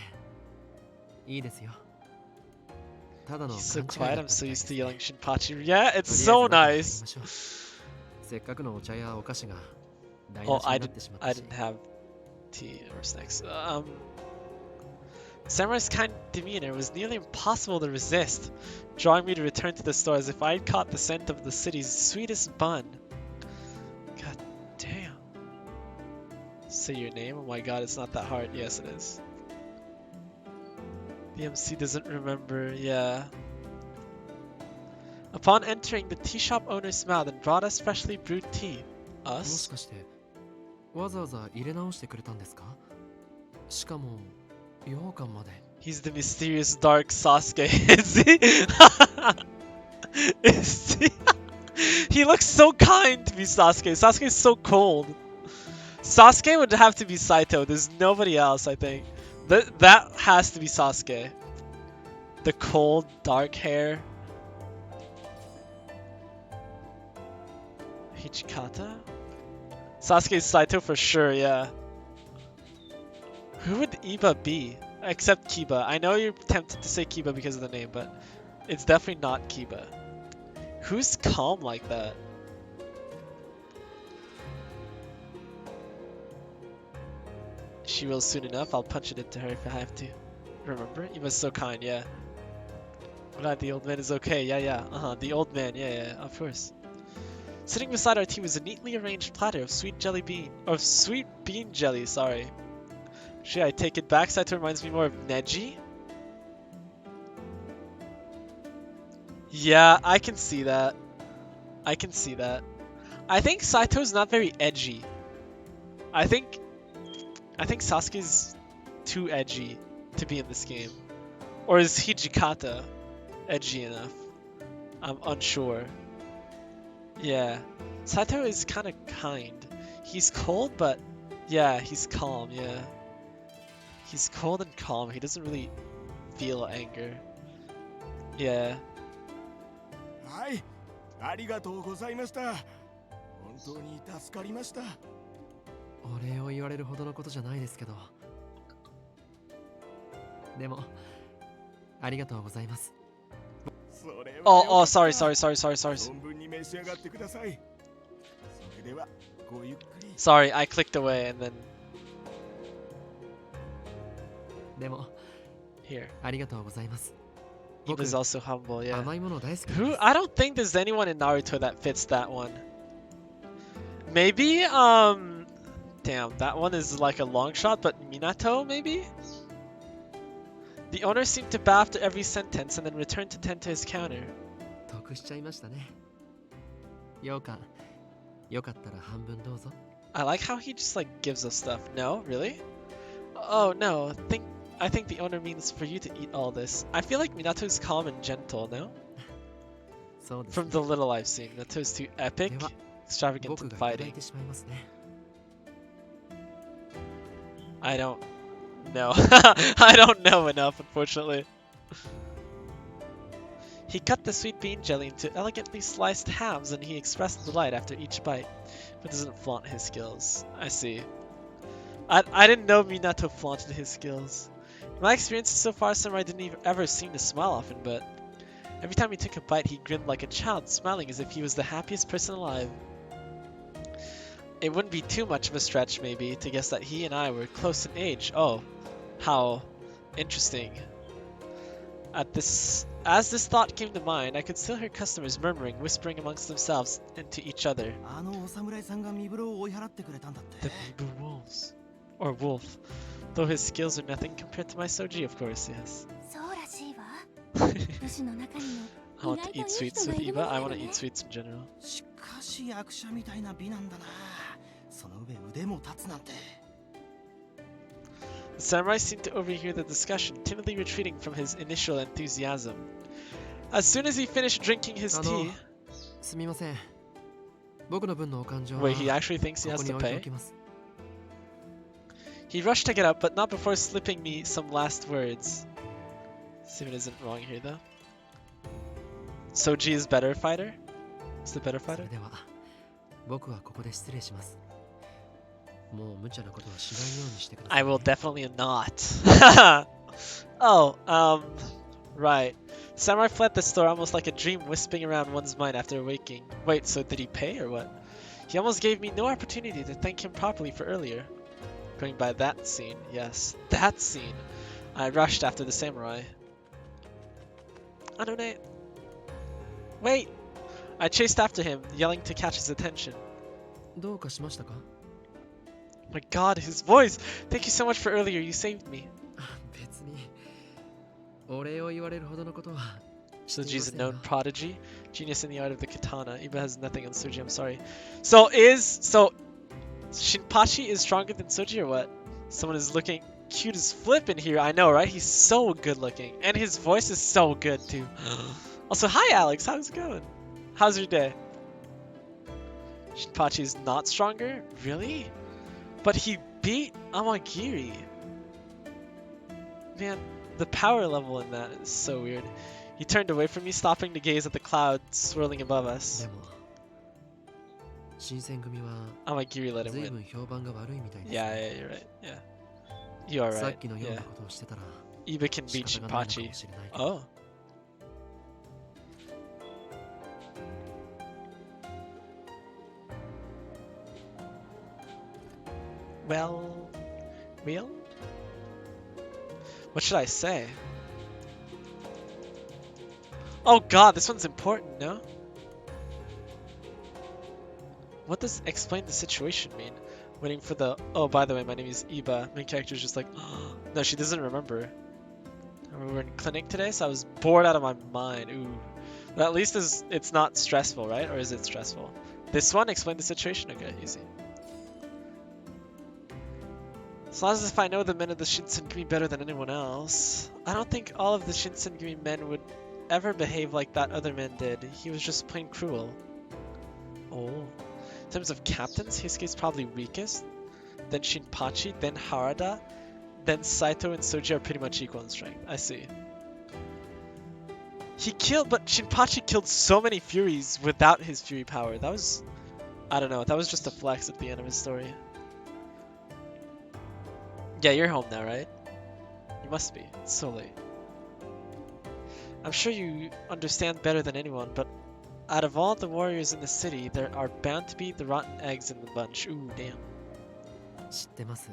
[SPEAKER 8] いいですよ。ただの
[SPEAKER 1] He's so
[SPEAKER 8] 勘違い
[SPEAKER 1] quiet,
[SPEAKER 8] だ
[SPEAKER 1] I'm
[SPEAKER 8] った
[SPEAKER 1] so
[SPEAKER 8] みたいで
[SPEAKER 1] used
[SPEAKER 8] す
[SPEAKER 1] to
[SPEAKER 8] ね。
[SPEAKER 1] yelling Shinpachi. Yeah,
[SPEAKER 8] と
[SPEAKER 1] it's
[SPEAKER 8] りあえず
[SPEAKER 1] so
[SPEAKER 8] 中に入り
[SPEAKER 1] nice.
[SPEAKER 8] ましょう。せっかくのお茶やお菓子が台無
[SPEAKER 1] Oh,
[SPEAKER 8] しに
[SPEAKER 1] I
[SPEAKER 8] なってしまっ
[SPEAKER 1] I
[SPEAKER 8] たし。
[SPEAKER 1] didn't have tea or snacks. Samurai's kind demeanor was nearly impossible to resist, drawing me to return to the store as if I had caught the scent of the city's sweetest bun. God damn. Say your name? Oh my god, it's not that hard. Yes, it is. The MC doesn't remember, yeah. Upon entering, the tea shop owner smiled and brought us freshly brewed tea.
[SPEAKER 8] もし
[SPEAKER 1] Us?
[SPEAKER 8] かしてわざわざ入れ直してくれたんですか？しかも羊羹まで。
[SPEAKER 1] He's the mysterious dark Sasuke, is he? Is he? He looks so kind to be Sasuke. Sasuke's so cold. Sasuke would have to be Saito. There's nobody else, I think. That has to be Sasuke. The cold, dark hair. Hichikata? Sasuke's Saito for sure, yeah. Who would Iba be? Except Kiba. I know you're tempted to say Kiba because of the name, but it's definitely not Kiba. Who's calm like that? She will soon enough. I'll punch it into her if I have to. Remember? Iba's so kind, yeah. Glad the old man is okay. Yeah. The old man. Yeah, of course. Sitting beside our tea was a neatly arranged platter of sweet bean jelly, sorry. Should I take it back? Saito reminds me more of Neji. Yeah, I can see that. I think Saito's not very edgy. I think Sasuke's too edgy to be in this game. Or is Hijikata edgy enough? I'm unsure. Yeah. Saito is kind of kind. He's cold, but yeah, he's calm, yeah. He's cold and calm. He doesn't really feel anger. Yeah.
[SPEAKER 9] はい、ありがとうございました。本当に助かりました。
[SPEAKER 8] お礼を言われるほどのことじゃないですけど。でも、ありがとうございます。
[SPEAKER 9] それはよかった。
[SPEAKER 1] Oh, sorry.
[SPEAKER 9] 存分に召し上がってください。それではごゆっくり。
[SPEAKER 1] Sorry, I clicked away and then...
[SPEAKER 8] でも
[SPEAKER 1] Here.
[SPEAKER 8] ありがとうございます。
[SPEAKER 1] Iba's also humble, yeah.
[SPEAKER 8] 甘いもの大好き
[SPEAKER 1] Who? I don't think there's anyone in Naruto that fits that one. Maybe, damn, that one is like a long shot, but Minato, maybe? The owner seemed to bow after every sentence and then returned to tend to his counter.
[SPEAKER 8] 得しちゃいましたね。よかったら半分どうぞ。
[SPEAKER 1] I like how he just like gives us stuff. No, really? Oh no, I think the owner means for you to eat all this. I feel like Minato's calm and gentle, no?
[SPEAKER 8] そうですね。
[SPEAKER 1] From the little I've seen, Minato's too epic,
[SPEAKER 8] では
[SPEAKER 1] extravagant
[SPEAKER 8] 僕
[SPEAKER 1] in
[SPEAKER 8] がいただい
[SPEAKER 1] fighting.
[SPEAKER 8] てしまいますね。
[SPEAKER 1] I don't know. I don't know enough, unfortunately. He cut the sweet bean jelly into elegantly sliced halves and he expressed delight after each bite, but doesn't flaunt his skills. I see. I didn't know Minato flaunted his skills. In my experiences so far, Samurai didn't ever seem to smile often, but every time he took a bite, he grinned like a child, smiling as if he was the happiest person alive. It wouldn't be too much of a stretch, maybe, to guess that he and I were close in age. Oh, how interesting. As this thought came to mind, I could still hear customers murmuring, whispering amongst themselves and to each other.
[SPEAKER 2] あのお侍さんが身風呂を追い払ってくれたんだって
[SPEAKER 1] The Mibu Wolves. Or Wolf. Though his skills are nothing compared to my Soji, of course, yes.
[SPEAKER 10] そうらしいわ。武士の中にも
[SPEAKER 1] I want to eat sweets with Iba. I want to eat sweets in general.
[SPEAKER 2] しかし役者みたいな美なんだな。その上腕も立つなんて。
[SPEAKER 1] The samurai seemed to overhear the discussion, timidly retreating from his initial enthusiasm. As soon as he finished drinking his tea...
[SPEAKER 8] すみません。僕の分のお勘定は
[SPEAKER 1] Wait, he actually thinks he
[SPEAKER 8] こ
[SPEAKER 1] has
[SPEAKER 8] こに
[SPEAKER 1] to
[SPEAKER 8] 置いて
[SPEAKER 1] pay?
[SPEAKER 8] おきます。
[SPEAKER 1] He rushed to get up, but not before slipping me some last words. Steven isn't wrong here, though. Soji is better fighter? Is the better
[SPEAKER 8] そ
[SPEAKER 1] fighter?
[SPEAKER 8] れでは僕はここで失礼します。もう無茶なことはしないようにしてください
[SPEAKER 1] I
[SPEAKER 8] ね。
[SPEAKER 1] will definitely not. Oh, right. Samurai fled the store almost like a dream wisping around one's mind after waking. Wait, so did he pay or what? He almost gave me no opportunity to thank him properly for earlier. Going by that scene, yes, that scene. I rushed after the samurai. Anone. Wait! I chased after him, yelling to catch his attention.
[SPEAKER 8] どうかしましたか？
[SPEAKER 1] My god, his voice! Thank you so much for earlier, you saved me.
[SPEAKER 8] 別にお礼を言われるほどのことはしていま
[SPEAKER 1] Soji's
[SPEAKER 8] せ
[SPEAKER 1] a
[SPEAKER 8] んよ。
[SPEAKER 1] known prodigy, genius in the art of the katana. Iba has nothing on Soji, I'm sorry. So Shinpachi is stronger than Soji or what? Someone is looking cute as flip in here, I know, right? He's so good looking. And his voice is so good too. Also, hi Alex, how's it going? How's your day? Shinpachi is not stronger? Really? But he beat Amagiri. Man, the power level in that is so weird. He turned away from me, stopping to gaze at the clouds swirling above us.
[SPEAKER 8] でも新選組は
[SPEAKER 1] Amagiri let him
[SPEAKER 8] 随
[SPEAKER 1] win.
[SPEAKER 8] 分評判が悪いみたいです
[SPEAKER 1] Yeah,
[SPEAKER 8] ね。
[SPEAKER 1] yeah, you're right. Yeah. You are
[SPEAKER 8] さ
[SPEAKER 1] right.
[SPEAKER 8] っきのよう
[SPEAKER 1] Yeah.
[SPEAKER 8] なことをしてたら
[SPEAKER 1] Iba can
[SPEAKER 8] 仕
[SPEAKER 1] beat
[SPEAKER 8] 方がないのか
[SPEAKER 1] Shinpachi.
[SPEAKER 8] もしれないけど。
[SPEAKER 1] Oh. Well, what should I say? Oh god, this one's important, no? What does explain the situation mean? Waiting for the, oh, by the way, my name is Iba. Main character is just like, no, she doesn't remember. We were in clinic today, so I was bored out of my mind. Ooh. But at least it's not stressful, right? Or is it stressful? This one, explain the situation. Okay, easy. As long as if I know the men of the Shinsengumi better than anyone else. I don't think all of the Shinsengumi men would ever behave like that other man did. He was just plain cruel. Oh. In terms of captains, Hisuke's probably weakest. Then Shinpachi, then Harada. Then Saito and Soji are pretty much equal in strength. I see. He killed, but Shinpachi killed so many Furies without his Fury power. That was, I don't know, that was just a flex at the end of his story. Yeah, you're home now, right? You must be. It's so late. I'm sure you understand better than anyone, but out of all the warriors in the city, there are bound to be the rotten eggs in the bunch. Ooh, damn.
[SPEAKER 8] 知ってます。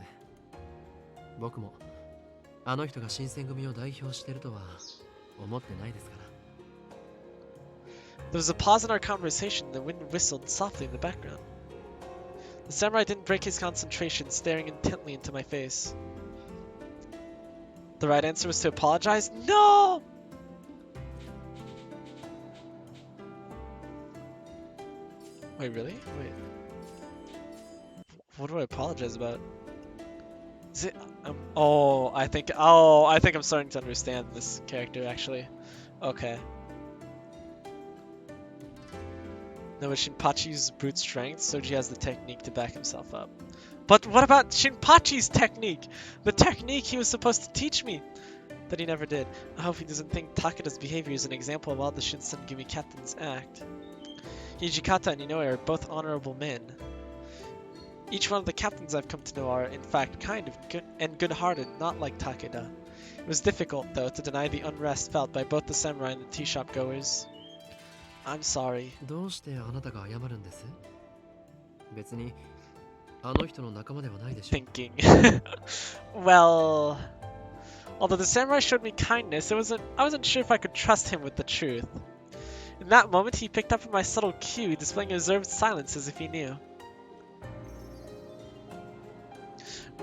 [SPEAKER 8] 僕もあの人が新選組を代表してるとは思ってないですから。
[SPEAKER 1] There was a pause in our conversation, and the wind whistled softly in the background. The samurai didn't break his concentration, staring intently into my face. The right answer was to apologize? No! Wait, really? Wait. What do I apologize about? Is it? I think I'm starting to understand this character actually. Okay. No, but Shinpachi uses brute strength, Soji has the technique to back himself up. But what about Shinpachi's technique? The technique he was supposed to teach me! That he never did. I hope he doesn't think Takeda's behavior is an example of all the Shinsengumi captains act. Hijikata and Inoue are both honorable men. Each one of the captains I've come to know are, in fact, kind of good and good-hearted, not like Takeda. It was difficult, though, to deny the unrest felt by both the samurai and the tea shop goers. I'm sorry.
[SPEAKER 8] どうしてあなたが謝るんです？別にあの人の仲間ではないでしょ。
[SPEAKER 1] Thinking. Well, although the samurai showed me kindness, I wasn't sure if I could trust him with the truth. In that moment, he picked up on my subtle cue, displaying a reserved silence as if he knew.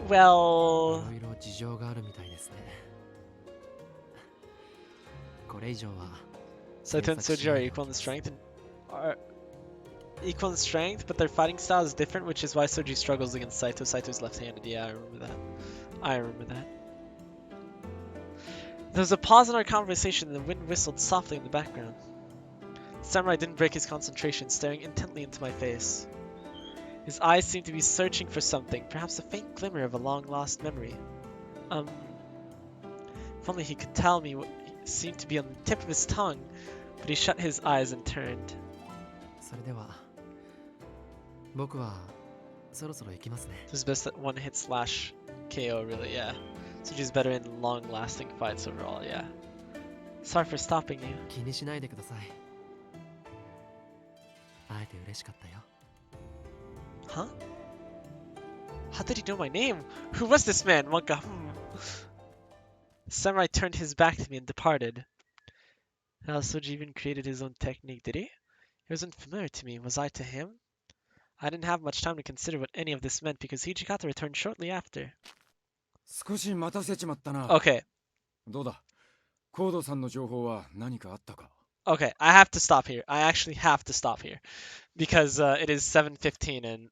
[SPEAKER 1] Well...
[SPEAKER 8] いろいろ事情があるみたいですね。これ以上は
[SPEAKER 1] Saito and Soji are equal in strength, but their fighting style is different, which is why Soji struggles against Saito. Saito's left-handed. Yeah, I remember that. There was a pause in our conversation, and the wind whistled softly in the background. The samurai didn't break his concentration, staring intently into my face. His eyes seemed to be searching for something, perhaps a faint glimmer of a long-lost memory. If only he could tell me what seemed to be on the tip of his tongue, but he shut his eyes and turned.
[SPEAKER 8] それでは僕はそろそろ行きますね。
[SPEAKER 1] This is best at one hit slash KO, really, yeah. Soji's better in long-lasting fights overall, yeah. Sorry for stopping you.
[SPEAKER 8] 気にしないでください。会えて嬉しかったよ。
[SPEAKER 1] Huh? How did he know my name? Who was this man? Monka. The samurai turned his back to me and departed. Now Soji even created his own technique, did he? He wasn't familiar to me. Was I to him? I didn't have much time to consider what any of this meant because Hijikata returned shortly after.
[SPEAKER 6] 少し待たせちまったな。
[SPEAKER 1] Okay.
[SPEAKER 6] どうだ、コードさんの情報は何かあったか？
[SPEAKER 1] Okay, I have to stop here. I actually have to stop here. Because it is 7:15 and